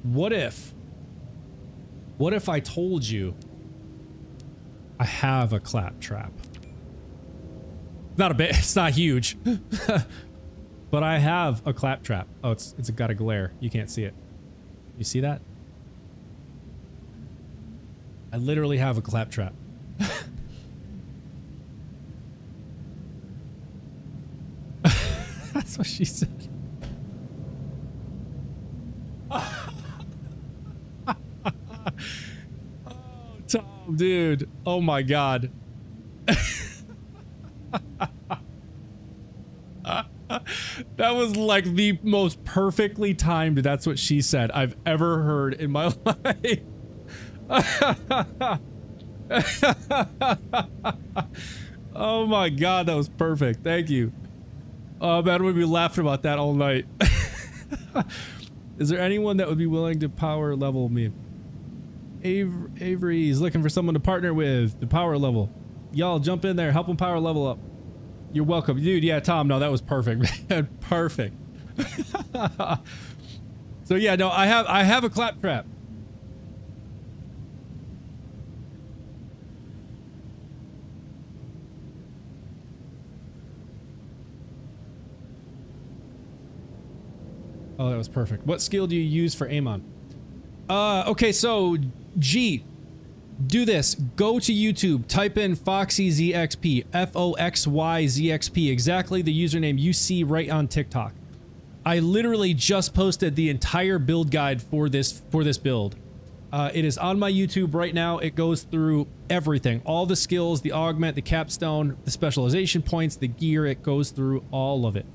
What if I told you I have a clap trap? Not a bit, it's not huge. But I have a clap trap. Oh, it's got a glare. You can't see it. You see that? I literally have a clap trap. That's what she said. Tom, dude. Oh my god. That was like the most perfectly timed "that's what she said" I've ever heard in my life. Oh my god, that was perfect. Thank you. Oh man, we'd be laughing about that all night. Is there anyone that would be willing to power level me? Avery's looking for someone to partner with. The power level. Y'all jump in there, help him power level up. You're welcome. Dude, yeah, Tom, no, that was perfect, man. Perfect. So yeah, no, I have a clap trap. Oh, that was perfect. What skill do you use for Amon? Okay, so G. do this. Go to YouTube, type in FoxyZXP, FOXYZXP, exactly the username you see right on TikTok. I literally just posted the entire build guide for this build. It is on my YouTube right now. It goes through everything, all the skills, the augment, the capstone, the specialization points, the gear. It goes through all of it.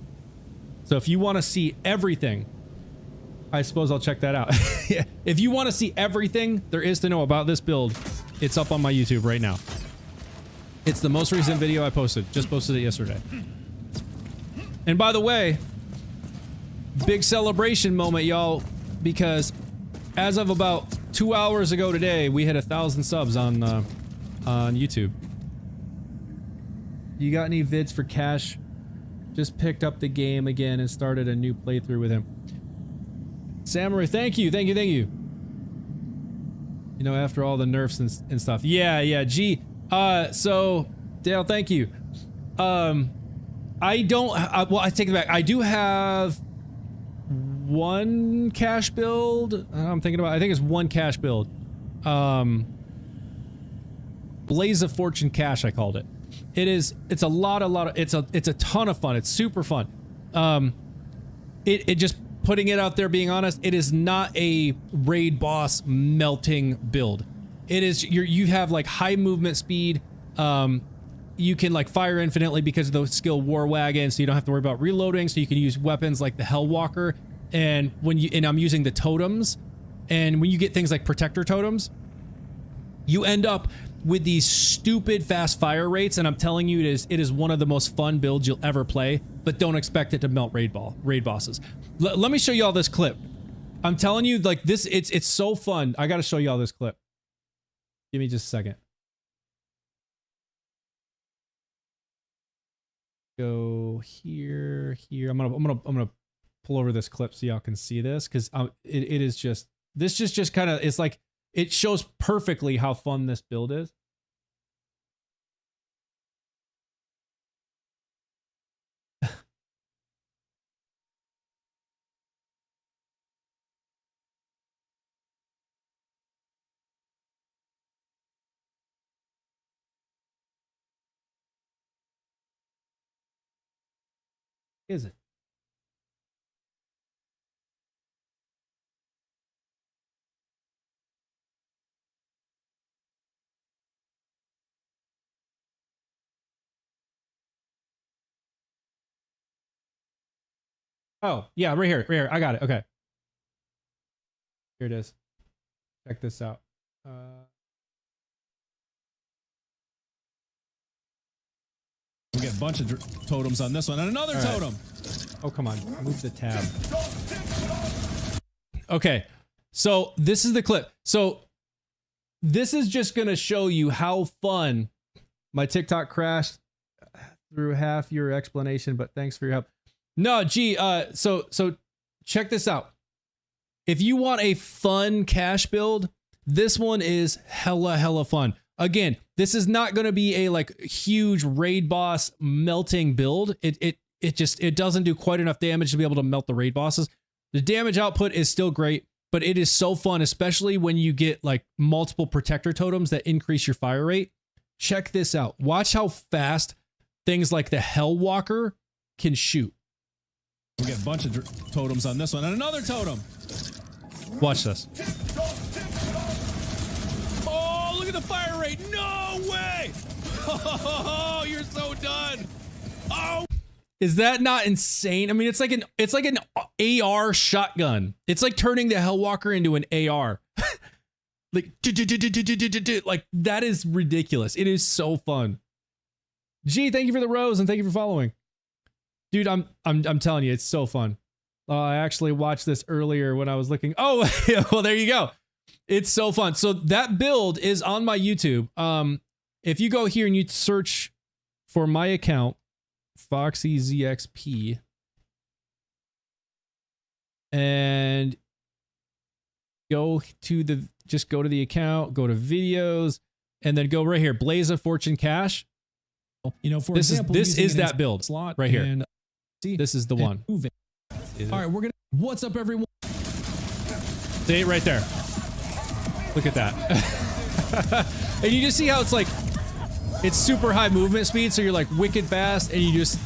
So if you want to see everything, I suppose I'll check that out. If you want to see everything there is to know about this build, it's up on my YouTube right now. It's the most recent video I posted. Just posted it yesterday. And by the way, big celebration moment, y'all, because as of about 2 hours ago today, we hit 1,000 subs on YouTube. You got any vids for Cash? Just picked up the game again and started a new playthrough with him. Samurai, thank you, thank you, thank you. You know, after all the nerfs and stuff. Yeah, gee. So, Dale, thank you. I don't, well, I take it back. I do have one cash build. I'm thinking about, I think it's one cash build. Blaze of Fortune Cash, I called it. It's a lot of, it's a ton of fun. It's super fun. It just, putting it out there, being honest, it is not a raid boss melting build. It is, you have like high movement speed. You can like fire infinitely because of the skill War Wagon, so you don't have to worry about reloading. So you can use weapons like the Hellwalker, and I'm using the totems, and when you get things like protector totems, you end up with these stupid fast fire rates. And I'm telling you, it is one of the most fun builds you'll ever play. But don't expect it to melt raid bosses. Let me show you all this clip. I'm telling you, like this, it's so fun. I got to show you all this clip. Give me just a second. Go here. I'm gonna pull over this clip so y'all can see this, because it is just, this just kind of, it's like, it shows perfectly how fun this build is. Is it? Oh, yeah, right here. I got it. Okay. Here it is. Check this out. We get a bunch of totems on this one, and another totem. Oh, come on. Move the tab. Okay. So this is the clip. So this is just going to show you how fun. My TikTok crashed through half your explanation, but thanks for your help. No, gee, so check this out. If you want a fun cash build, this one is hella fun. Again, this is not going to be a like huge raid boss melting build. It doesn't do quite enough damage to be able to melt the raid bosses. The damage output is still great, but it is so fun, especially when you get like multiple protector totems that increase your fire rate. Check this out. Watch how fast things like the Hellwalker can shoot. We get a bunch of totems on this one, and another totem. Watch this. Oh, look at the fire rate. No way. Oh, you're so done. Oh. Is that not insane? I mean, it's like an AR shotgun. It's like turning the Hellwalker into an AR. Like that is ridiculous. It is so fun. Gee, thank you for the rose and thank you for following. Dude, I'm telling you, it's so fun. I actually watched this earlier when I was looking. Oh, well, there you go. It's so fun. So that build is on my YouTube. If you go here and you search for my account, FoxyZXP, and go to the account, go to videos, and then go right here, Blaze of Fortune Cash. You know, for this example, is that build slot right here. And this is the one. All right, we're gonna. What's up, everyone? See it right there. Look at that. And you just see how it's like, it's super high movement speed, so you're like wicked fast, and you just...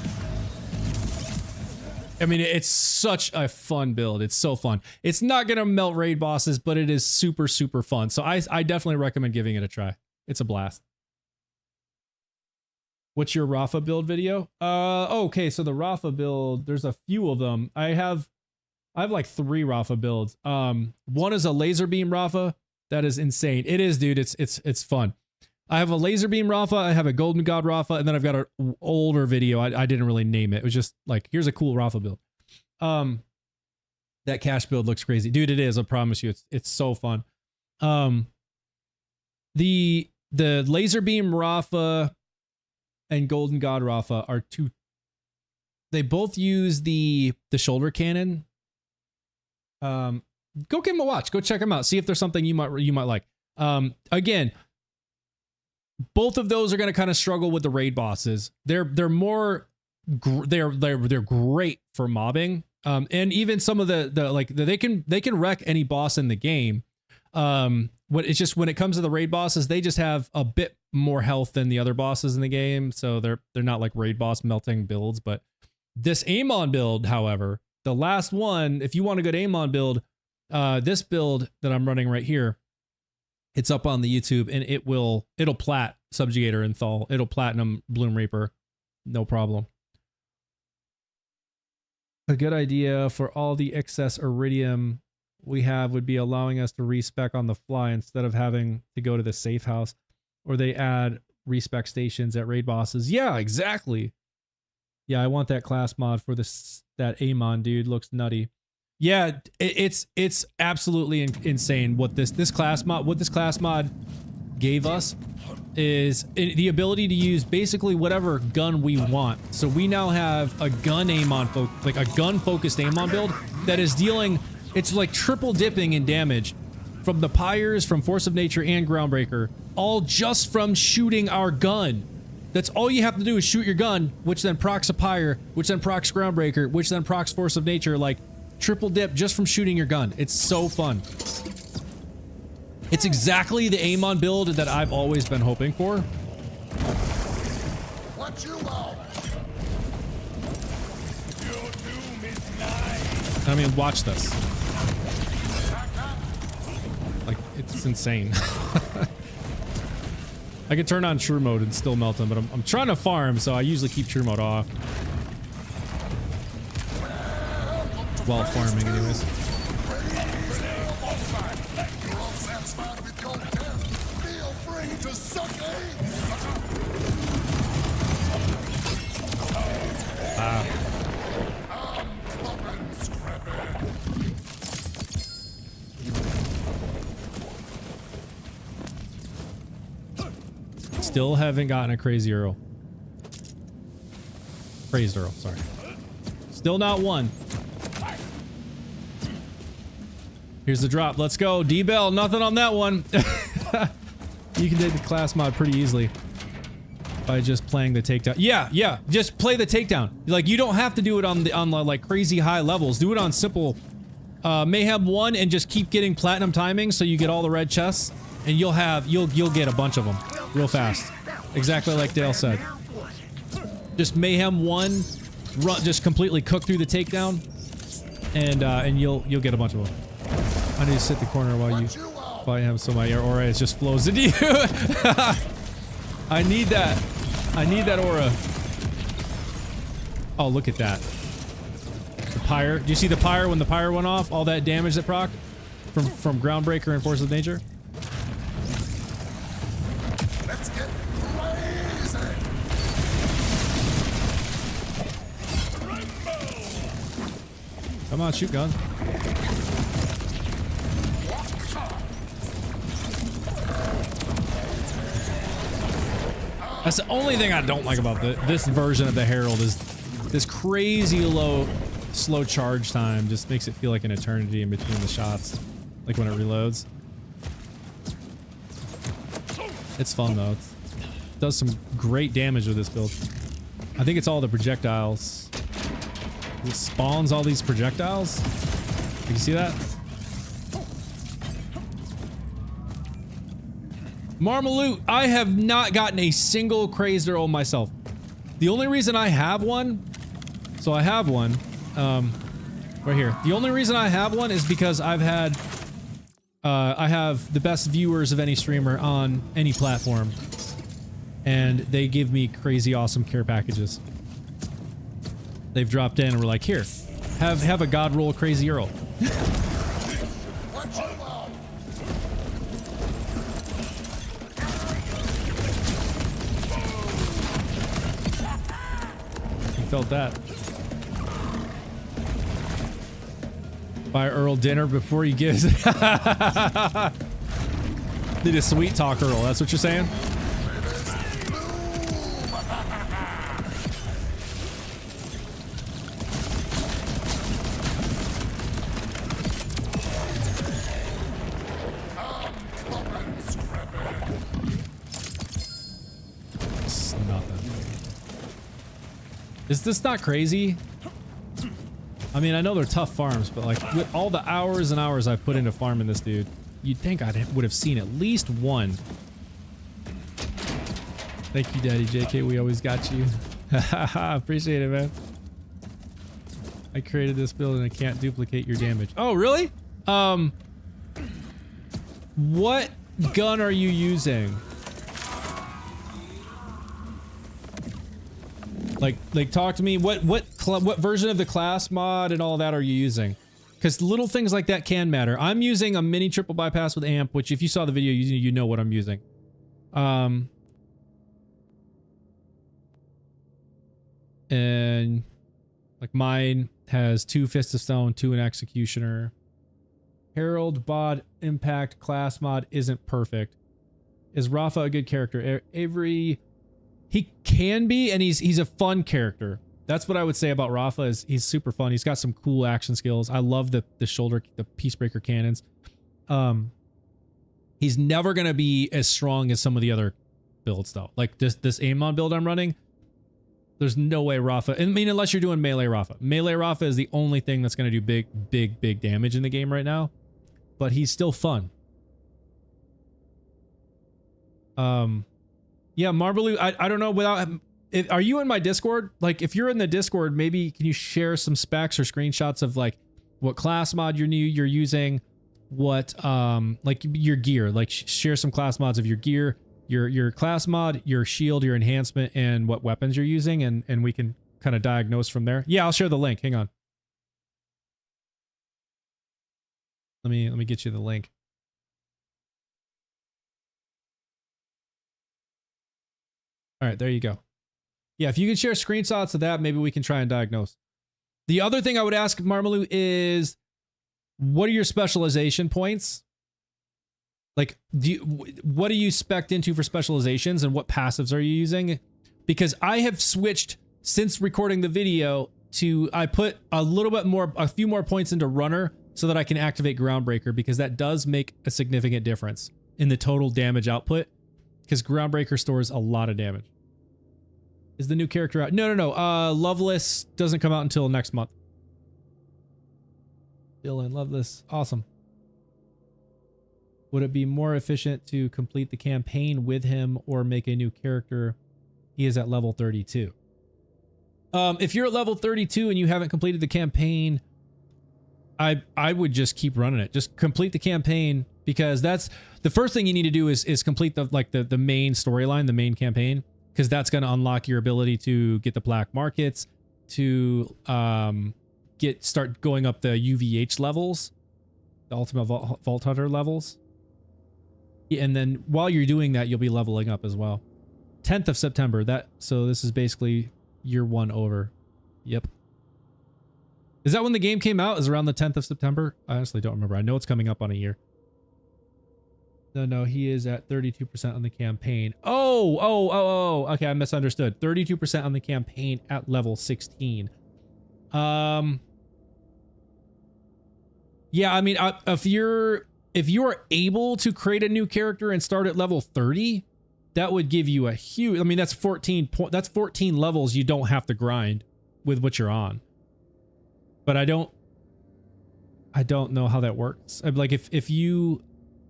I mean, it's such a fun build. It's so fun. It's not gonna melt raid bosses, but it is super, super fun. So I definitely recommend giving it a try. It's a blast. What's your Rafa build video? Okay, so the Rafa build, there's a few of them. I have like 3 Rafa builds. One is a laser beam Rafa. That is insane. It is, dude. It's fun. I have a laser beam Rafa, I have a golden god Rafa, and then I've got an older video. I didn't really name it. It was just like, here's a cool Rafa build. That cash build looks crazy. Dude, it is, I promise you. It's so fun. The laser beam Rafa and golden god Rafa are two. They both use the shoulder cannon. Go give them a watch. Go check them out. See if there's something you might like. Again, both of those are going to kind of struggle with the raid bosses. They're great for mobbing. And even some of they can wreck any boss in the game. It's just when it comes to the raid bosses, they just have a bit more health than the other bosses in the game. So they're not like raid boss melting builds. But this Amon build, however, the last one, if you want a good Amon build, this build that I'm running right here, it's up on the YouTube, and it'll plat Subjugator and Thal. It'll platinum Bloom Reaper. No problem. A good idea for all the excess iridium we have would be allowing us to respec on the fly instead of having to go to the safe house, or they add respec stations at raid bosses. Yeah, exactly. Yeah, I want that class mod for that Amon, dude. Looks nutty. Yeah, it's absolutely insane what this class mod gave us is the ability to use basically whatever gun we want. So we now have a gun Amon, like a gun focused Amon build that is dealing, it's like triple dipping in damage from the Pyres, from Force of Nature, and Groundbreaker, all just from shooting our gun. That's all you have to do is shoot your gun, which then procs a Pyre, which then procs Groundbreaker, which then procs Force of Nature. Like, triple dip just from shooting your gun. It's so fun. It's exactly the Amon build that I've always been hoping for. What you want? Your doom is nigh. I mean, watch this. Like, it's insane. I can turn on true mode and still melt them, but I'm trying to farm, so I usually keep true mode off. While farming, anyways. You're all satisfied with your death. Feel free to suck Still haven't gotten a Crazy Earl. Crazed Earl, sorry. Still not one. Here's the drop. Let's go. D-Bell, nothing on that one. You can take the class mod pretty easily by just playing the takedown. Yeah, just play the takedown. Like, you don't have to do it on the like crazy high levels. Do it on simple Mayhem 1 and just keep getting platinum timing so you get all the red chests, and you'll get a bunch of them real fast. Exactly like Dale said. Just Mayhem 1, just completely cook through the takedown, and you'll get a bunch of them. I need to sit the corner while you fight him so my aura just flows into you. I need that. I need that aura. Oh, look at that. The Pyre. Do you see the Pyre when the Pyre went off? All that damage that proc from Groundbreaker and Force of Nature? Let's get crazy. Come on, shoot gun. That's the only thing I don't like about this version of the Herald is this crazy slow charge time. Just makes it feel like an eternity in between the shots, like when it reloads. It's fun though. It does some great damage with this build. I think it's all the projectiles. It spawns all these projectiles. Did you see that? Marmaloot, I have not gotten a single Crazy Earl myself. The only reason I have one, so I have one, right here. The only reason I have one is because I've had, I have the best viewers of any streamer on any platform, and they give me crazy awesome care packages. They've dropped in and we're like, here, have a God roll Crazy Earl. Felt that. Buy Earl dinner before he gives. Need a sweet talk Earl, that's what you're saying? It's not that. Is this not crazy? I mean, I know they're tough farms, but like with all the hours and hours I've put into farming this dude, you'd think I would have seen at least one. Thank you, Daddy JK. We always got you. Appreciate it, man. I created this build and I can't duplicate your damage. Oh, really? What gun are you using? Like talk to me. What version of the class mod and all that are you using? Because little things like that can matter. I'm using a mini triple bypass with amp, which if you saw the video, you know what I'm using. And like mine has 2 Fists of Stone, 2 an Executioner. Herald, Bod, Impact, class mod isn't perfect. Is Rafa a good character? Avery, he can be, and he's a fun character. That's what I would say about Rafa, is he's super fun. He's got some cool action skills. I love the shoulder, the Peacebreaker cannons. He's never gonna be as strong as some of the other builds though. Like this Amon build I'm running, there's no way Rafa, I mean, unless you're doing melee Rafa. Melee Rafa is the only thing that's gonna do big damage in the game right now. But he's still fun. Yeah, Marbaloo, I don't know, without, are you in my Discord? Like, if you're in the Discord, maybe can you share some specs or screenshots of like what class mod you're using, what like your gear, like share some class mods of your gear, your class mod, your shield, your enhancement, and what weapons you're using, and we can kind of diagnose from there. Yeah, I'll share the link. Hang on. Let me get you the link. All right, there you go. Yeah, if you can share screenshots of that, maybe we can try and diagnose. The other thing I would ask Marmaloo is, what are your specialization points? Like, what are you spec'd into for specializations, and what passives are you using? Because I have switched since recording the video to, I put a few more points into runner so that I can activate Groundbreaker, because that does make a significant difference in the total damage output, because Groundbreaker stores a lot of damage. Is the new character out? No. Loveless doesn't come out until next month. Dylan, Loveless. Awesome. Would it be more efficient to complete the campaign with him or make a new character? He is at level 32. If you're at level 32 and you haven't completed the campaign, I would just keep running it. Just complete the campaign, because that's the first thing you need to do is complete the main storyline, the main campaign, because that's going to unlock your ability to get the black markets, to start going up the UVH levels, the Ultimate Vault Hunter levels. And then while you're doing that, you'll be leveling up as well. 10th of September. So this is basically year 1 over. Yep. Is that when the game came out? Is around the 10th of September? I honestly don't remember. I know it's coming up on a year. No, he is at 32% on the campaign. Oh. Okay, I misunderstood. 32% on the campaign at level 16. Yeah, I mean, if you are able to create a new character and start at level 30, that would give you a huge, I mean, that's 14 levels you don't have to grind with what you're on. But I don't know how that works. Like if you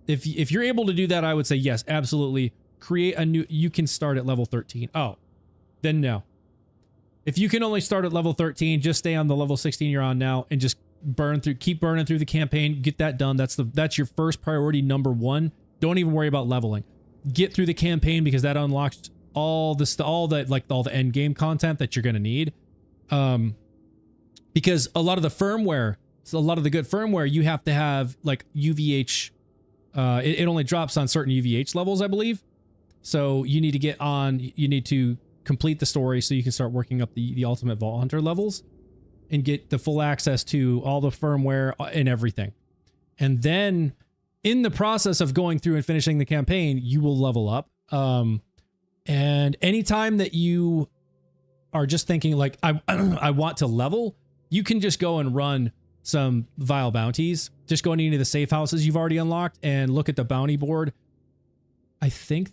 if you're able to do that, I would say yes, absolutely. Create a new, you can start at level 13. Oh, then no. If you can only start at level 13, just stay on the level 16 you're on now and just keep burning through the campaign, get that done. That's your first priority, number one. Don't even worry about leveling. Get through the campaign because that unlocks all the end game content that you're going to need. Because a lot of the firmware, so a lot of the good firmware, you have to have like UVH. It only drops on certain UVH levels, I believe. So you need to complete the story so you can start working up the ultimate Vault Hunter levels and get the full access to all the firmware and everything. And then in the process of going through and finishing the campaign, you will level up. And anytime that you are just thinking like, I want to level, you can just go and run some Vile bounties. Just go into any of the safe houses you've already unlocked and look at the bounty board. I think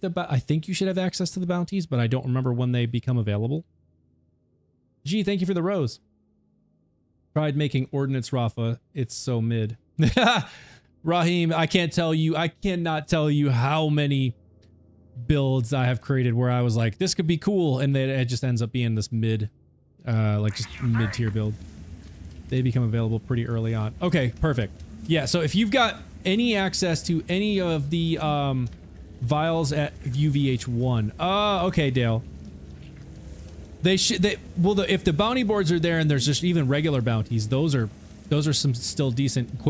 you should have access to the bounties, but I don't remember when they become available. Gee, thank you for the rose. Tried making Ordnance Rafa. It's so mid. Raheem, I cannot tell you how many builds I have created where I was like, this could be cool, and then it just ends up being this mid, like just mid-tier build. They become available pretty early on. Okay, perfect. Yeah, so if you've got any access to any of the vials at UVH1. Okay, Dale. If the bounty boards are there and there's just even regular bounties, those are some still decent,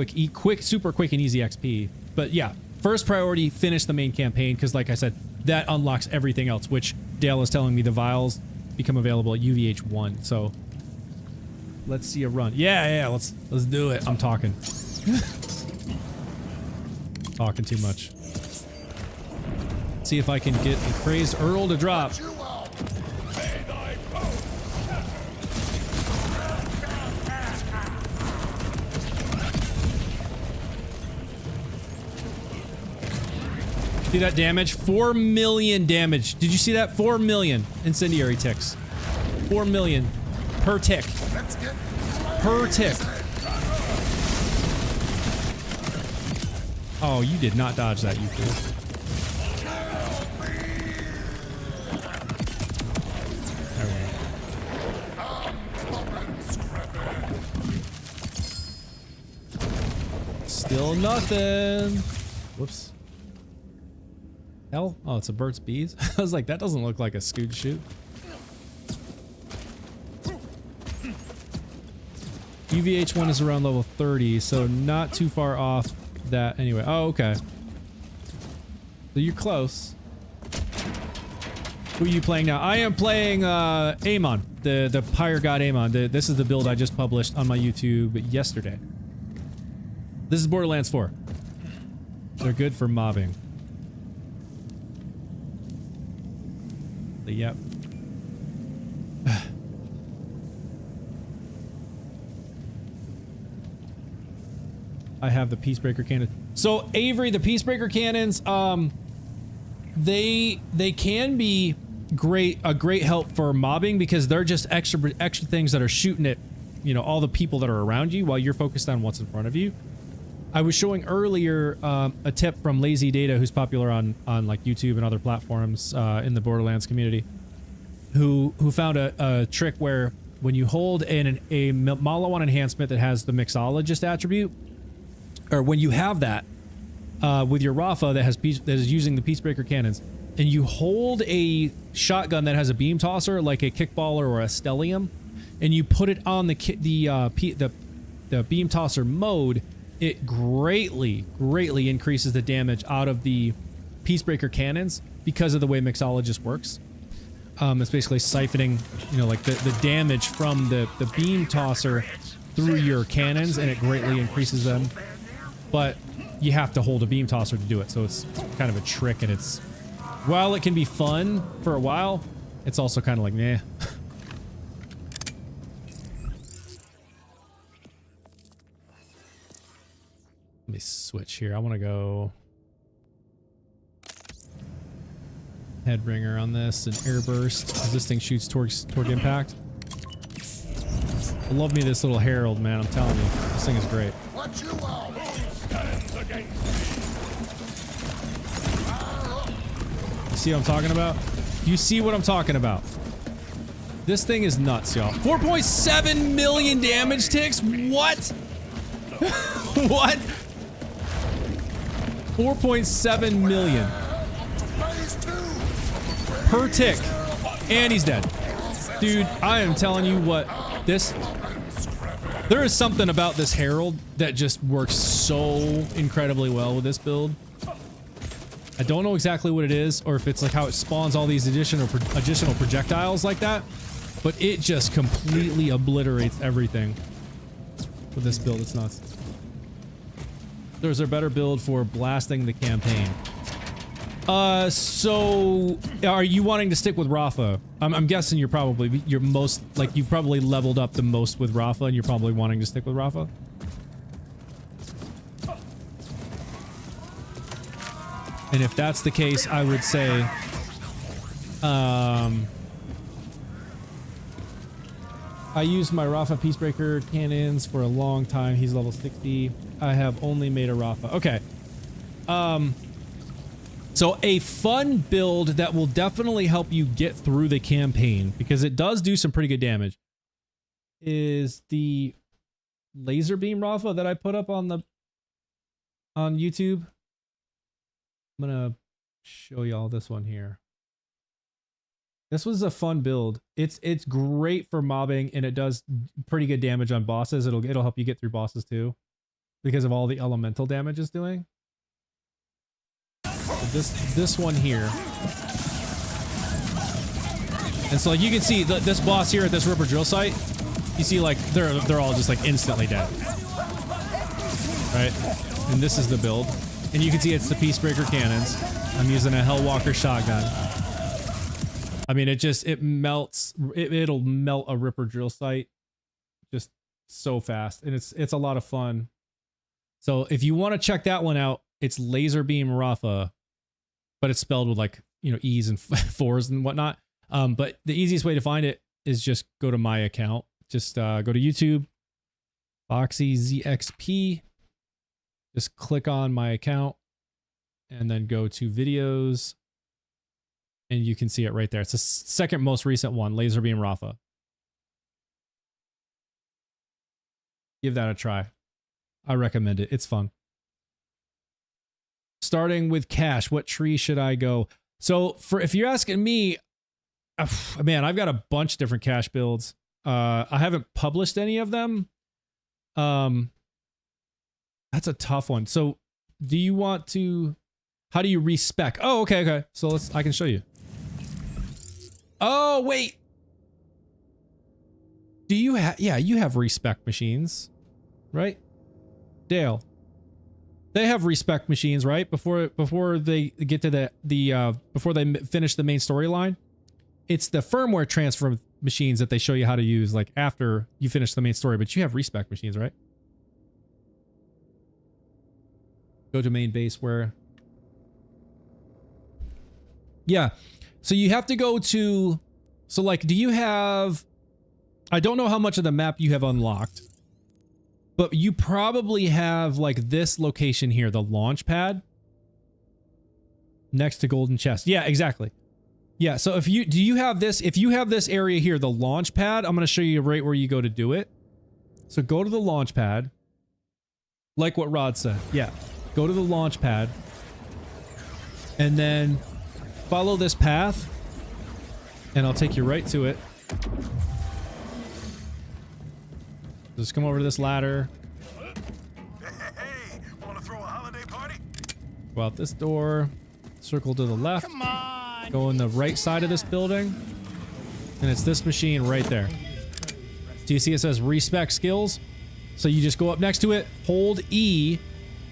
super quick and easy XP. But yeah, first priority, finish the main campaign, because like I said, that unlocks everything else, which Dale is telling me the vials become available at UVH1. So let's see a run. Yeah, let's do it. I'm talking. Talking too much. See if I can get a Crazy Earl to drop. See that damage? 4 million damage. Did you see that? 4 million incendiary ticks. 4 million per tick. Per tick. Oh, you did not dodge that, you fool. Still nothing. Whoops. Hell? Oh, it's a Burt's Bees? I was like, that doesn't look like a Scooch shoot. UVH1 is around level 30, so not too far off that anyway. Oh, okay. So you're close. Who are you playing now? I am playing Amon, the Pyre God Amon. This is the build I just published on my YouTube yesterday. This is Borderlands 4. They're good for mobbing. Yep. I have the Peacebreaker cannon. So Avery, the Peacebreaker cannons, they can be a great help for mobbing because they're just extra things that are shooting at, you know, all the people that are around you while you're focused on what's in front of you. I was showing earlier a tip from Lazy Data, who's popular on like YouTube and other platforms in the Borderlands community, who found a trick where when you hold a Mala-1 enhancement that has the mixologist attribute, or when you have that with your Rafa that is using the Peacebreaker cannons, and you hold a shotgun that has a beam tosser like a Kickballer or a Stellium, and you put it on the beam tosser mode, it greatly increases the damage out of the Peacebreaker cannons because of the way Mixologist works. It's basically siphoning, you know, like the damage from the beam tosser through your cannons, and it greatly increases them. But you have to hold a beam tosser to do it, so it's kind of a trick, and it's, while it can be fun for a while, it's also kind of like, nah. Let me switch here. I want to go Headbringer on this, and Airburst, because this thing shoots toward impact. I love me this little Herald, man. I'm telling you, this thing is great. What you want? Who stands against me? See what I'm talking about? You see what I'm talking about? This thing is nuts, y'all. 4.7 million damage ticks? What? What? 4.7 million. Per tick. And he's dead. Dude, I am telling you what, this... There is something about this Herald that just works so incredibly well with this build. I don't know exactly what it is, or if it's like how it spawns all these additional projectiles like that, but it just completely obliterates everything with this build. It's nuts. There's a better build for blasting the campaign. So are you wanting to stick with Rafa? I'm guessing you're most, like, you've probably leveled up the most with Rafa, and you're probably wanting to stick with Rafa. And if that's the case, I would say, I used my Rafa Peacebreaker cannons for a long time. He's level 60. I have only made a Rafa. Okay. So a fun build that will definitely help you get through the campaign, because it does do some pretty good damage, is the laser beam Rafa that I put up on YouTube. I'm gonna show y'all this one here. This was a fun build. It's great for mobbing, and it does pretty good damage on bosses. It'll help you get through bosses too, because of all the elemental damage it's doing. This one here. And so, like, you can see this boss here at this Ripper drill site, you see, like, they're all just like instantly dead. Right? And this is the build. And you can see it's the Peacebreaker cannons. I'm using a Hellwalker shotgun. I mean, it melts, it'll melt a Ripper drill site just so fast. And it's a lot of fun. So if you want to check that one out, it's Laser Beam Rafa, but it's spelled with, like, you know, E's and fours and whatnot. But the easiest way to find it is just go to my account. Just go to YouTube, FoxyZXP. Just click on my account and then go to videos, and you can see it right there. It's the second most recent one, Laser Beam Rafa. Give that a try. I recommend it. It's fun. Starting with cash, what tree should I go? So if you're asking me, man, I've got a bunch of different cash builds. I haven't published any of them. That's a tough one. So do you want to, how do you respec? Oh, okay. So I can show you. Oh, wait. Do you have, yeah, you have respec machines, right? Dale. They have respec machines, right? Before they get to before they finish the main storyline. It's the firmware transfer machines that they show you how to use, like, after you finish the main story, but you have respec machines, right? Go to main base where... Yeah. So you have to go to... So, like, do you have... I don't know how much of the map you have unlocked, but you probably have, like, this location here, the launch pad. Next to Golden Chest. Yeah, exactly. Yeah, so if you have this area here, the launch pad, I'm going to show you right where you go to do it. So go to the launch pad. Like what Rod said. Yeah. Go to the launch pad. And then follow this path. And I'll take you right to it. Just come over to this ladder. Hey, wanna throw a holiday party? Go out this door. Circle to the left. Come on. Go in the right side of this building. And it's this machine right there. Do you see it says respec skills? So you just go up next to it, hold E,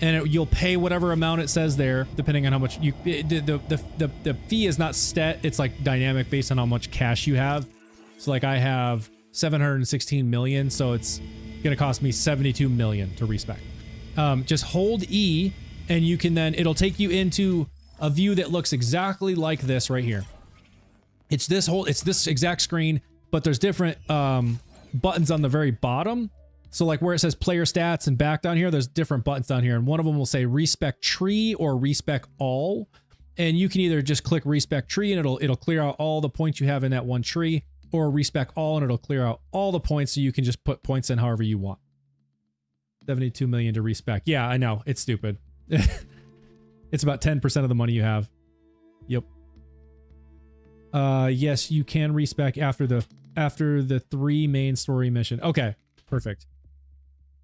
and you'll pay whatever amount it says there, depending on how much you... The fee is not set. It's like dynamic based on how much cash you have. So, like, I have 716 million, so it's going to cost me 72 million to respec. Just hold E, and you can then... It'll take you into a view that looks exactly like this right here. It's this exact screen, but there's different buttons on the very bottom. So, like, where it says player stats and back down here, there's different buttons down here, and one of them will say respec tree or respec all. And you can either just click respec tree and it'll clear out all the points you have in that one tree, or respec all and it'll clear out all the points so you can just put points in however you want. 72 million to respec. Yeah, I know. It's stupid. It's about 10% of the money you have. Yep. Yes, you can respec after the 3 main story mission. Okay, perfect.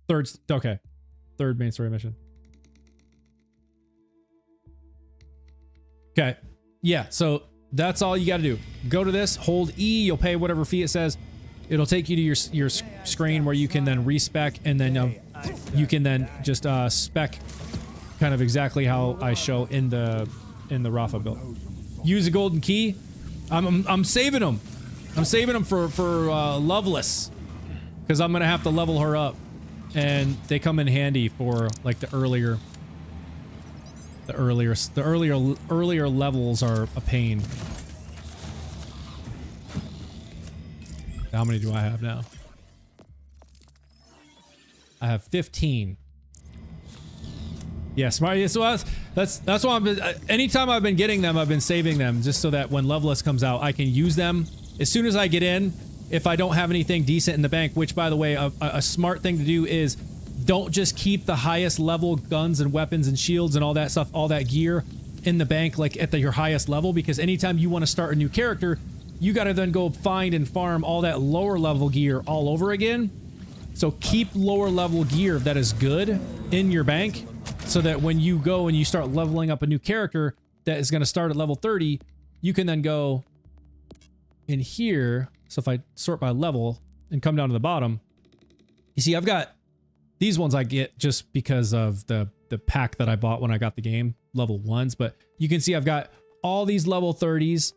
Third main story mission. Okay. Yeah, so that's all you got to do. Go to this, hold E, you'll pay whatever fee it says. It'll take you to your screen where you can then respec, and then you can then just spec kind of exactly how I show in the Rafa build. Use a golden key. I'm saving them. I'm saving them for Loveless, because I'm gonna have to level her up, and they come in handy for like the earlier levels are a pain. How many do I have now? I have 15. Yeah, smart. Yeah, so that's why I've been, anytime I've been getting them, I've been saving them just so that when Loveless comes out, I can use them as soon as I get in. If I don't have anything decent in the bank, which by the way, a smart thing to do is don't just keep the highest level guns and weapons and shields and all that stuff, all that gear in the bank, like at your highest level, because anytime you want to start a new character, you got to then go find and farm all that lower level gear all over again. So keep lower level gear that is good in your bank, so that when you go and you start leveling up a new character that is going to start at level 30, you can then go in here. So if I sort by level and come down to the bottom, you see I've got these ones I get just because of the pack that I bought when I got the game, level 1s, but you can see I've got all these level 30s,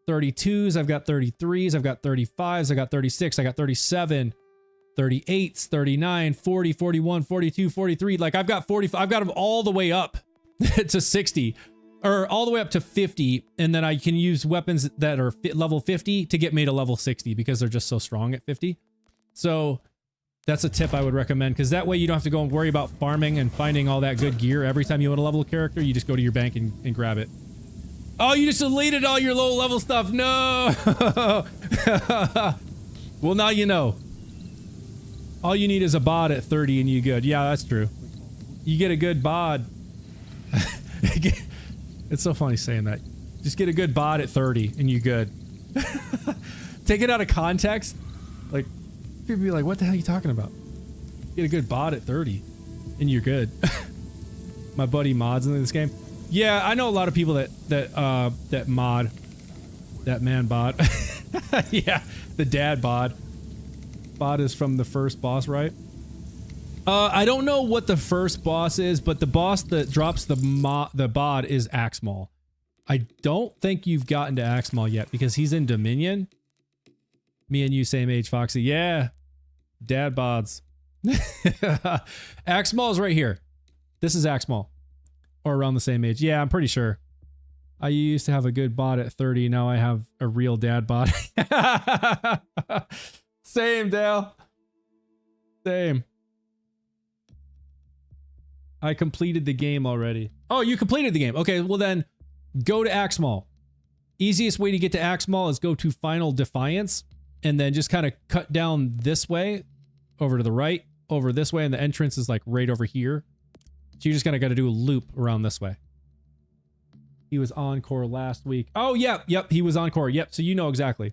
32s, I've got 33s, I've got 35s, I got 36, I got 37, 38s, 39, 40, 41, 42, 43. Like I've got 45, I've got them all the way up to 60, or all the way up to 50. And then I can use weapons that are level 50 to get me to level 60 because they're just so strong at 50. So that's a tip I would recommend, because that way you don't have to go and worry about farming and finding all that good gear every time you want to level a character. You just go to your bank and grab it. Oh, you just deleted all your low level stuff. No. Well, now you know. All you need is a bod at 30 and you good. Yeah, that's true. You get a good bod. It's so funny saying that. Just get a good bod at 30 and you good. Take it out of context. Like, people be like, what the hell are you talking about? Get a good bod at 30 and you're good. My buddy mods in this game. Yeah, I know a lot of people that mod that man bod. Yeah, the dad bod. Bod is from the first boss, right? I don't know what the first boss is, but the boss that drops the bod is Axmal. I don't think you've gotten to Axmal yet because he's in Dominion. Me and you same age, Foxy. Yeah, dad bods. Axmal is right here. This is Axmal, or around the same age. Yeah, I'm pretty sure. I used to have a good bod at 30. Now I have a real dad bod. Same, Dale. Same. I completed the game already. Oh, you completed the game. Okay, well then, go to Axmal. Easiest way to get to Axmal is go to Final Defiance, and then just kind of cut down this way, over to the right, over this way, and the entrance is like right over here. So you just kind of got to do a loop around this way. He was Encore last week. Oh, yep, he was Encore. Yep, so you know exactly.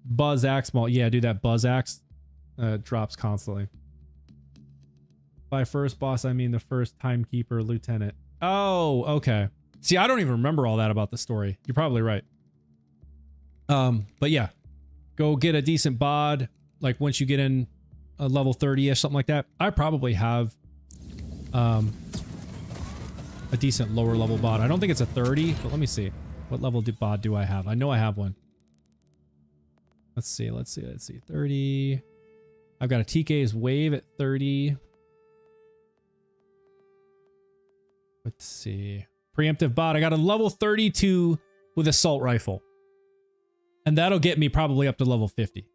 Buzz Axmal. Yeah, dude, that Buzz Axe drops constantly. By first boss, I mean the first timekeeper lieutenant. Oh, okay. See, I don't even remember all that about the story. You're probably right. But yeah, go get a decent bod. Like once you get in a level 30-ish, something like that. I probably have a decent lower level bod. I don't think it's a 30, but let me see. What level bod do I have? I know I have one. Let's see. 30. I've got a TK's wave at 30. Let's see. Preemptive bot. I got a level 32 with assault rifle. And that'll get me probably up to level 50.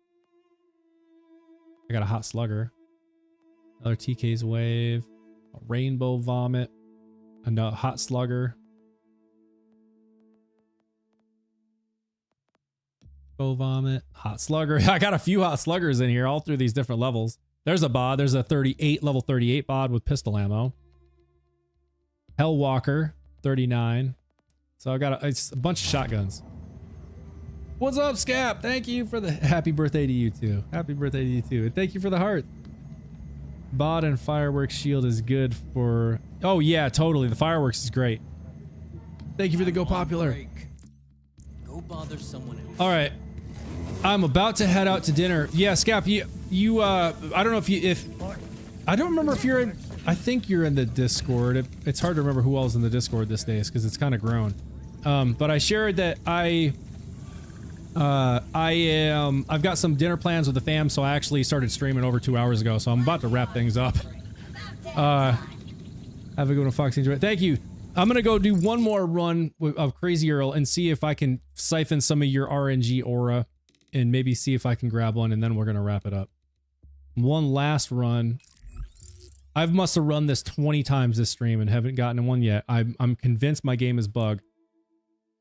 I got a hot slugger. Another TK's wave. A rainbow vomit. Another hot slugger. Go vomit. Hot slugger. I got a few hot sluggers in here all through these different levels. There's a bod. There's a 38, level 38 bod with pistol ammo. Hellwalker, 39. So I got it's a bunch of shotguns. What's up, Scap? Thank you for the happy birthday to you too. Happy birthday to you too. And thank you for the heart. Bod and fireworks shield is good for... Oh yeah, totally. The fireworks is great. Thank you for the go popular. Go bother someone else. All right. I'm about to head out to dinner. Yeah, Scap, you I don't know if I don't remember if you're in, I think you're in the Discord. It's hard to remember who else is in the Discord these days because it's kind of grown. But I shared that I've got some dinner plans with the fam, so I actually started streaming over 2 hours ago, so I'm about to wrap things up. Have a good one, Foxy. Enjoy it. Thank you. I'm gonna go do one more run of Crazy Earl and see if I can siphon some of your RNG aura and maybe see if I can grab one, and then we're gonna wrap it up. One last run. I must have run this 20 times this stream and haven't gotten one yet. I'm convinced my game is bugged.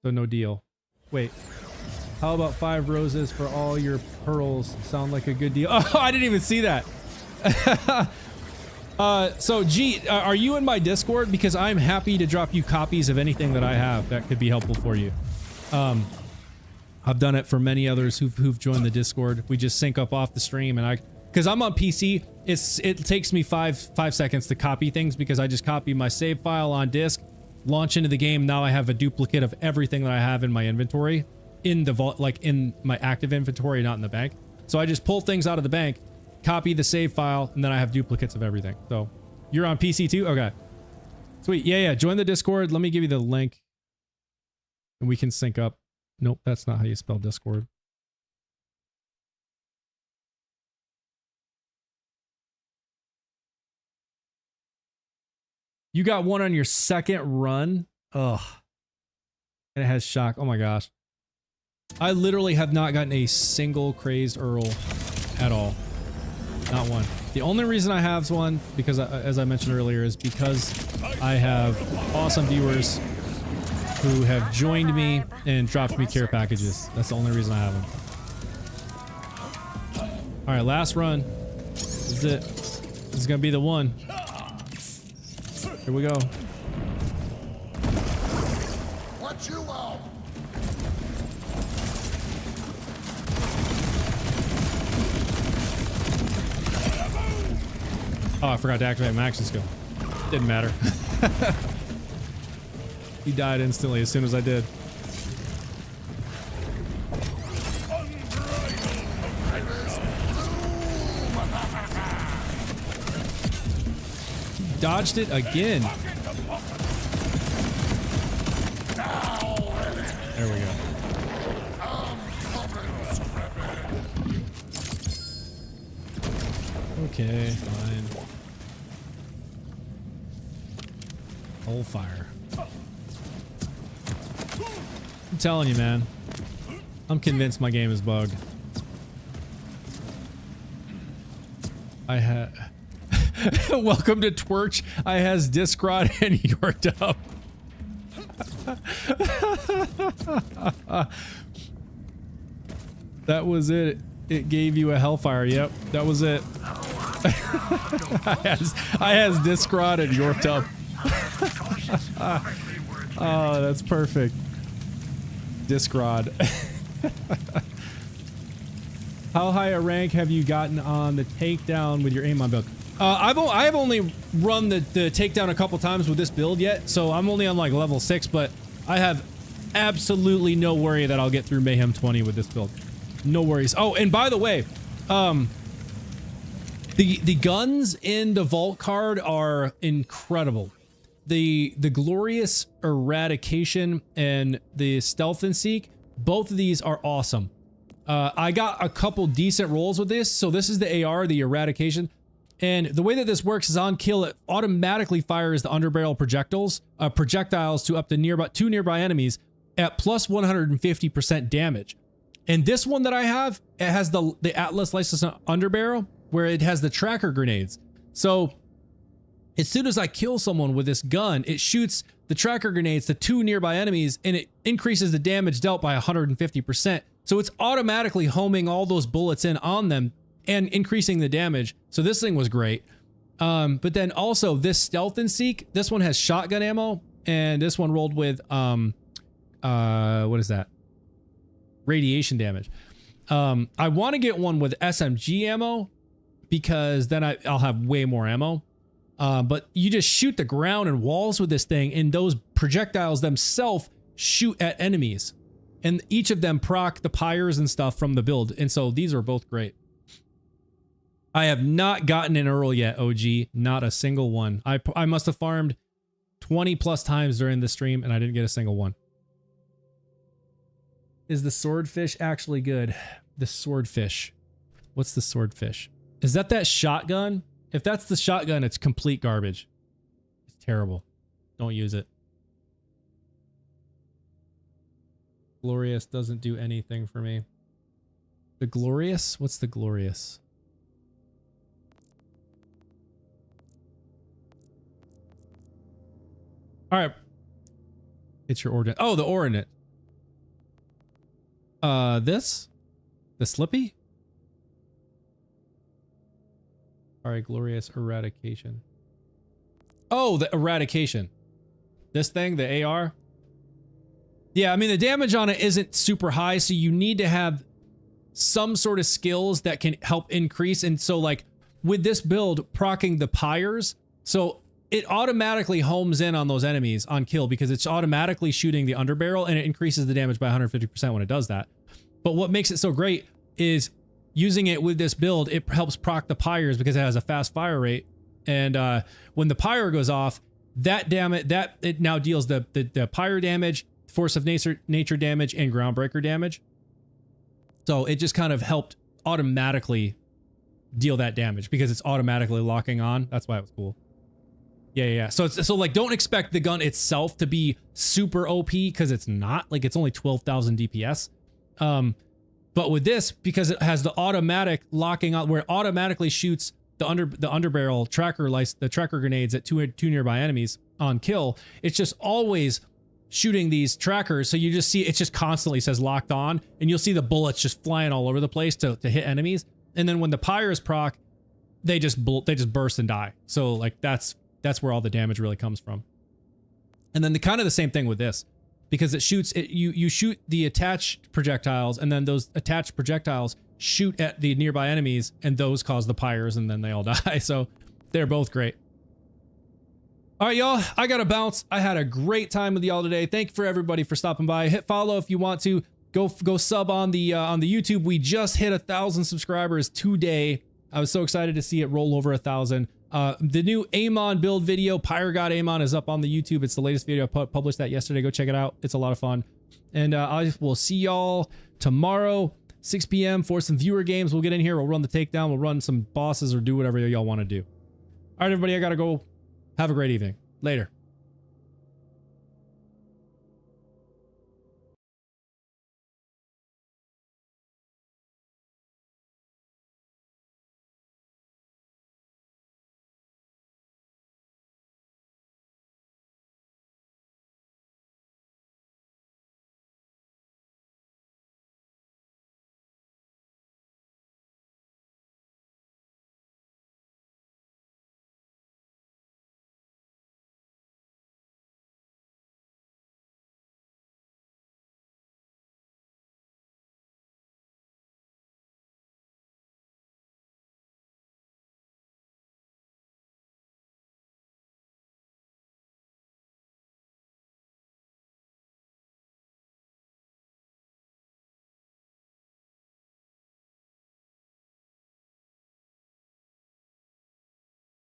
So no deal. Wait. How about 5 roses for all your pearls? Sound like a good deal. Oh, I didn't even see that. So G, are you in my Discord? Because I'm happy to drop you copies of anything that I have that could be helpful for you. I've done it for many others who've joined the Discord. We just sync up off the stream, and because I'm on PC, it takes me five seconds to copy things because I just copy my save file on disk, launch into the game. Now I have a duplicate of everything that I have in my inventory in the vault, like in my active inventory, not in the bank. So I just pull things out of the bank, copy the save file, and then I have duplicates of everything. So you're on PC too? Okay. Sweet. Yeah. Join the Discord. Let me give you the link and we can sync up. Nope, that's not how you spell Discord. You got one on your second run? Ugh. And it has shock. Oh my gosh. I literally have not gotten a single Crazed Earl at all. Not one. The only reason I have one, because as I mentioned earlier, is because I have awesome viewers who have joined me and dropped me care packages. That's the only reason I have them. All right, last run. This is it. This is gonna be the one. Here we go. What you want? Oh, I forgot to activate my action skill. Didn't matter. He died instantly as soon as I did. He dodged it again. There we go. Okay, fine. Whole fire. I'm telling you, man. I'm convinced my game is bugged. I had... Welcome to Twerch. I has Discrod and your dub. That was it. It gave you a hellfire. Yep, that was it. I has Discrod and your dub. Oh, that's perfect. Discrod. How high a rank have you gotten on the takedown with your aim-on build? I've only run the takedown a couple times with this build yet, so I'm only on like level 6, but I have absolutely no worry that I'll get through Mayhem 20 with this build. No worries. Oh, and by the way, the guns in the vault card are incredible. The glorious eradication and the stealth and seek, both of these are awesome. I got a couple decent rolls with this. So this is the AR, the eradication, and the way that this works is on kill, it automatically fires the underbarrel projectiles to up to two nearby enemies at plus 150% damage. And this one that I have, it has the Atlas licensed underbarrel where it has the tracker grenades. So as soon as I kill someone with this gun, it shoots the tracker grenades to 2 nearby enemies and it increases the damage dealt by 150%. So it's automatically homing all those bullets in on them and increasing the damage. So this thing was great. But then also this Stealth and Seek, this one has shotgun ammo, and this one rolled with, what is that? Radiation damage. I want to get one with SMG ammo because then I'll have way more ammo. But you just shoot the ground and walls with this thing, and those projectiles themselves shoot at enemies. And each of them proc the pyres and stuff from the build. And so these are both great. I have not gotten an Earl yet, OG. Not a single one. I must have farmed 20 plus times during the stream and I didn't get a single one. Is the swordfish actually good? The swordfish. What's the swordfish? Is that shotgun? If that's the shotgun, it's complete garbage. It's terrible. Don't use it. Glorious doesn't do anything for me. The Glorious? What's the Glorious? All right. It's your ordinate. Oh, the ordinate. This? The Slippy? All right, Glorious Eradication. Oh, the Eradication. This thing, the AR? Yeah, I mean, the damage on it isn't super high, so you need to have some sort of skills that can help increase. And so, like, with this build, proccing the pyres, so it automatically homes in on those enemies on kill because it's automatically shooting the underbarrel, and it increases the damage by 150% when it does that. But what makes it so great is using it with this build, it helps proc the pyres because it has a fast fire rate. And when the pyre goes off, it now deals the pyre damage, force of nature damage, and groundbreaker damage. So it just kind of helped automatically deal that damage because it's automatically locking on. That's why it was cool. Yeah. So like, don't expect the gun itself to be super OP because it's not. Like, it's only 12,000 DPS. But with this, because it has the automatic locking on, where it automatically shoots the underbarrel tracker, the tracker grenades at two nearby enemies on kill, it's just always shooting these trackers. So you just see it just constantly says locked on, and you'll see the bullets just flying all over the place to hit enemies. And then when the pyres proc, they just burst and die. So like that's where all the damage really comes from. And then the same thing with this, because it shoots it, you shoot the attached projectiles, and then those attached projectiles shoot at the nearby enemies, and those cause the pyres, and then they all die. So they're both great. All right, y'all, I gotta bounce. I had a great time with y'all today. Thank you for everybody for stopping by. Hit follow if you want to. Go sub on the YouTube. We just hit 1,000 subscribers today. I was so excited to see it roll over 1,000. The new Amon build video, Pyre God Amon, is up on the YouTube. It's the latest video. I published that yesterday. Go check it out. It's a lot of fun. And I will see y'all tomorrow, 6 p.m. for some viewer games. We'll get in here. We'll run the takedown. We'll run some bosses or do whatever y'all want to do. All right, everybody, I gotta go. Have a great evening. Later.